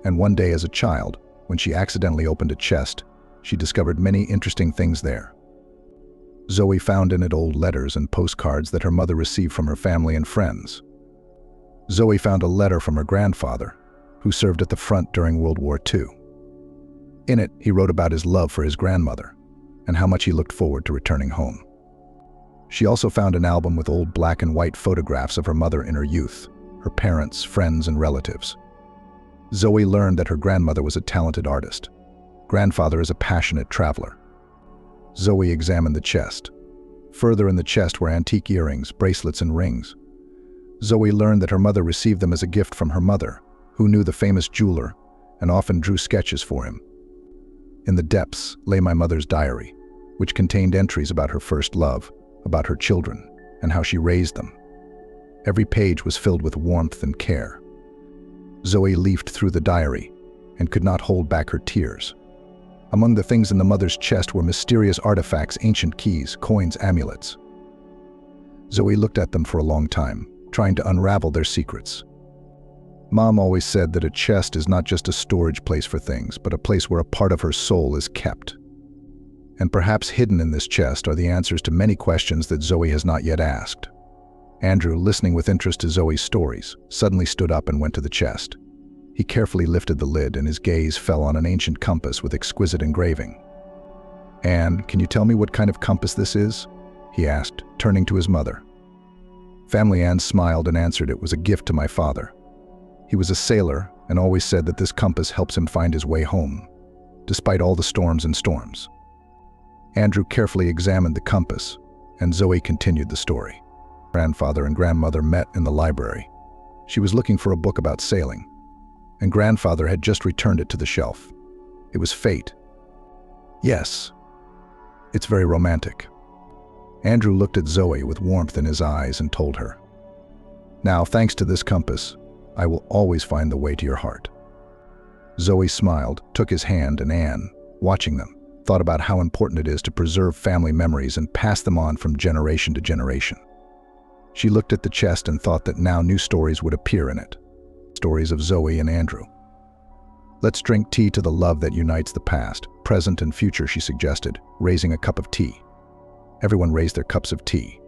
And one day as a child, when she accidentally opened a chest, she discovered many interesting things there. Zoe found in it old letters and postcards that her mother received from her family and friends. Zoe found a letter from her grandfather, who served at the front during World War II. In it, he wrote about his love for his grandmother and how much he looked forward to returning home. She also found an album with old black and white photographs of her mother in her youth, her parents, friends, and relatives. Zoe learned that her grandmother was a talented artist. Grandfather is a passionate traveler. Zoe examined the chest. Further in the chest were antique earrings, bracelets, and rings. Zoe learned that her mother received them as a gift from her mother, who knew the famous jeweler and often drew sketches for him. In the depths lay my mother's diary, which contained entries about her first love, about her children, and how she raised them. Every page was filled with warmth and care. Zoe leafed through the diary and could not hold back her tears. Among the things in the mother's chest were mysterious artifacts, ancient keys, coins, amulets. Zoe looked at them for a long time, trying to unravel their secrets. Mom always said that a chest is not just a storage place for things, but a place where a part of her soul is kept. And perhaps hidden in this chest are the answers to many questions that Zoe has not yet asked. Andrew, listening with interest to Zoe's stories, suddenly stood up and went to the chest. He carefully lifted the lid, and his gaze fell on an ancient compass with exquisite engraving. "Anne, can you tell me what kind of compass this is?" he asked, turning to his mother. Family Anne smiled and answered it was a gift to my father. He was a sailor and always said that this compass helps him find his way home, despite all the storms and storms. Andrew carefully examined the compass, and Zoe continued the story. Grandfather and grandmother met in the library. She was looking for a book about sailing, and grandfather had just returned it to the shelf. It was fate. Yes, it's very romantic. Andrew looked at Zoe with warmth in his eyes and told her, "Now, thanks to this compass, I will always find the way to your heart." Zoe smiled, took his hand, and Anne, watching them, thought about how important it is to preserve family memories and pass them on from generation to generation. She looked at the chest and thought that now new stories would appear in it. Stories of Zoe and Andrew. "Let's drink tea to the love that unites the past, present, and future," she suggested, raising a cup of tea. Everyone raised their cups of tea.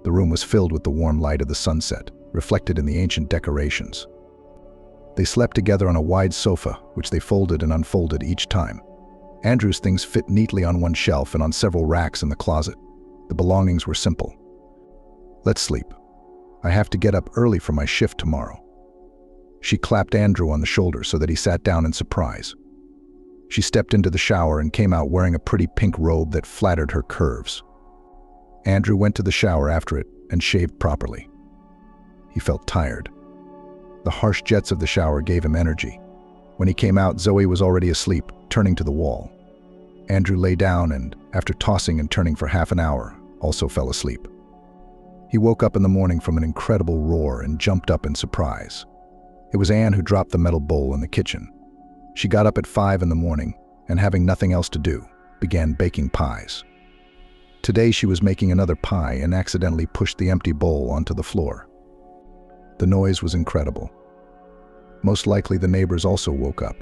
The room was filled with the warm light of the sunset, reflected in the ancient decorations. They slept together on a wide sofa, which they folded and unfolded each time. Andrew's things fit neatly on one shelf and on several racks in the closet. The belongings were simple. "Let's sleep. I have to get up early for my shift tomorrow." She clapped Andrew on the shoulder so that he sat down in surprise. She stepped into the shower and came out wearing a pretty pink robe that flattered her curves. Andrew went to the shower after it and shaved properly. He felt tired. The harsh jets of the shower gave him energy. When he came out, Zoe was already asleep, turning to the wall. Andrew lay down and, after tossing and turning for half an hour, also fell asleep. He woke up in the morning from an incredible roar and jumped up in surprise. It was Anne who dropped the metal bowl in the kitchen. She got up at 5 in the morning and, having nothing else to do, began baking pies. Today she was making another pie and accidentally pushed the empty bowl onto the floor. The noise was incredible. Most likely the neighbors also woke up.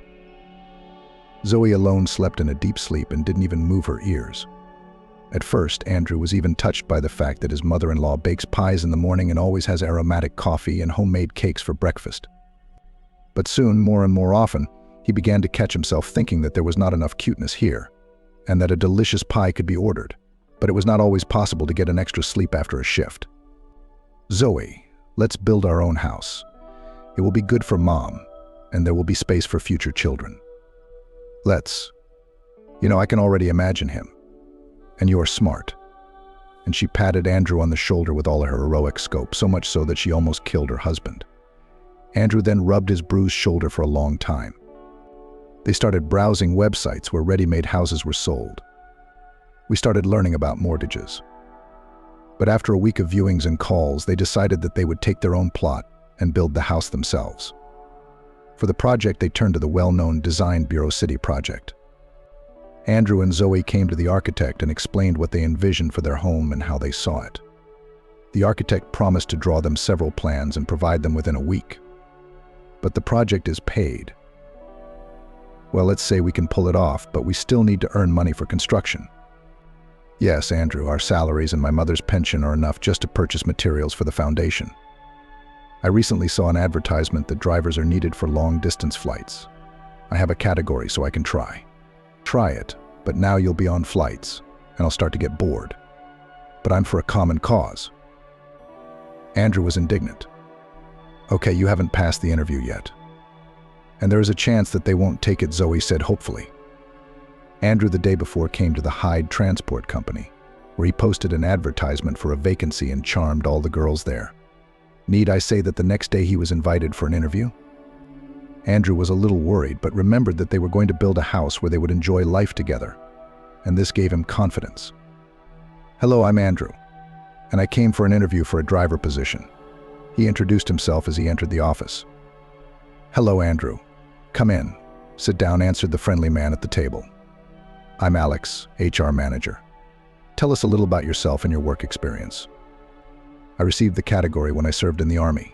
Zoe alone slept in a deep sleep and didn't even move her ears. At first, Andrew was even touched by the fact that his mother-in-law bakes pies in the morning and always has aromatic coffee and homemade cakes for breakfast. But soon, more and more often, he began to catch himself thinking that there was not enough cuteness here, and that a delicious pie could be ordered, but it was not always possible to get an extra sleep after a shift. "Zoe, let's build our own house. It will be good for Mom, and there will be space for future children. Let's. I can already imagine him. And you are smart." And she patted Andrew on the shoulder with all her heroic scope, so much so that she almost killed her husband. Andrew then rubbed his bruised shoulder for a long time. They started browsing websites where ready-made houses were sold. We started learning about mortgages. But after a week of viewings and calls, they decided that they would take their own plot and build the house themselves. For the project, they turned to the well-known Design Bureau City project. Andrew and Zoe came to the architect and explained what they envisioned for their home and how they saw it. The architect promised to draw them several plans and provide them within a week. But the project is paid. Well, let's say we can pull it off, but we still need to earn money for construction. Yes, Andrew, our salaries and my mother's pension are enough just to purchase materials for the foundation. I recently saw an advertisement that drivers are needed for long-distance flights. I have a category so I can try. Try it, but now you'll be on flights, and I'll start to get bored. But I'm for a common cause. Andrew was indignant. Okay, you haven't passed the interview yet. And there is a chance that they won't take it, Zoe said hopefully. Andrew the day before came to the Hyde Transport Company, where he posted an advertisement for a vacancy and charmed all the girls there. Need I say that the next day he was invited for an interview? Andrew was a little worried, but remembered that they were going to build a house where they would enjoy life together, and this gave him confidence. Hello, I'm Andrew, and I came for an interview for a driver position. He introduced himself as he entered the office. Hello, Andrew. Come in. Sit down, answered the friendly man at the table. I'm Alex, HR manager. Tell us a little about yourself and your work experience. I received the category when I served in the Army.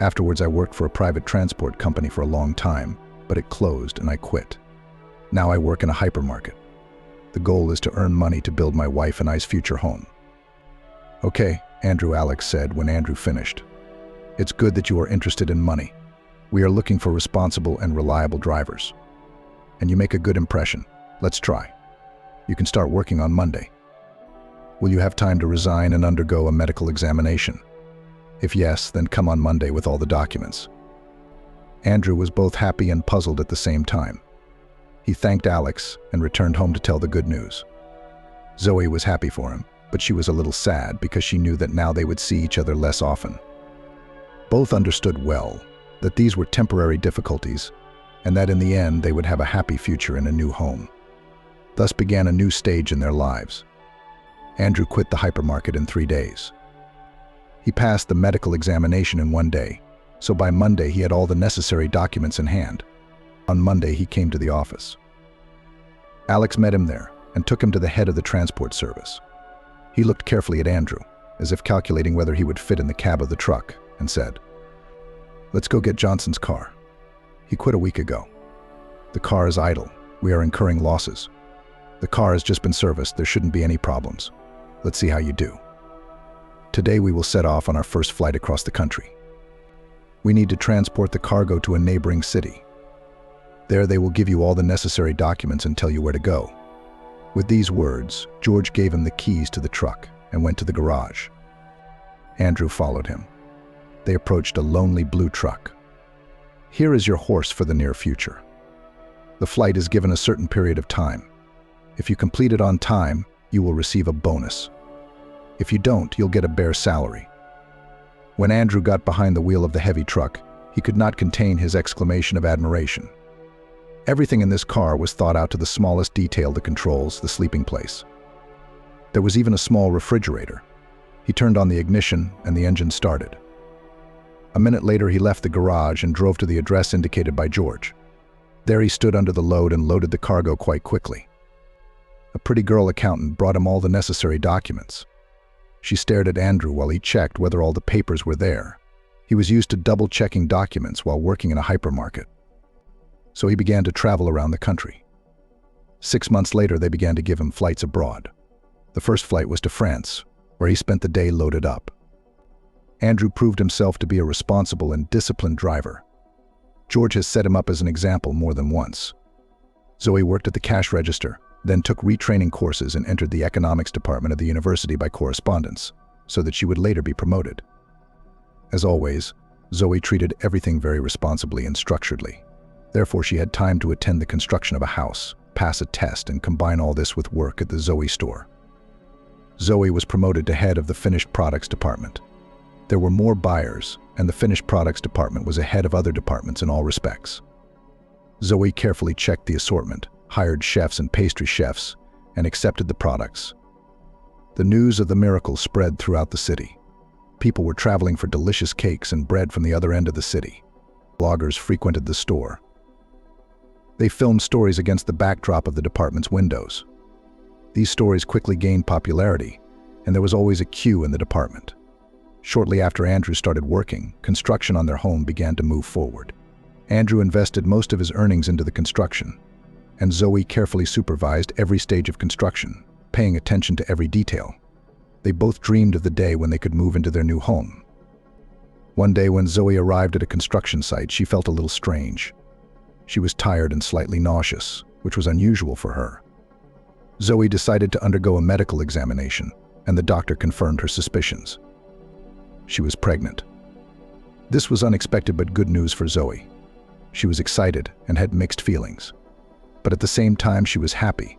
Afterwards, I worked for a private transport company for a long time, but it closed and I quit. Now I work in a hypermarket. The goal is to earn money to build my wife and I's future home. Okay, Andrew, Alex said when Andrew finished. It's good that you are interested in money. We are looking for responsible and reliable drivers. And you make a good impression. Let's try. You can start working on Monday. Will you have time to resign and undergo a medical examination? If yes, then come on Monday with all the documents. Andrew was both happy and puzzled at the same time. He thanked Alex and returned home to tell the good news. Zoe was happy for him, but she was a little sad because she knew that now they would see each other less often. Both understood well that these were temporary difficulties and that in the end they would have a happy future in a new home. Thus began a new stage in their lives. Andrew quit the hypermarket in 3 days. He passed the medical examination in 1 day, so by Monday he had all the necessary documents in hand. On Monday he came to the office. Alex met him there and took him to the head of the transport service. He looked carefully at Andrew, as if calculating whether he would fit in the cab of the truck, and said, "Let's go get Johnson's car. He quit a week ago. The car is idle. We are incurring losses. The car has just been serviced. There shouldn't be any problems. Let's see how you do. Today we will set off on our first flight across the country. We need to transport the cargo to a neighboring city. There they will give you all the necessary documents and tell you where to go." With these words, George gave him the keys to the truck and went to the garage. Andrew followed him. They approached a lonely blue truck. "Here is your horse for the near future. The flight is given a certain period of time. If you complete it on time, you will receive a bonus. If you don't, you'll get a bare salary." When Andrew got behind the wheel of the heavy truck, he could not contain his exclamation of admiration. Everything in this car was thought out to the smallest detail: the controls, the sleeping place. There was even a small refrigerator. He turned on the ignition and the engine started. A minute later, he left the garage and drove to the address indicated by George. There he stood under the load and loaded the cargo quite quickly. A pretty girl accountant brought him all the necessary documents. She stared at Andrew while he checked whether all the papers were there. He was used to double-checking documents while working in a hypermarket. So he began to travel around the country. 6 months later, they began to give him flights abroad. The first flight was to France, where he spent the day loaded up. Andrew proved himself to be a responsible and disciplined driver. George has set him up as an example more than once. Zoe worked at the cash register, then took retraining courses and entered the economics department of the university by correspondence, so that she would later be promoted. As always, Zoe treated everything very responsibly and structuredly. Therefore, she had time to attend the construction of a house, pass a test, and combine all this with work at the Zoe store. Zoe was promoted to head of the finished products department. There were more buyers, and the finished products department was ahead of other departments in all respects. Zoe carefully checked the assortment, hired chefs and pastry chefs, and accepted the products. The news of the miracle spread throughout the city. People were traveling for delicious cakes and bread from the other end of the city. Bloggers frequented the store. They filmed stories against the backdrop of the department's windows. These stories quickly gained popularity, and there was always a queue in the department. Shortly after Andrew started working, construction on their home began to move forward. Andrew invested most of his earnings into the construction, and Zoe carefully supervised every stage of construction, paying attention to every detail. They both dreamed of the day when they could move into their new home. One day when Zoe arrived at a construction site, she felt a little strange. She was tired and slightly nauseous, which was unusual for her. Zoe decided to undergo a medical examination, and the doctor confirmed her suspicions. She was pregnant. This was unexpected but good news for Zoe. She was excited and had mixed feelings. But at the same time, she was happy.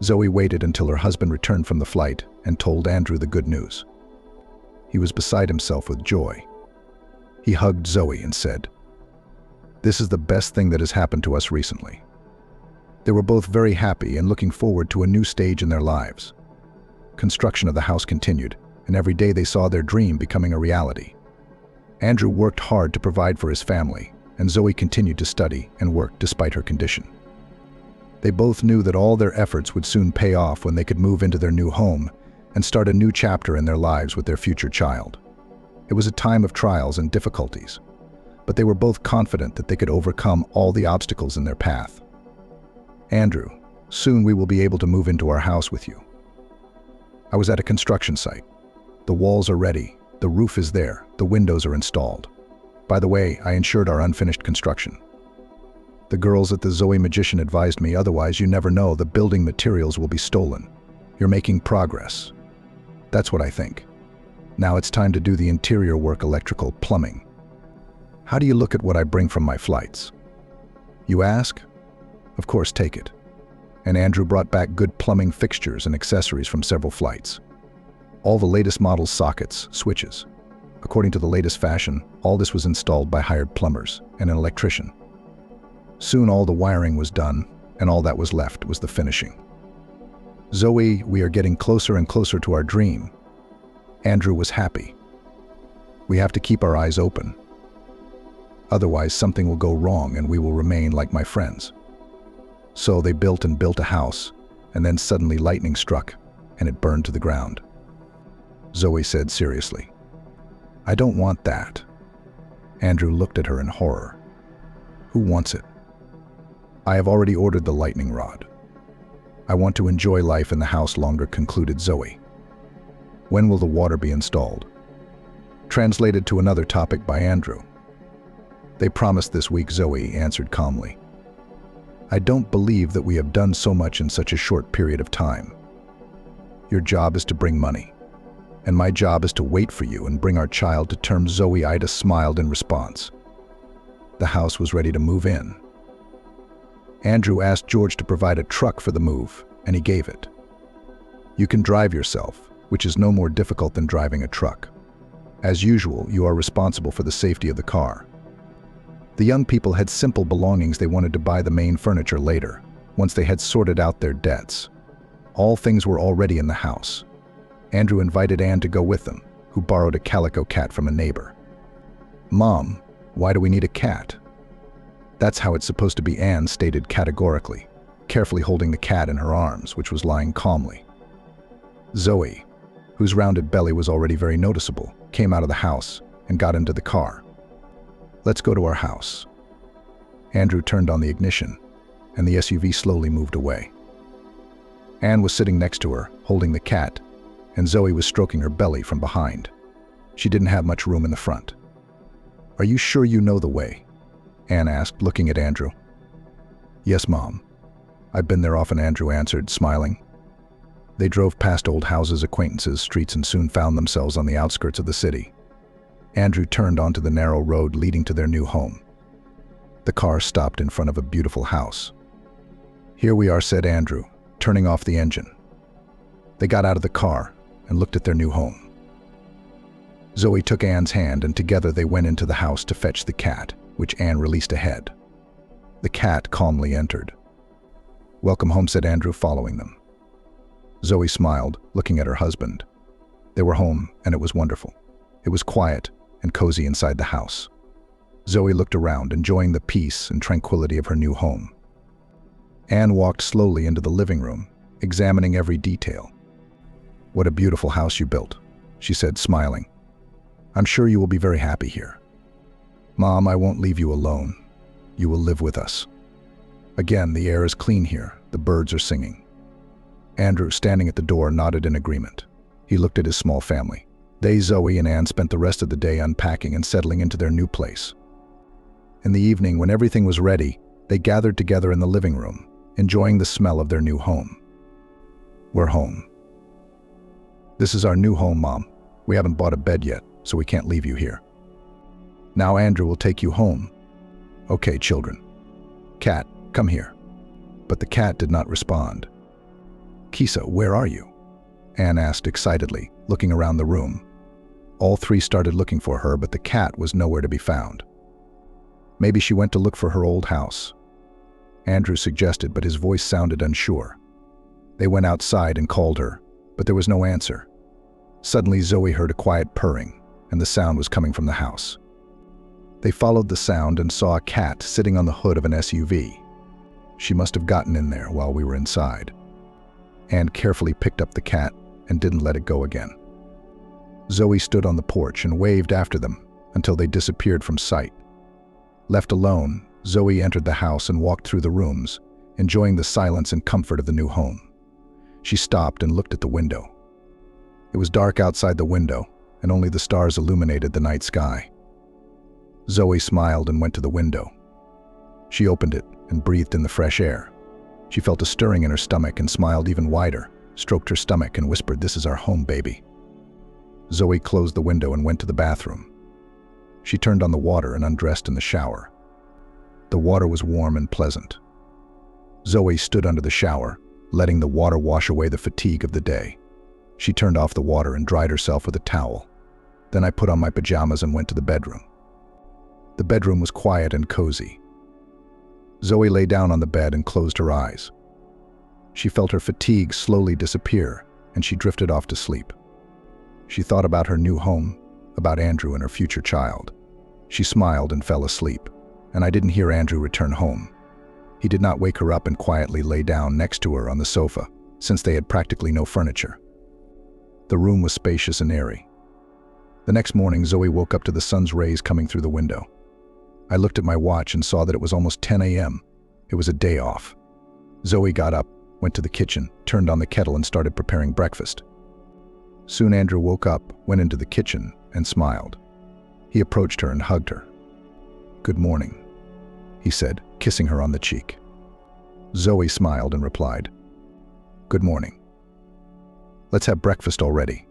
Zoe waited until her husband returned from the flight and told Andrew the good news. He was beside himself with joy. He hugged Zoe and said, "This is the best thing that has happened to us recently." They were both very happy and looking forward to a new stage in their lives. Construction of the house continued, and every day they saw their dream becoming a reality. Andrew worked hard to provide for his family, and Zoe continued to study and work despite her condition. They both knew that all their efforts would soon pay off when they could move into their new home and start a new chapter in their lives with their future child. It was a time of trials and difficulties, but they were both confident that they could overcome all the obstacles in their path. "Andrew, soon we will be able to move into our house with you." I was at a construction site. The walls are ready, the roof is there, the windows are installed. By the way, I insured our unfinished construction. The girls at the Zoe Magician advised me, otherwise you never know, the building materials will be stolen. You're making progress. That's what I think. Now it's time to do the interior work, electrical, plumbing. How do you look at what I bring from my flights? You ask? Of course, take it. And Andrew brought back good plumbing fixtures and accessories from several flights. All the latest model sockets, switches. According to the latest fashion, all this was installed by hired plumbers and an electrician. Soon all the wiring was done, and all that was left was the finishing. "Zoe, we are getting closer and closer to our dream." Andrew was happy. "We have to keep our eyes open. Otherwise something will go wrong and we will remain like my friends." So they built and built a house, and then suddenly lightning struck, and it burned to the ground. Zoe said seriously, "I don't want that." Andrew looked at her in horror. "Who wants it?" "I have already ordered the lightning rod. I want to enjoy life in the house longer," concluded Zoe. "When will the water be installed?" Translated to another topic by Andrew. "They promised this week," Zoe answered calmly. "I don't believe that we have done so much in such a short period of time. Your job is to bring money, and my job is to wait for you and bring our child to term." Zoe Ida smiled in response. The house was ready to move in. Andrew asked George to provide a truck for the move, and he gave it. "You can drive yourself, which is no more difficult than driving a truck. As usual, you are responsible for the safety of the car." The young people had simple belongings. They wanted to buy the main furniture later, once they had sorted out their debts. All things were already in the house. Andrew invited Anne to go with them, who borrowed a calico cat from a neighbor. "Mom, why do we need a cat?" "That's how it's supposed to be," Anne stated categorically, carefully holding the cat in her arms, which was lying calmly. Zoe, whose rounded belly was already very noticeable, came out of the house and got into the car. "Let's go to our house." Andrew turned on the ignition, and the SUV slowly moved away. Anne was sitting next to her, holding the cat, and Zoe was stroking her belly from behind. She didn't have much room in the front. "Are you sure you know the way?" Anne asked, looking at Andrew. "Yes, Mom. I've been there often," Andrew answered, smiling. They drove past old houses, acquaintances, streets, and soon found themselves on the outskirts of the city. Andrew turned onto the narrow road leading to their new home. The car stopped in front of a beautiful house. "Here we are," said Andrew, turning off the engine. They got out of the car and looked at their new home. Zoe took Anne's hand, and together they went into the house to fetch the cat, which Anne released ahead. The cat calmly entered. "Welcome home," said Andrew, following them. Zoe smiled, looking at her husband. They were home, and it was wonderful. It was quiet and cozy inside the house. Zoe looked around, enjoying the peace and tranquility of her new home. Anne walked slowly into the living room, examining every detail. "What a beautiful house you built," she said, smiling. "I'm sure you will be very happy here." "Mom, I won't leave you alone. You will live with us." Again, the air is clean here. The birds are singing. Andrew, standing at the door, nodded in agreement. He looked at his small family. They, Zoe and Anne, spent the rest of the day unpacking and settling into their new place. In the evening, when everything was ready, they gathered together in the living room, enjoying the smell of their new home. "We're home." "This is our new home, Mom. We haven't bought a bed yet, so we can't leave you here." "Now Andrew will take you home." "Okay, children. Cat, come here." But the cat did not respond. "Kisa, where are you?" Anne asked excitedly, looking around the room. All three started looking for her, but the cat was nowhere to be found. "Maybe she went to look for her old house," Andrew suggested, but his voice sounded unsure. They went outside and called her, but there was no answer. Suddenly, Zoe heard a quiet purring, and the sound was coming from the house. They followed the sound and saw a cat sitting on the hood of an SUV. She must have gotten in there while we were inside. Anne carefully picked up the cat and didn't let it go again. Zoe stood on the porch and waved after them until they disappeared from sight. Left alone, Zoe entered the house and walked through the rooms, enjoying the silence and comfort of the new home. She stopped and looked at the window. It was dark outside the window, and only the stars illuminated the night sky. Zoe smiled and went to the window. She opened it and breathed in the fresh air. She felt a stirring in her stomach and smiled even wider, stroked her stomach and whispered, "This is our home, baby." Zoe closed the window and went to the bathroom. She turned on the water and undressed in the shower. The water was warm and pleasant. Zoe stood under the shower, letting the water wash away the fatigue of the day. She turned off the water and dried herself with a towel. Then I put on my pajamas and went to the bedroom. The bedroom was quiet and cozy. Zoe lay down on the bed and closed her eyes. She felt her fatigue slowly disappear, and she drifted off to sleep. She thought about her new home, about Andrew and her future child. She smiled and fell asleep, and I didn't hear Andrew return home. He did not wake her up and quietly lay down next to her on the sofa, since they had practically no furniture. The room was spacious and airy. The next morning, Zoe woke up to the sun's rays coming through the window. I looked at my watch and saw that it was almost 10 a.m. It was a day off. Zoe got up, went to the kitchen, turned on the kettle and started preparing breakfast. Soon Andrew woke up, went into the kitchen, and smiled. He approached her and hugged her. "Good morning," he said, kissing her on the cheek. Zoe smiled and replied, "Good morning. Let's have breakfast already.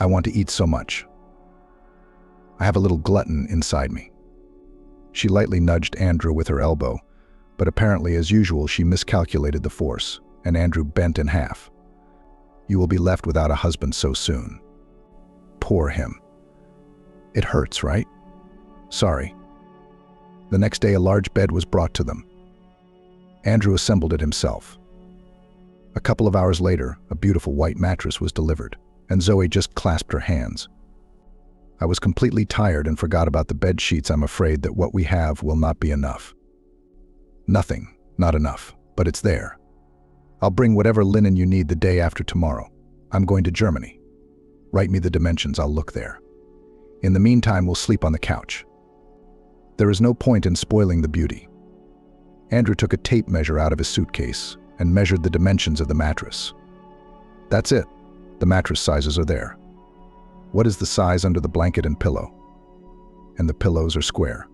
I want to eat so much. I have a little glutton inside me." She lightly nudged Andrew with her elbow, but apparently, as usual, she miscalculated the force, and Andrew bent in half. "You will be left without a husband so soon." Poor him. It hurts, right? Sorry. The next day, a large bed was brought to them. Andrew assembled it himself. A couple of hours later, a beautiful white mattress was delivered, and Zoe just clasped her hands. "I was completely tired and forgot about the bed sheets. I'm afraid that what we have will not be enough." "Nothing, not enough, but it's there. I'll bring whatever linen you need the day after tomorrow. I'm going to Germany. Write me the dimensions, I'll look there. In the meantime, we'll sleep on the couch." There is no point in spoiling the beauty. Andrew took a tape measure out of his suitcase and measured the dimensions of the mattress. That's it. The mattress sizes are there. What is the size under the blanket and pillow? And the pillows are square.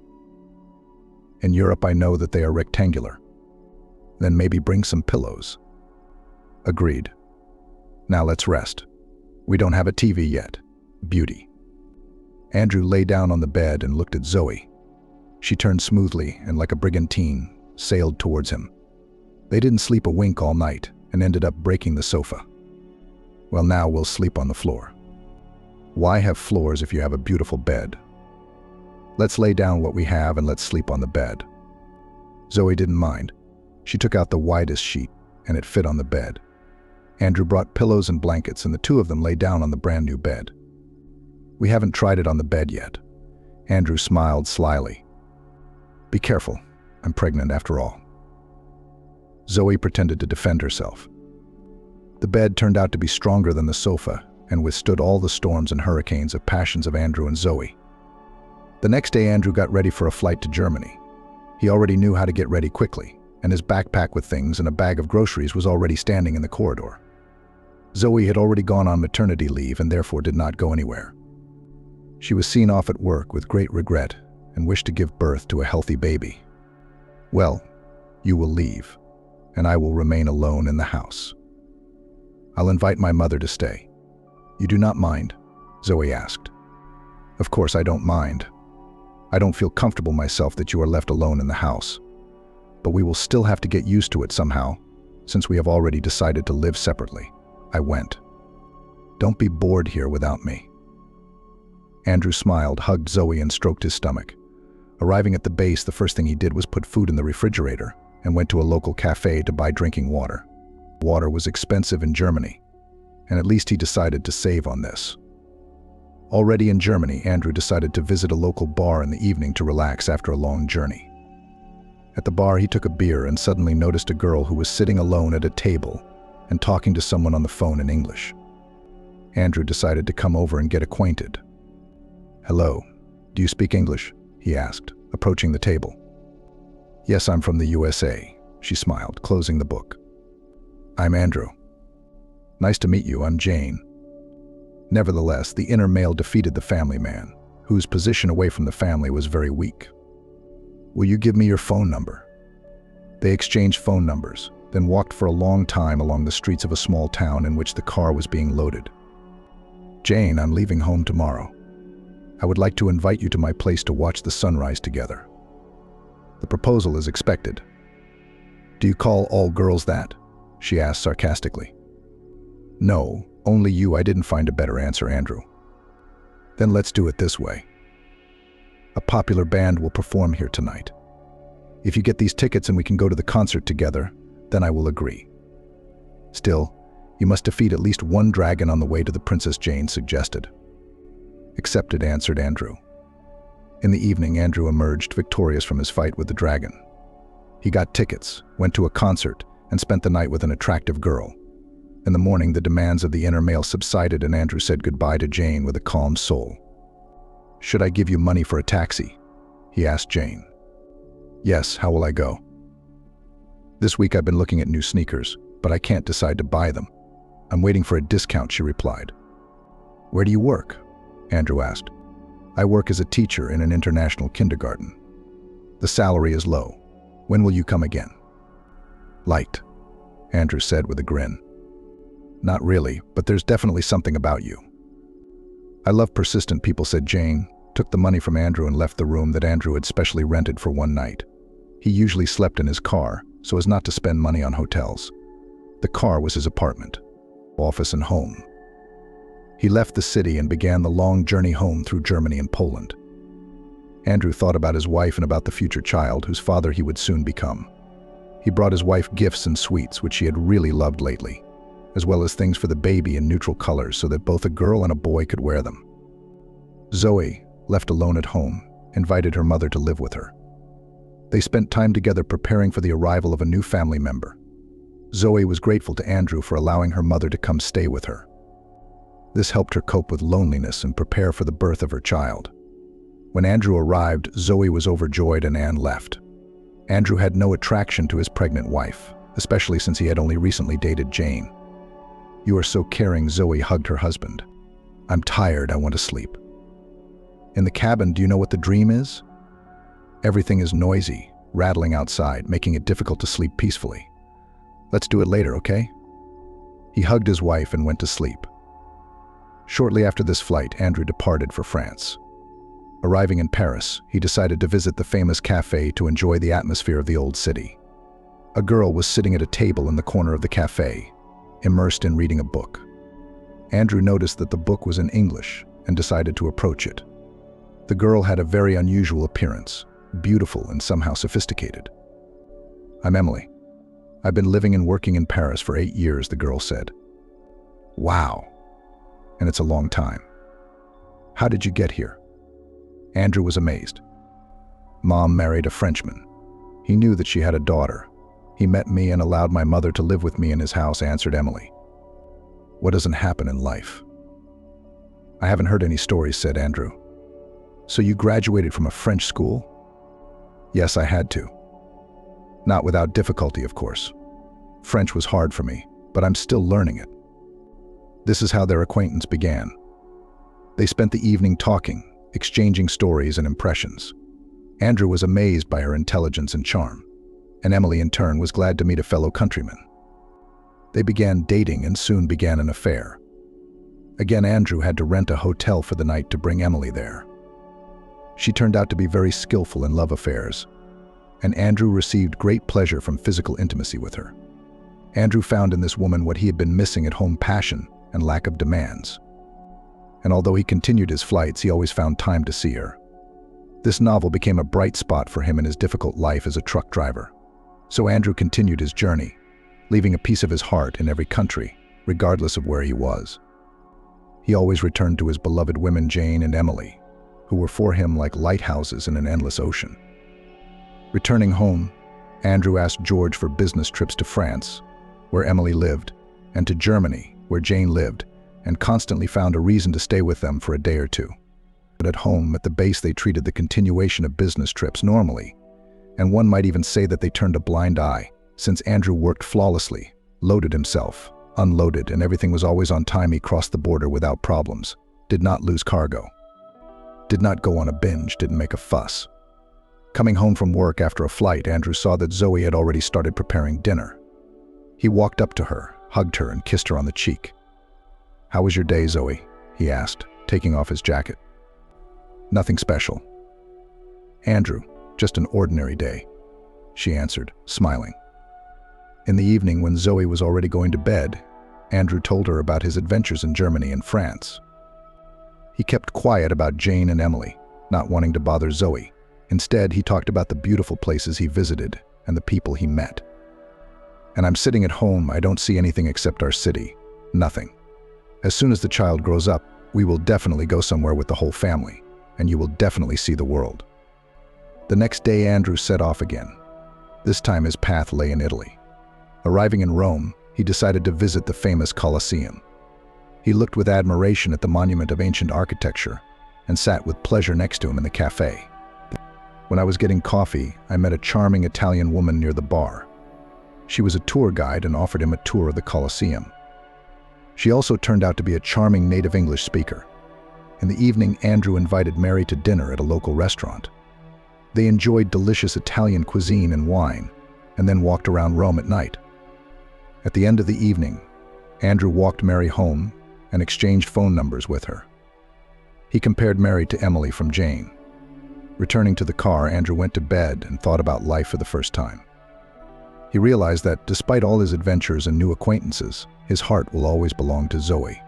In Europe, I know that they are rectangular. Then maybe bring some pillows. Agreed. Now let's rest. We don't have a TV yet. Beauty. Andrew lay down on the bed and looked at Zoe. She turned smoothly and, like a brigantine, sailed towards him. They didn't sleep a wink all night and ended up breaking the sofa. Well, now we'll sleep on the floor. Why have floors if you have a beautiful bed? Let's lay down what we have and let's sleep on the bed. Zoe didn't mind. She took out the widest sheet, and it fit on the bed. Andrew brought pillows and blankets, and the two of them lay down on the brand new bed. "We haven't tried it on the bed yet." Andrew smiled slyly. "Be careful. I'm pregnant after all." Zoe pretended to defend herself. The bed turned out to be stronger than the sofa and withstood all the storms and hurricanes of passions of Andrew and Zoe. The next day, Andrew got ready for a flight to Germany. He already knew how to get ready quickly, and his backpack with things and a bag of groceries was already standing in the corridor. Zoe had already gone on maternity leave and therefore did not go anywhere. She was seen off at work with great regret and wished to give birth to a healthy baby. "Well, you will leave, and I will remain alone in the house. I'll invite my mother to stay. You do not mind?" Zoe asked. "Of course I don't mind. I don't feel comfortable myself that you are left alone in the house. But we will still have to get used to it somehow, since we have already decided to live separately." I went. "Don't be bored here without me." Andrew smiled, hugged Zoe, and stroked his stomach. Arriving at the base, the first thing he did was put food in the refrigerator and went to a local cafe to buy drinking water. Water was expensive in Germany, and at least he decided to save on this. Already in Germany, Andrew decided to visit a local bar in the evening to relax after a long journey. At the bar, he took a beer and suddenly noticed a girl who was sitting alone at a table and talking to someone on the phone in English. Andrew decided to come over and get acquainted. "Hello, do you speak English?" he asked, approaching the table. "Yes, I'm from the USA," she smiled, closing the book. "I'm Andrew." "Nice to meet you, I'm Jane." Nevertheless, the inner male defeated the family man, whose position away from the family was very weak. "Will you give me your phone number?" They exchanged phone numbers, then walked for a long time along the streets of a small town in which the car was being loaded. "Jane, I'm leaving home tomorrow. I would like to invite you to my place to watch the sunrise together. The proposal is expected." "Do you call all girls that?" she asked sarcastically. "No, only you. I didn't find a better answer, Andrew." "Then let's do it this way. A popular band will perform here tonight. If you get these tickets and we can go to the concert together, then I will agree. Still, you must defeat at least one dragon on the way to the princess," Jane suggested. "Accepted," answered Andrew. In the evening, Andrew emerged victorious from his fight with the dragon. He got tickets, went to a concert, and spent the night with an attractive girl. In the morning, the demands of the inner male subsided and Andrew said goodbye to Jane with a calm soul. "Should I give you money for a taxi?" he asked Jane. "Yes, how will I go?" "This week I've been looking at new sneakers, but I can't decide to buy them. I'm waiting for a discount," she replied. "Where do you work?" Andrew asked. "I work as a teacher in an international kindergarten. The salary is low. When will you come again?" "Liked," Andrew said with a grin. "Not really, but there's definitely something about you." "I love persistent people," said Jane, took the money from Andrew and left the room that Andrew had specially rented for one night. He usually slept in his car, so as not to spend money on hotels. The car was his apartment, office and home. He left the city and began the long journey home through Germany and Poland. Andrew thought about his wife and about the future child whose father he would soon become. He brought his wife gifts and sweets which she had really loved lately, as well as things for the baby in neutral colors so that both a girl and a boy could wear them. Zoe, left alone at home, invited her mother to live with her. They spent time together preparing for the arrival of a new family member. Zoe was grateful to Andrew for allowing her mother to come stay with her. This helped her cope with loneliness and prepare for the birth of her child. When Andrew arrived, Zoe was overjoyed and Anne left. Andrew had no attraction to his pregnant wife, especially since he had only recently dated Jane. "You are so caring," Zoe hugged her husband. "I'm tired, I want to sleep." "In the cabin, do you know what the dream is?" "Everything is noisy, rattling outside, making it difficult to sleep peacefully. Let's do it later, okay?" He hugged his wife and went to sleep. Shortly after this flight, Andrew departed for France. Arriving in Paris, he decided to visit the famous cafe to enjoy the atmosphere of the old city. A girl was sitting at a table in the corner of the cafe, immersed in reading a book. Andrew noticed that the book was in English and decided to approach it. The girl had a very unusual appearance, beautiful and somehow sophisticated. I'm Emily. I've been living and working in Paris for 8 years, the girl said. Wow. And it's a long time. How did you get here? Andrew was amazed. Mom married a Frenchman. He knew that she had a daughter. He met me and allowed my mother to live with me in his house, answered Emily. What doesn't happen in life? I haven't heard any stories, said Andrew. So you graduated from a French school? Yes, I had to. Not without difficulty, of course. French was hard for me, but I'm still learning it. This is how their acquaintance began. They spent the evening talking, exchanging stories and impressions. Andrew was amazed by her intelligence and charm, and Emily in turn was glad to meet a fellow countryman. They began dating and soon began an affair. Again, Andrew had to rent a hotel for the night to bring Emily there. She turned out to be very skillful in love affairs, and Andrew received great pleasure from physical intimacy with her. Andrew found in this woman what he had been missing at home: passion and lack of demands. And although he continued his flights, he always found time to see her. This novel became a bright spot for him in his difficult life as a truck driver. So Andrew continued his journey, leaving a piece of his heart in every country, regardless of where he was. He always returned to his beloved women, Jane and Emily, who were for him like lighthouses in an endless ocean. Returning home, Andrew asked George for business trips to France, where Emily lived, and to Germany, where Jane lived, and constantly found a reason to stay with them for a day or two. But at home, at the base, they treated the continuation of business trips normally, and one might even say that they turned a blind eye, since Andrew worked flawlessly, loaded himself, unloaded, and everything was always on time. He crossed the border without problems, did not lose cargo, did not go on a binge, didn't make a fuss. Coming home from work after a flight, Andrew saw that Zoe had already started preparing dinner. He walked up to her, hugged her, and kissed her on the cheek. "How was your day, Zoe?" he asked, taking off his jacket. "Nothing special." "Andrew, just an ordinary day," she answered, smiling. In the evening, when Zoe was already going to bed, Andrew told her about his adventures in Germany and France. He kept quiet about Jane and Emily, not wanting to bother Zoe. Instead, he talked about the beautiful places he visited and the people he met. "And I'm sitting at home, I don't see anything except our city. Nothing. As soon as the child grows up, we will definitely go somewhere with the whole family, and you will definitely see the world." The next day, Andrew set off again. This time his path lay in Italy. Arriving in Rome, he decided to visit the famous Colosseum. He looked with admiration at the monument of ancient architecture and sat with pleasure next to him in the cafe. When I was getting coffee, I met a charming Italian woman near the bar. She was a tour guide and offered him a tour of the Colosseum. She also turned out to be a charming native English speaker. In the evening, Andrew invited Mary to dinner at a local restaurant. They enjoyed delicious Italian cuisine and wine, and then walked around Rome at night. At the end of the evening, Andrew walked Mary home and exchanged phone numbers with her. He compared Mary to Emily from Jane. Returning to the car, Andrew went to bed and thought about life for the first time. He realized that despite all his adventures and new acquaintances, his heart will always belong to Zoe.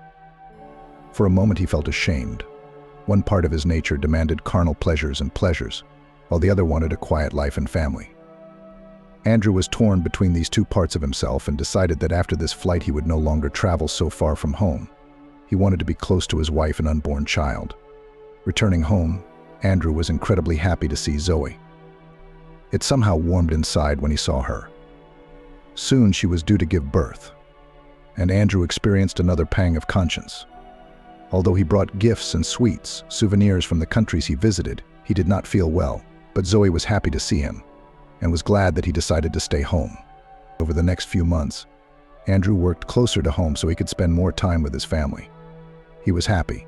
For a moment he felt ashamed. One part of his nature demanded carnal pleasures and pleasures, while the other wanted a quiet life and family. Andrew was torn between these two parts of himself and decided that after this flight he would no longer travel so far from home. He wanted to be close to his wife and unborn child. Returning home, Andrew was incredibly happy to see Zoe. It somehow warmed inside when he saw her. Soon she was due to give birth, and Andrew experienced another pang of conscience. Although he brought gifts and sweets, souvenirs from the countries he visited, he did not feel well, but Zoe was happy to see him, and was glad that he decided to stay home. Over the next few months, Andrew worked closer to home so he could spend more time with his family. He was happy,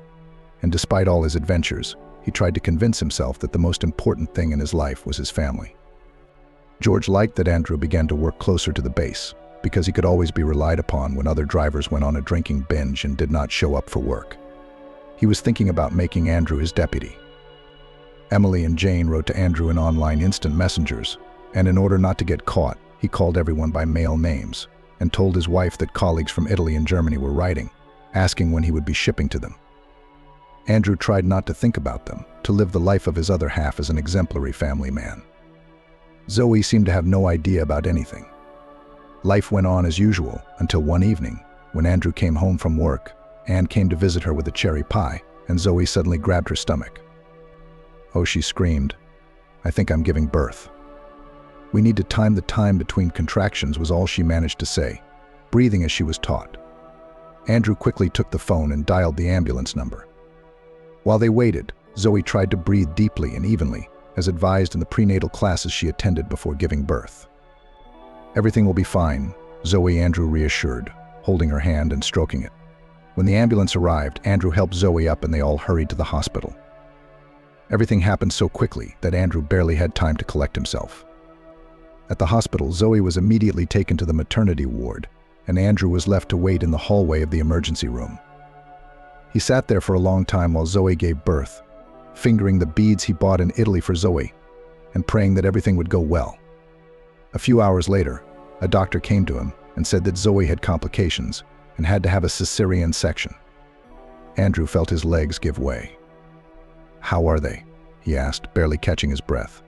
and despite all his adventures, he tried to convince himself that the most important thing in his life was his family. George liked that Andrew began to work closer to the base, because he could always be relied upon when other drivers went on a drinking binge and did not show up for work. He was thinking about making Andrew his deputy. Emily and Jane wrote to Andrew in online instant messengers, and in order not to get caught, he called everyone by male names and told his wife that colleagues from Italy and Germany were writing, asking when he would be shipping to them. Andrew tried not to think about them, to live the life of his other half as an exemplary family man. Zoe seemed to have no idea about anything. Life went on as usual until one evening, when Andrew came home from work. Anne came to visit her with a cherry pie, and Zoe suddenly grabbed her stomach. "Oh," she screamed, "I think I'm giving birth." "We need to time the time between contractions," was all she managed to say, breathing as she was taught. Andrew quickly took the phone and dialed the ambulance number. While they waited, Zoe tried to breathe deeply and evenly, as advised in the prenatal classes she attended before giving birth. "Everything will be fine," Zoe Andrew reassured, holding her hand and stroking it. When the ambulance arrived, Andrew helped Zoe up and they all hurried to the hospital. Everything happened so quickly that Andrew barely had time to collect himself. At the hospital, Zoe was immediately taken to the maternity ward, and Andrew was left to wait in the hallway of the emergency room. He sat there for a long time while Zoe gave birth, fingering the beads he bought in Italy for Zoe, and praying that everything would go well. A few hours later, a doctor came to him and said that Zoe had complications and had to have a cesarean section. Andrew felt his legs give way. "How are they?" he asked, barely catching his breath.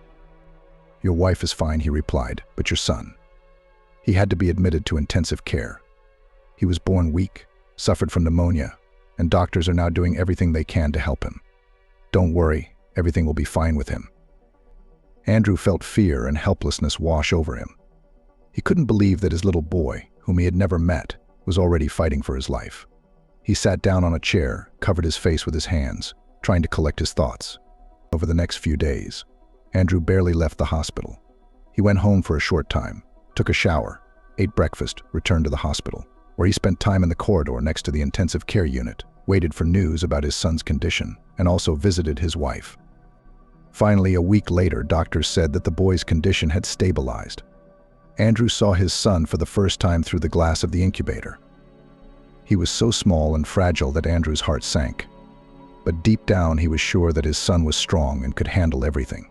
"Your wife is fine," he replied, "but your son. He had to be admitted to intensive care. He was born weak, suffered from pneumonia, and doctors are now doing everything they can to help him. Don't worry, everything will be fine with him." Andrew felt fear and helplessness wash over him. He couldn't believe that his little boy, whom he had never met, was already fighting for his life. He sat down on a chair, covered his face with his hands, trying to collect his thoughts. Over the next few days, Andrew barely left the hospital. He went home for a short time, took a shower, ate breakfast, returned to the hospital, where he spent time in the corridor next to the intensive care unit, waited for news about his son's condition, and also visited his wife. Finally, a week later, doctors said that the boy's condition had stabilized. Andrew saw his son for the first time through the glass of the incubator. He was so small and fragile that Andrew's heart sank. But deep down, he was sure that his son was strong and could handle everything.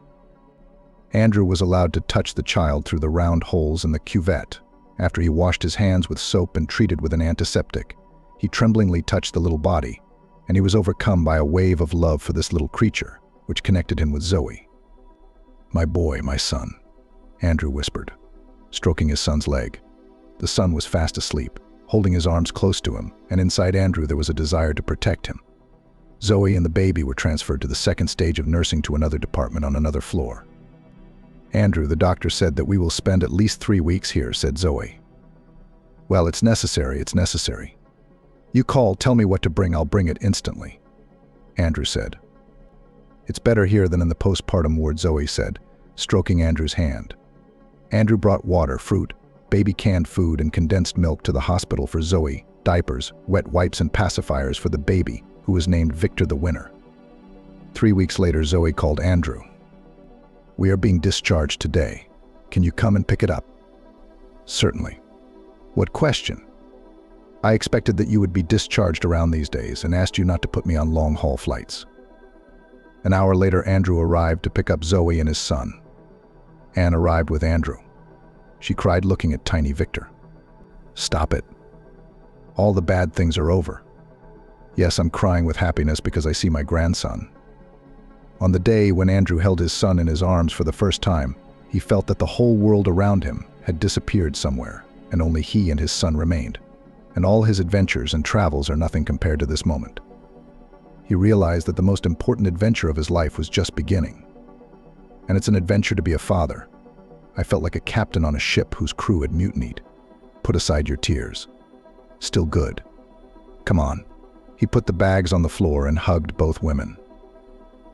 Andrew was allowed to touch the child through the round holes in the cuvette. After he washed his hands with soap and treated with an antiseptic, he tremblingly touched the little body, and he was overcome by a wave of love for this little creature, which connected him with Zoe. "My boy, my son," Andrew whispered, stroking his son's leg. The son was fast asleep, holding his arms close to him, and inside Andrew there was a desire to protect him. Zoe and the baby were transferred to the second stage of nursing to another department on another floor. "Andrew, the doctor said that we will spend at least 3 weeks here," said Zoe. "Well, it's necessary, it's necessary. You call, tell me what to bring, I'll bring it instantly," Andrew said. "It's better here than in the postpartum ward," Zoe said, stroking Andrew's hand. Andrew brought water, fruit, baby canned food, and condensed milk to the hospital for Zoe, diapers, wet wipes, and pacifiers for the baby, who was named Victor the Winner. 3 weeks later, Zoe called Andrew. "We are being discharged today. Can you come and pick it up?" "Certainly." "What question?" "I expected that you would be discharged around these days and asked you not to put me on long-haul flights." An hour later, Andrew arrived to pick up Zoe and his son. Anne arrived with Andrew. She cried, looking at tiny Victor. "Stop it. All the bad things are over. Yes, I'm crying with happiness because I see my grandson." On the day when Andrew held his son in his arms for the first time, he felt that the whole world around him had disappeared somewhere, and only he and his son remained. And all his adventures and travels are nothing compared to this moment. He realized that the most important adventure of his life was just beginning. And it's an adventure to be a father. I felt like a captain on a ship whose crew had mutinied. Put aside your tears. Still good. Come on. He put the bags on the floor and hugged both women.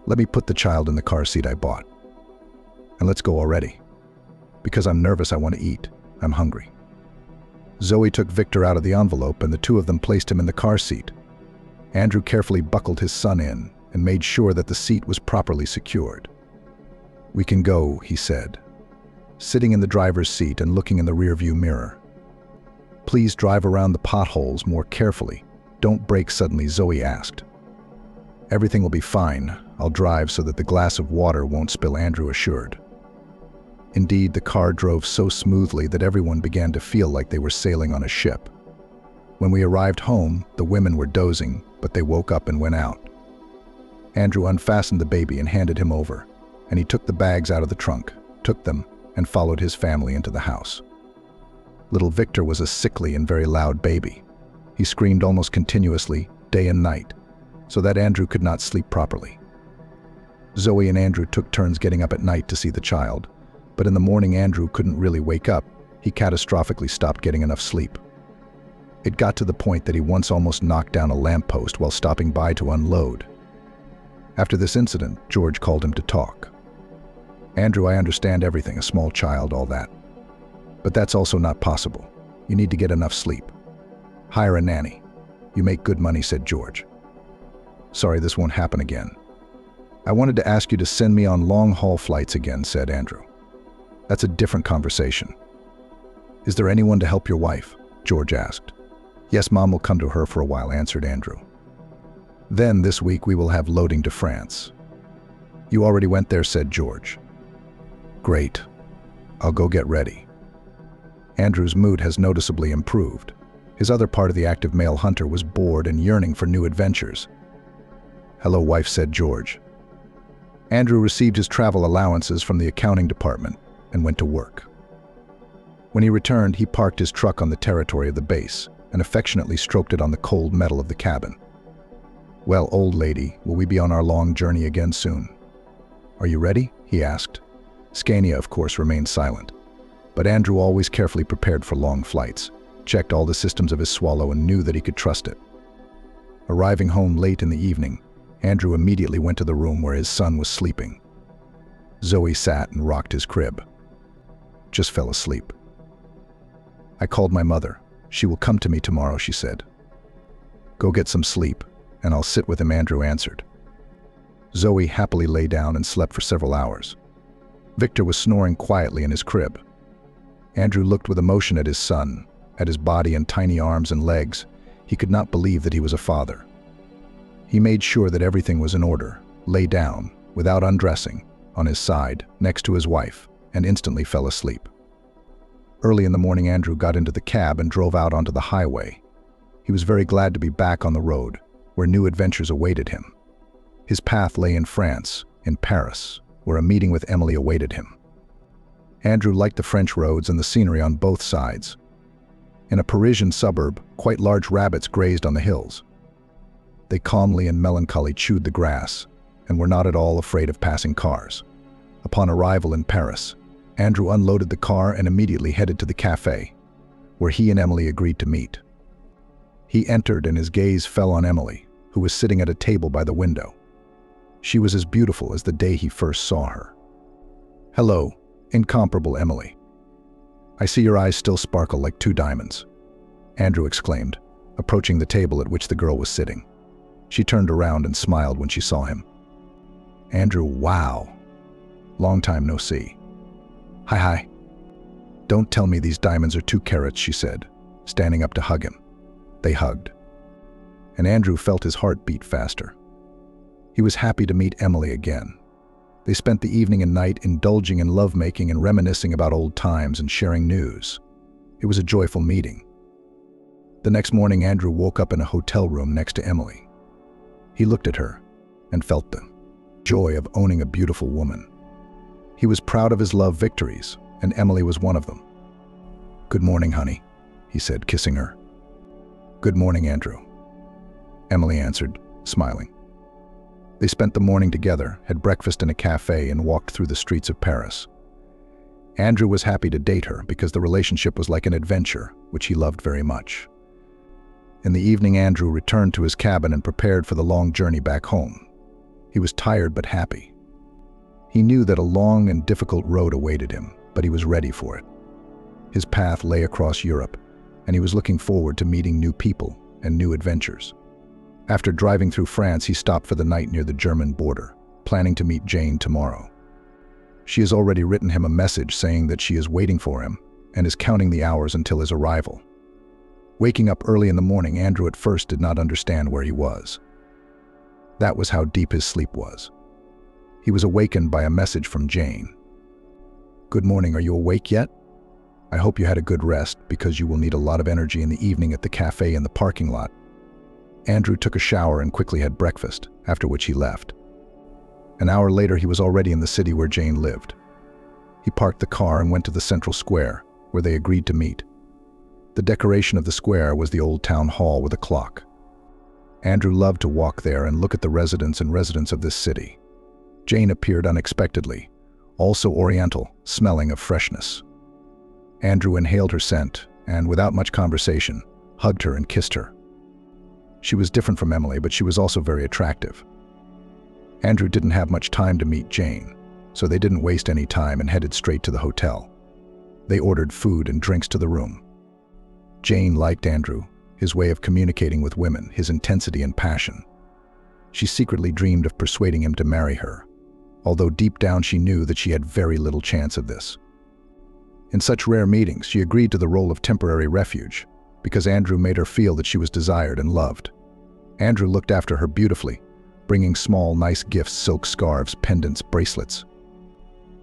"Let me put the child in the car seat I bought. And let's go already. Because I'm nervous, I want to eat. I'm hungry." Zoe took Victor out of the envelope and the two of them placed him in the car seat. Andrew carefully buckled his son in and made sure that the seat was properly secured. "We can go," he said, sitting in the driver's seat and looking in the rearview mirror. "Please drive around the potholes more carefully. Don't brake suddenly," Zoe asked. "Everything will be fine. I'll drive so that the glass of water won't spill," Andrew assured. Indeed, the car drove so smoothly that everyone began to feel like they were sailing on a ship. When we arrived home, the women were dozing, but they woke up and went out. Andrew unfastened the baby and handed him over, and he took the bags out of the trunk, took them, and followed his family into the house. Little Victor was a sickly and very loud baby. He screamed almost continuously, day and night, so that Andrew could not sleep properly. Zoe and Andrew took turns getting up at night to see the child, but in the morning Andrew couldn't really wake up. He catastrophically stopped getting enough sleep. It got to the point that he once almost knocked down a lamppost while stopping by to unload. After this incident, George called him to talk. "Andrew, I understand everything, a small child, all that. But that's also not possible. You need to get enough sleep. Hire a nanny. You make good money," said George. "Sorry, this won't happen again. I wanted to ask you to send me on long-haul flights again," said Andrew. "That's a different conversation." "Is there anyone to help your wife?" George asked. "Yes, Mom will come to her for a while," answered Andrew. "Then this week we will have loading to France." "You already went there," said George. "Great. I'll go get ready." Andrew's mood has noticeably improved. His other part of the active male hunter was bored and yearning for new adventures. "Hello, wife," said George. Andrew received his travel allowances from the accounting department and went to work. When he returned, he parked his truck on the territory of the base and affectionately stroked it on the cold metal of the cabin. "Well, old lady, will we be on our long journey again soon?" "Are you ready?" he asked. Scania, of course, remained silent, but Andrew always carefully prepared for long flights, checked all the systems of his Swallow and knew that he could trust it. Arriving home late in the evening, Andrew immediately went to the room where his son was sleeping. Zoe sat and rocked his crib. Just fell asleep. "I called my mother. She will come to me tomorrow," she said. "Go get some sleep, and I'll sit with him," Andrew answered. Zoe happily lay down and slept for several hours. Victor was snoring quietly in his crib. Andrew looked with emotion at his son, at his body and tiny arms and legs. He could not believe that he was a father. He made sure that everything was in order, lay down, without undressing, on his side, next to his wife, and instantly fell asleep. Early in the morning, Andrew got into the cab and drove out onto the highway. He was very glad to be back on the road, where new adventures awaited him. His path lay in France, in Paris, where a meeting with Emily awaited him. Andrew liked the French roads and the scenery on both sides. In a Parisian suburb, quite large rabbits grazed on the hills. They calmly and melancholy chewed the grass, and were not at all afraid of passing cars. Upon arrival in Paris, Andrew unloaded the car and immediately headed to the cafe, where he and Emily agreed to meet. He entered and his gaze fell on Emily, who was sitting at a table by the window. She was as beautiful as the day he first saw her. "Hello, incomparable Emily. I see your eyes still sparkle like two diamonds," Andrew exclaimed, approaching the table at which the girl was sitting. She turned around and smiled when she saw him. "Andrew, wow. Long time no see." Hi. "Don't tell me these diamonds are 2 carats, she said, standing up to hug him. They hugged. And Andrew felt his heart beat faster. He was happy to meet Emily again. They spent the evening and night indulging in lovemaking and reminiscing about old times and sharing news. It was a joyful meeting. The next morning, Andrew woke up in a hotel room next to Emily. He looked at her and felt the joy of owning a beautiful woman. He was proud of his love victories, and Emily was one of them. "Good morning, honey," he said, kissing her. "Good morning, Andrew," Emily answered, smiling. They spent the morning together, had breakfast in a cafe, and walked through the streets of Paris. Andrew was happy to date her because the relationship was like an adventure, which he loved very much. In the evening, Andrew returned to his cabin and prepared for the long journey back home. He was tired but happy. He knew that a long and difficult road awaited him, but he was ready for it. His path lay across Europe, and he was looking forward to meeting new people and new adventures. After driving through France, he stopped for the night near the German border, planning to meet Jane tomorrow. She has already written him a message saying that she is waiting for him and is counting the hours until his arrival. Waking up early in the morning, Andrew at first did not understand where he was. That was how deep his sleep was. He was awakened by a message from Jane. "Good morning, are you awake yet? I hope you had a good rest because you will need a lot of energy in the evening at the cafe in the parking lot." Andrew took a shower and quickly had breakfast, after which he left. An hour later, he was already in the city where Jane lived. He parked the car and went to the central square, where they agreed to meet. The decoration of the square was the old town hall with a clock. Andrew loved to walk there and look at the residents of this city. Jane appeared unexpectedly, also oriental, smelling of freshness. Andrew inhaled her scent and, without much conversation, hugged her and kissed her. She was different from Emily, but she was also very attractive. Andrew didn't have much time to meet Jane, so they didn't waste any time and headed straight to the hotel. They ordered food and drinks to the room. Jane liked Andrew, his way of communicating with women, his intensity and passion. She secretly dreamed of persuading him to marry her, although deep down she knew that she had very little chance of this. In such rare meetings, she agreed to the role of temporary refuge, because Andrew made her feel that she was desired and loved. Andrew looked after her beautifully, bringing small, nice gifts, silk scarves, pendants, bracelets.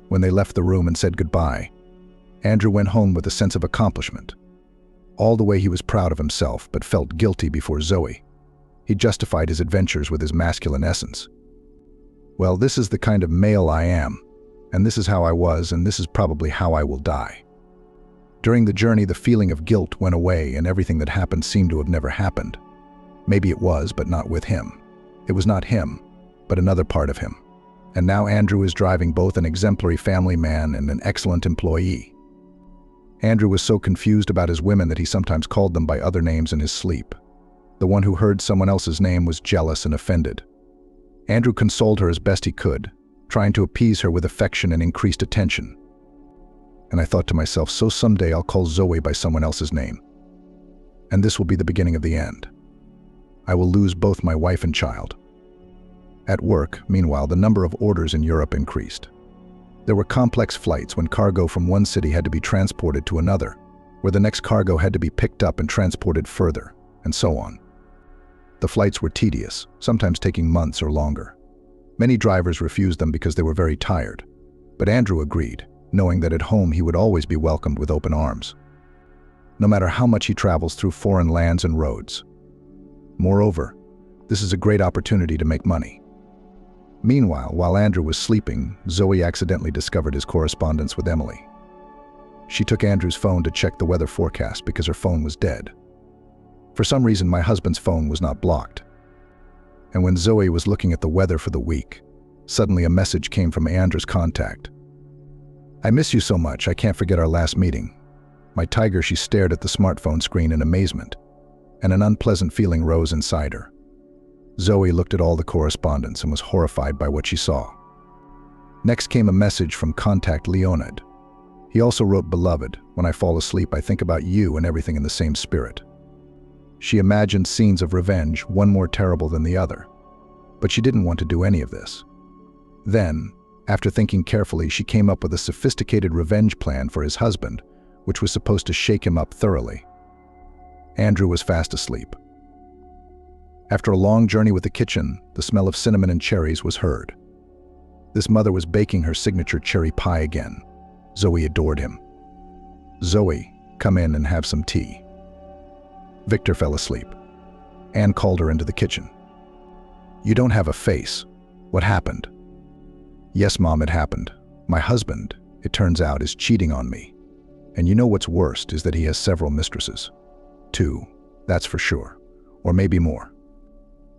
When they left the room and said goodbye, Andrew went home with a sense of accomplishment. All the way he was proud of himself, but felt guilty before Zoe. He justified his adventures with his masculine essence. Well, this is the kind of male I am, and this is how I was, and this is probably how I will die. During the journey, the feeling of guilt went away, and everything that happened seemed to have never happened. Maybe it was, but not with him. It was not him, but another part of him. And now Andrew is driving both an exemplary family man and an excellent employee. Andrew was so confused about his women that he sometimes called them by other names in his sleep. The one who heard someone else's name was jealous and offended. Andrew consoled her as best he could, trying to appease her with affection and increased attention. And I thought to myself, so someday I'll call Zoe by someone else's name. And this will be the beginning of the end. I will lose both my wife and child. At work, meanwhile, the number of orders in Europe increased. There were complex flights when cargo from one city had to be transported to another, where the next cargo had to be picked up and transported further, and so on. The flights were tedious, sometimes taking months or longer. Many drivers refused them because they were very tired, but Andrew agreed, knowing that at home he would always be welcomed with open arms, no matter how much he travels through foreign lands and roads. Moreover, this is a great opportunity to make money. Meanwhile, while Andrew was sleeping, Zoe accidentally discovered his correspondence with Emily. She took Andrew's phone to check the weather forecast because her phone was dead. For some reason, my husband's phone was not blocked. And when Zoe was looking at the weather for the week, suddenly a message came from Andrew's contact. "I miss you so much, I can't forget our last meeting." My tiger, she stared at the smartphone screen in amazement, and an unpleasant feeling rose inside her. Zoe looked at all the correspondence and was horrified by what she saw. Next came a message from contact Leonid. He also wrote, "Beloved, when I fall asleep, I think about you and everything in the same spirit." She imagined scenes of revenge, one more terrible than the other. But she didn't want to do any of this. Then, after thinking carefully, she came up with a sophisticated revenge plan for his husband, which was supposed to shake him up thoroughly. Andrew was fast asleep. After a long journey with the kitchen, the smell of cinnamon and cherries was heard. This mother was baking her signature cherry pie again. Zoe adored him. "Zoe, come in and have some tea." Victor fell asleep. Anne called her into the kitchen. "You don't have a face. What happened?" "Yes, Mom, it happened. My husband, it turns out, is cheating on me. And you know what's worst is that he has several mistresses. 2, that's for sure. Or maybe more.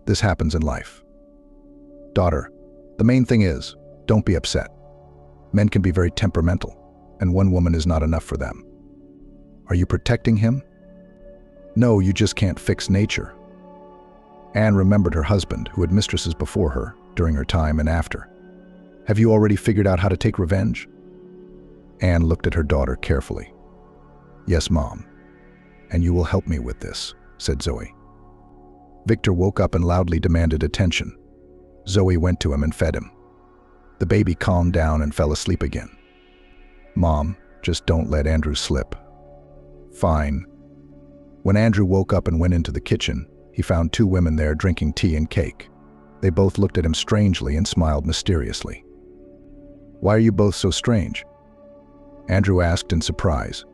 This happens in life. Daughter, the main thing is, don't be upset. Men can be very temperamental, and one woman is not enough for them. Are you protecting him? No, you just can't fix nature." Anne remembered her husband, who had mistresses before her, during her time and after. "Have you already figured out how to take revenge?" Anne looked at her daughter carefully. "Yes, Mom. And you will help me with this," said Zoe. Victor woke up and loudly demanded attention. Zoe went to him and fed him. The baby calmed down and fell asleep again. "Mom, just don't let Andrew slip." "Fine." When Andrew woke up and went into the kitchen, he found 2 women there drinking tea and cake. They both looked at him strangely and smiled mysteriously. "Why are you both so strange?" Andrew asked in surprise.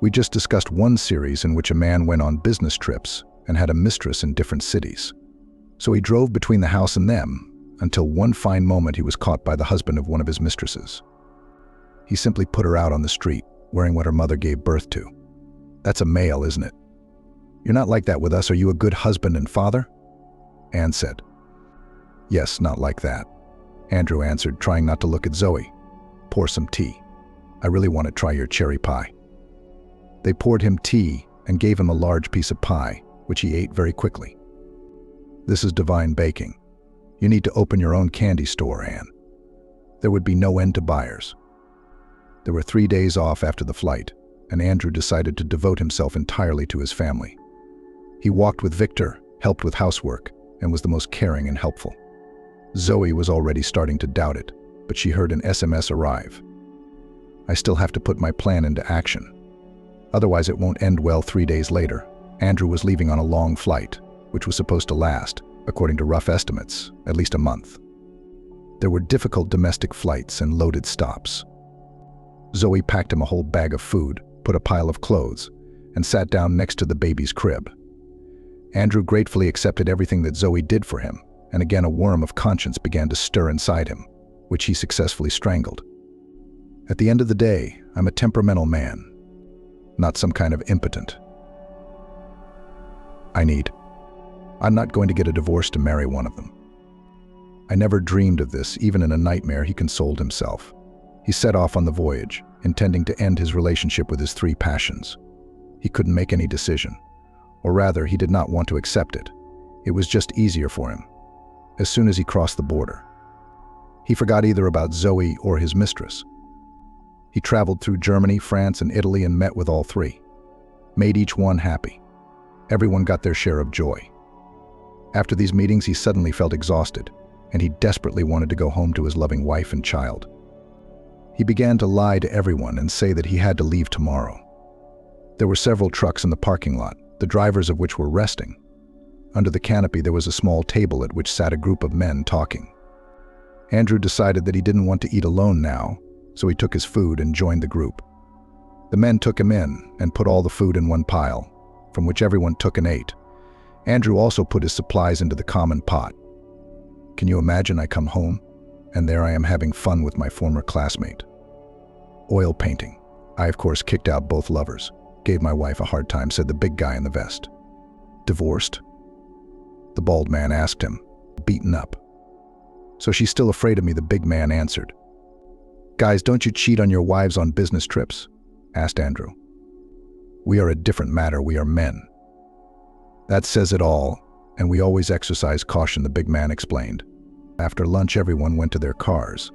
"We just discussed one series in which a man went on business trips and had a mistress in different cities. So he drove between the house and them, until one fine moment he was caught by the husband of one of his mistresses. He simply put her out on the street, wearing what her mother gave birth to. That's a male, isn't it? You're not like that with us. Are you a good husband and father? Anne said. Yes, not like that. Andrew answered, trying not to look at Zoe. Pour some tea. I really want to try your cherry pie. They poured him tea and gave him a large piece of pie, which he ate very quickly. This is divine baking. You need to open your own candy store, Anne. There would be no end to buyers. There were 3 days off after the flight, and Andrew decided to devote himself entirely to his family. He walked with Victor, helped with housework, and was the most caring and helpful. Zoe was already starting to doubt it, but she heard an SMS arrive. I still have to put my plan into action. Otherwise it won't end well. 3 days later, Andrew was leaving on a long flight, which was supposed to last, according to rough estimates, at least a month. There were difficult domestic flights and loaded stops. Zoe packed him a whole bag of food, put a pile of clothes, and sat down next to the baby's crib. Andrew gratefully accepted everything that Zoe did for him, and again a worm of conscience began to stir inside him, which he successfully strangled. At the end of the day, I'm a temperamental man, not some kind of impotent. I'm not going to get a divorce to marry one of them. I never dreamed of this. Even in a nightmare, he consoled himself. He set off on the voyage, intending to end his relationship with his 3 passions. He couldn't make any decision, or rather, he did not want to accept it. It was just easier for him. As soon as he crossed the border, he forgot either about Zoe or his mistress. He traveled through Germany, France, and Italy and met with all 3. Made each one happy. Everyone got their share of joy. After these meetings, he suddenly felt exhausted, and he desperately wanted to go home to his loving wife and child. He began to lie to everyone and say that he had to leave tomorrow. There were several trucks in the parking lot, the drivers of which were resting. Under the canopy there was a small table at which sat a group of men talking. Andrew decided that he didn't want to eat alone now, so he took his food and joined the group. The men took him in and put all the food in one pile, from which everyone took and ate. Andrew also put his supplies into the common pot. Can you imagine? I come home, and there I am having fun with my former classmate. Oil painting. I, of course, kicked out both lovers. Gave my wife a hard time, said the big guy in the vest. Divorced? The bald man asked him. Beaten up. So she's still afraid of me, the big man answered. Guys, don't you cheat on your wives on business trips? Asked Andrew. We are a different matter, we are men. That says it all, and we always exercise caution, the big man explained. After lunch, everyone went to their cars.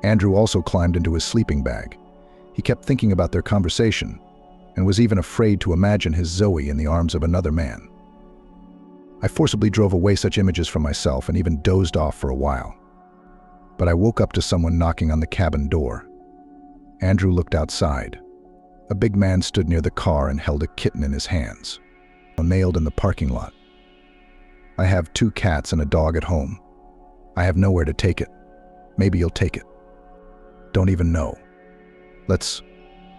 Andrew also climbed into his sleeping bag. He kept thinking about their conversation, and was even afraid to imagine his Zoe in the arms of another man. I forcibly drove away such images from myself and even dozed off for a while. But I woke up to someone knocking on the cabin door. Andrew looked outside. A big man stood near the car and held a kitten in his hands, nailed in the parking lot. I have 2 cats and a dog at home. I have nowhere to take it. Maybe you'll take it. Don't even know.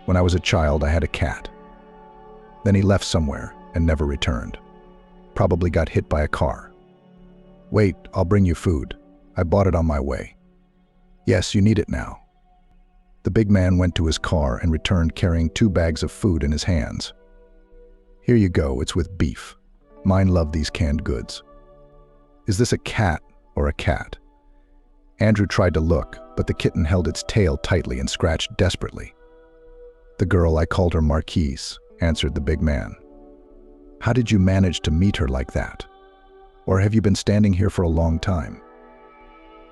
When I was a child, I had a cat. Then he left somewhere and never returned. Probably got hit by a car. Wait, I'll bring you food. I bought it on my way. Yes, you need it now. The big man went to his car and returned carrying 2 bags of food in his hands. Here you go, it's with beef. Mine love these canned goods. Is this a cat or a cat? Andrew tried to look, but the kitten held its tail tightly and scratched desperately. The girl, I called her Marquise, answered the big man. How did you manage to meet her like that? Or have you been standing here for a long time?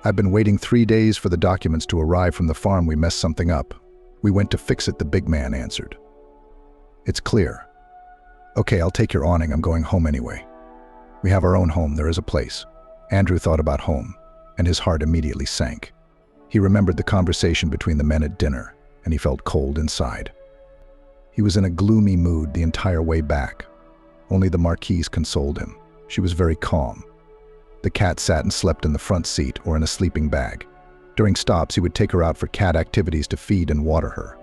I've been waiting 3 days for the documents to arrive from the farm. We messed something up. We went to fix it, the big man answered. It's clear. Okay, I'll take your awning. I'm going home anyway. We have our own home. There is a place. Andrew thought about home, and his heart immediately sank. He remembered the conversation between the men at dinner, and he felt cold inside. He was in a gloomy mood the entire way back. Only the Marquise consoled him. She was very calm. The cat sat and slept in the front seat or in a sleeping bag. During stops, he would take her out for cat activities to feed and water her.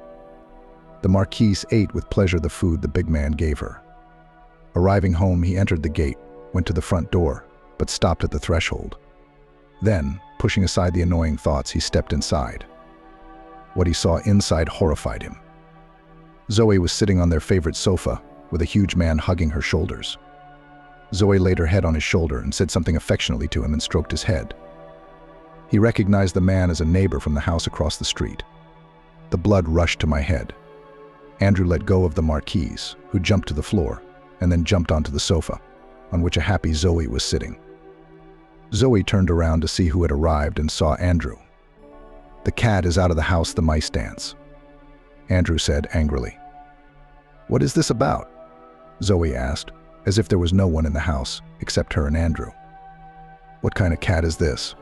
The Marquise ate with pleasure the food the big man gave her. Arriving home, he entered the gate, went to the front door, but stopped at the threshold. Then, pushing aside the annoying thoughts, he stepped inside. What he saw inside horrified him. Zoe was sitting on their favorite sofa, with a huge man hugging her shoulders. Zoe laid her head on his shoulder and said something affectionately to him and stroked his head. He recognized the man as a neighbor from the house across the street. The blood rushed to my head. Andrew let go of the marquise, who jumped to the floor, and then jumped onto the sofa, on which a happy Zoe was sitting. Zoe turned around to see who had arrived and saw Andrew. "The cat is out of the house, the mice dance," Andrew said angrily. "What is this about?" Zoe asked, as if there was no one in the house except her and Andrew. "What kind of cat is this?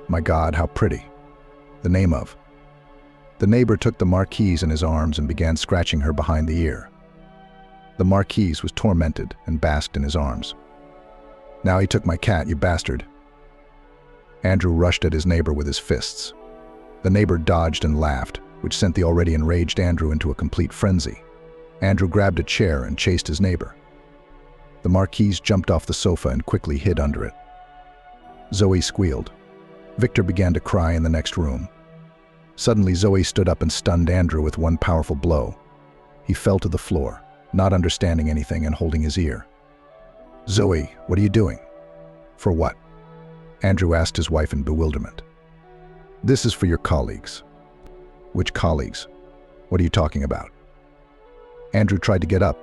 My God, how pretty. The name of..." The neighbor took the marquise in his arms and began scratching her behind the ear. The marquise was tormented and basked in his arms. "Now he took my cat, you bastard." Andrew rushed at his neighbor with his fists. The neighbor dodged and laughed, which sent the already enraged Andrew into a complete frenzy. Andrew grabbed a chair and chased his neighbor. The marquise jumped off the sofa and quickly hid under it. Zoe squealed. Victor began to cry in the next room. Suddenly, Zoe stood up and stunned Andrew with one powerful blow. He fell to the floor, not understanding anything and holding his ear. "Zoe, what are you doing?" "For what?" Andrew asked his wife in bewilderment. "This is for your colleagues." "Which colleagues? What are you talking about?" Andrew tried to get up,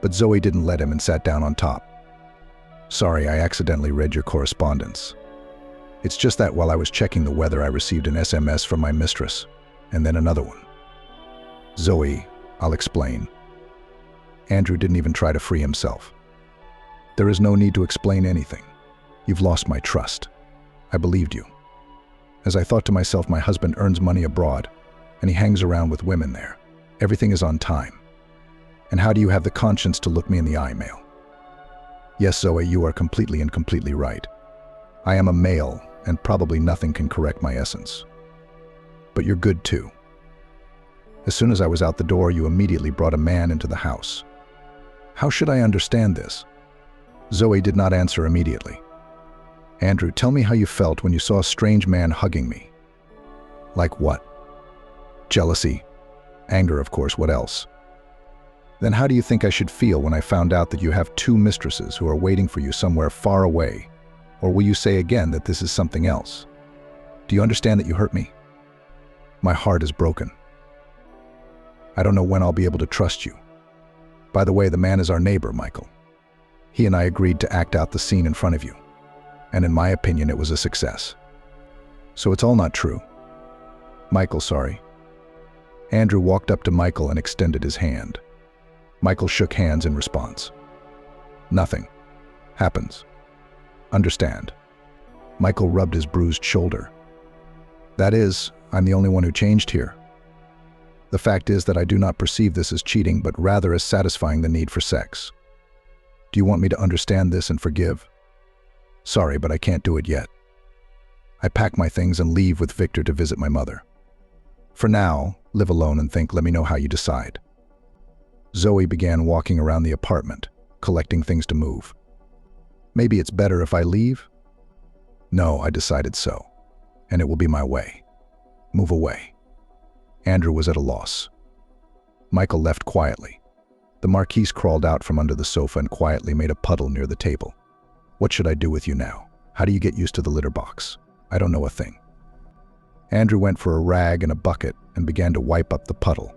but Zoe didn't let him and sat down on top. "Sorry, I accidentally read your correspondence. It's just that while I was checking the weather, I received an SMS from my mistress, and then another one." "Zoe, I'll explain." Andrew didn't even try to free himself. "There is no need to explain anything. You've lost my trust. I believed you. As I thought to myself, my husband earns money abroad, and he hangs around with women there. Everything is on time. And how do you have the conscience to look me in the eye, male?" "Yes, Zoe, you are completely right. I am a male, and probably nothing can correct my essence. But you're good too. As soon as I was out the door, you immediately brought a man into the house. How should I understand this?" Zoe did not answer immediately. "Andrew, tell me how you felt when you saw a strange man hugging me." "Like what?" "Jealousy. Anger, of course, what else?" "Then how do you think I should feel when I found out that you have two mistresses who are waiting for you somewhere far away? Or will you say again that this is something else? Do you understand that you hurt me? My heart is broken. I don't know when I'll be able to trust you. By the way, the man is our neighbor, Michael. He and I agreed to act out the scene in front of you. And in my opinion, it was a success. So it's all not true." "Michael, sorry." Andrew walked up to Michael and extended his hand. Michael shook hands in response. "Nothing happens. Understand?" Michael rubbed his bruised shoulder. "That is, I'm the only one who changed here. The fact is that I do not perceive this as cheating, but rather as satisfying the need for sex. Do you want me to understand this and forgive?" "Sorry, but I can't do it yet. I pack my things and leave with Victor to visit my mother. For now, live alone and think, let me know how you decide." Zoe began walking around the apartment, collecting things to move. "Maybe it's better if I leave?" "No, I decided so, and it will be my way. Move away." Andrew was at a loss. Michael left quietly. The marquise crawled out from under the sofa and quietly made a puddle near the table. "What should I do with you now? How do you get used to the litter box?" "I don't know a thing." Andrew went for a rag and a bucket and began to wipe up the puddle.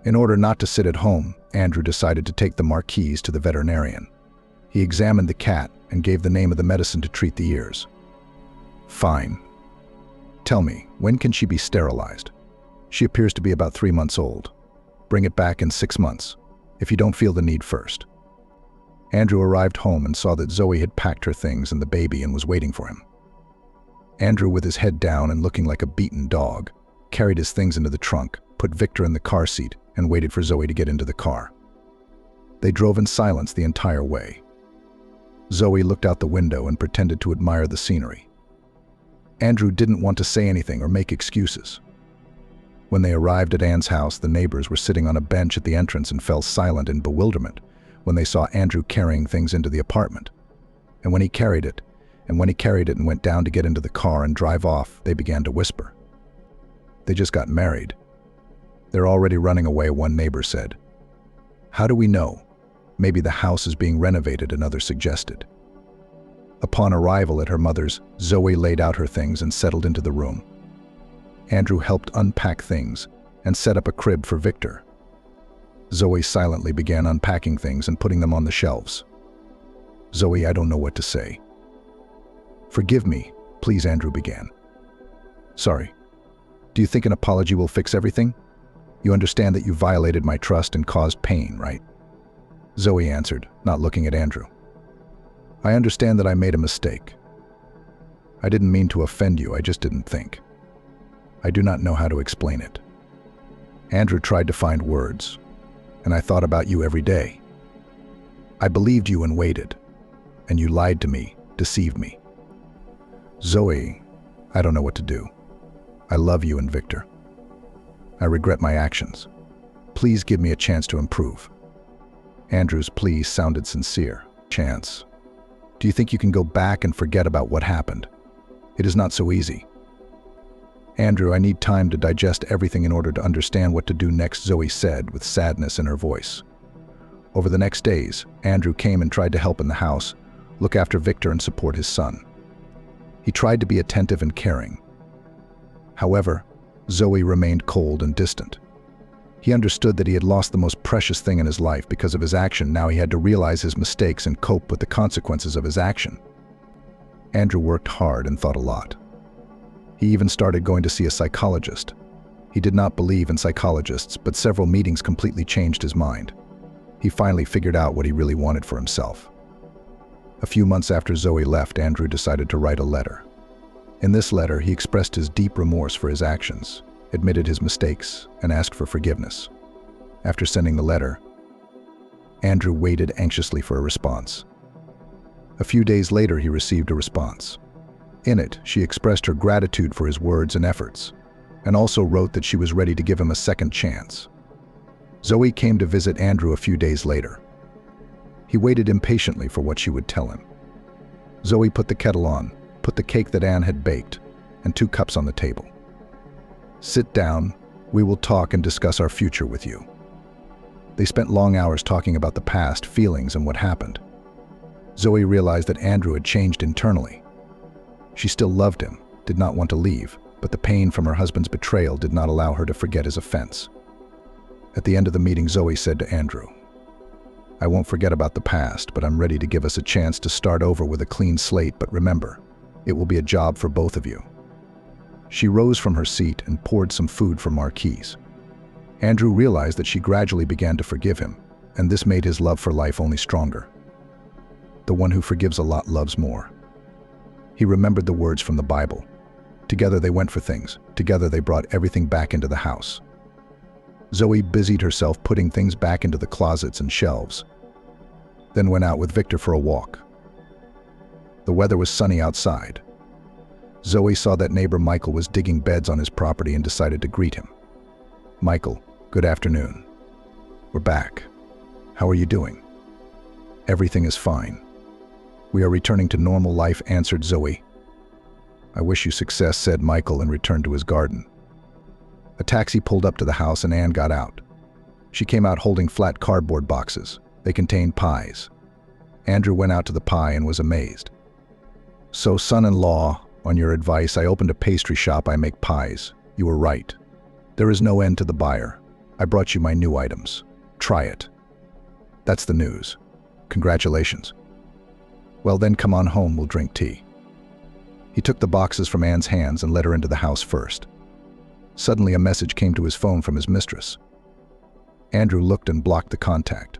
In order not to sit at home, Andrew decided to take the marquise to the veterinarian. He examined the cat and gave the name of the medicine to treat the ears. "Fine. Tell me, when can she be sterilized? She appears to be about 3 months old. Bring it back in 6 months, if you don't feel the need first." Andrew arrived home and saw that Zoe had packed her things and the baby and was waiting for him. Andrew, with his head down and looking like a beaten dog, carried his things into the trunk, put Victor in the car seat, and waited for Zoe to get into the car. They drove in silence the entire way. Zoe looked out the window and pretended to admire the scenery. Andrew didn't want to say anything or make excuses. When they arrived at Anne's house, the neighbors were sitting on a bench at the entrance and fell silent in bewilderment when they saw Andrew carrying things into the apartment. And when he carried it and went down to get into the car and drive off, they began to whisper. They just got married. They're already running away, one neighbor said. How do we know? Maybe the house is being renovated, another suggested. Upon arrival at her mother's, Zoe laid out her things and settled into the room. Andrew helped unpack things and set up a crib for Victor. Zoe silently began unpacking things and putting them on the shelves. Zoe, I don't know what to say. Forgive me, please, Andrew began. Sorry. Do you think an apology will fix everything? You understand that you violated my trust and caused pain, right? Zoe answered, not looking at Andrew. I understand that I made a mistake. I didn't mean to offend you, I just didn't think. I do not know how to explain it. Andrew tried to find words, and I thought about you every day. I believed you and waited, and you lied to me, deceived me. Zoe, I don't know what to do. I love you and Victor. I regret my actions. Please give me a chance to improve. Andrew's plea sounded sincere. Chance. Do you think you can go back and forget about what happened? It is not so easy. Andrew, I need time to digest everything in order to understand what to do next, Zoe said with sadness in her voice. Over the next days, Andrew came and tried to help in the house, look after Victor and support his son. He tried to be attentive and caring. However, Zoe remained cold and distant. He understood that he had lost the most precious thing in his life because of his action. Now he had to realize his mistakes and cope with the consequences of his action. Andrew worked hard and thought a lot. He even started going to see a psychologist. He did not believe in psychologists, but several meetings completely changed his mind. He finally figured out what he really wanted for himself. A few months after Zoe left, Andrew decided to write a letter. In this letter, he expressed his deep remorse for his actions, admitted his mistakes, and asked for forgiveness. After sending the letter, Andrew waited anxiously for a response. A few days later, he received a response. In it, she expressed her gratitude for his words and efforts, and also wrote that she was ready to give him a second chance. Zoe came to visit Andrew a few days later. He waited impatiently for what she would tell him. Zoe put the kettle on, put the cake that Anne had baked, and 2 cups on the table. Sit down, we will talk and discuss our future with you. They spent long hours talking about the past, feelings, and what happened. Zoe realized that Andrew had changed internally. She still loved him, did not want to leave, but the pain from her husband's betrayal did not allow her to forget his offense. At the end of the meeting, Zoe said to Andrew, I won't forget about the past, but I'm ready to give us a chance to start over with a clean slate, but remember, it will be a job for both of you. She rose from her seat and poured some food for Marquise. Andrew realized that she gradually began to forgive him, and this made his love for life only stronger. The one who forgives a lot loves more. He remembered the words from the Bible. Together they went for things. Together they brought everything back into the house. Zoe busied herself putting things back into the closets and shelves, then went out with Victor for a walk. The weather was sunny outside. Zoe saw that neighbor Michael was digging beds on his property and decided to greet him. Michael, good afternoon. We're back. How are you doing? Everything is fine. We are returning to normal life, answered Zoe. I wish you success, said Michael and returned to his garden. A taxi pulled up to the house and Anne got out. She came out holding flat cardboard boxes. They contained pies. Andrew went out to the pie and was amazed. So, son-in-law, on your advice, I opened a pastry shop. I make pies. You were right. There is no end to the buyer. I brought you my new items. Try it. That's the news. Congratulations. Well then, come on home, we'll drink tea. He took the boxes from Anne's hands and led her into the house first. Suddenly a message came to his phone from his mistress. Andrew looked and blocked the contact.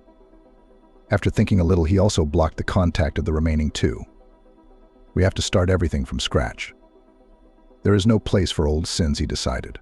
After thinking a little, he also blocked the contact of the remaining 2. We have to start everything from scratch. There is no place for old sins, he decided.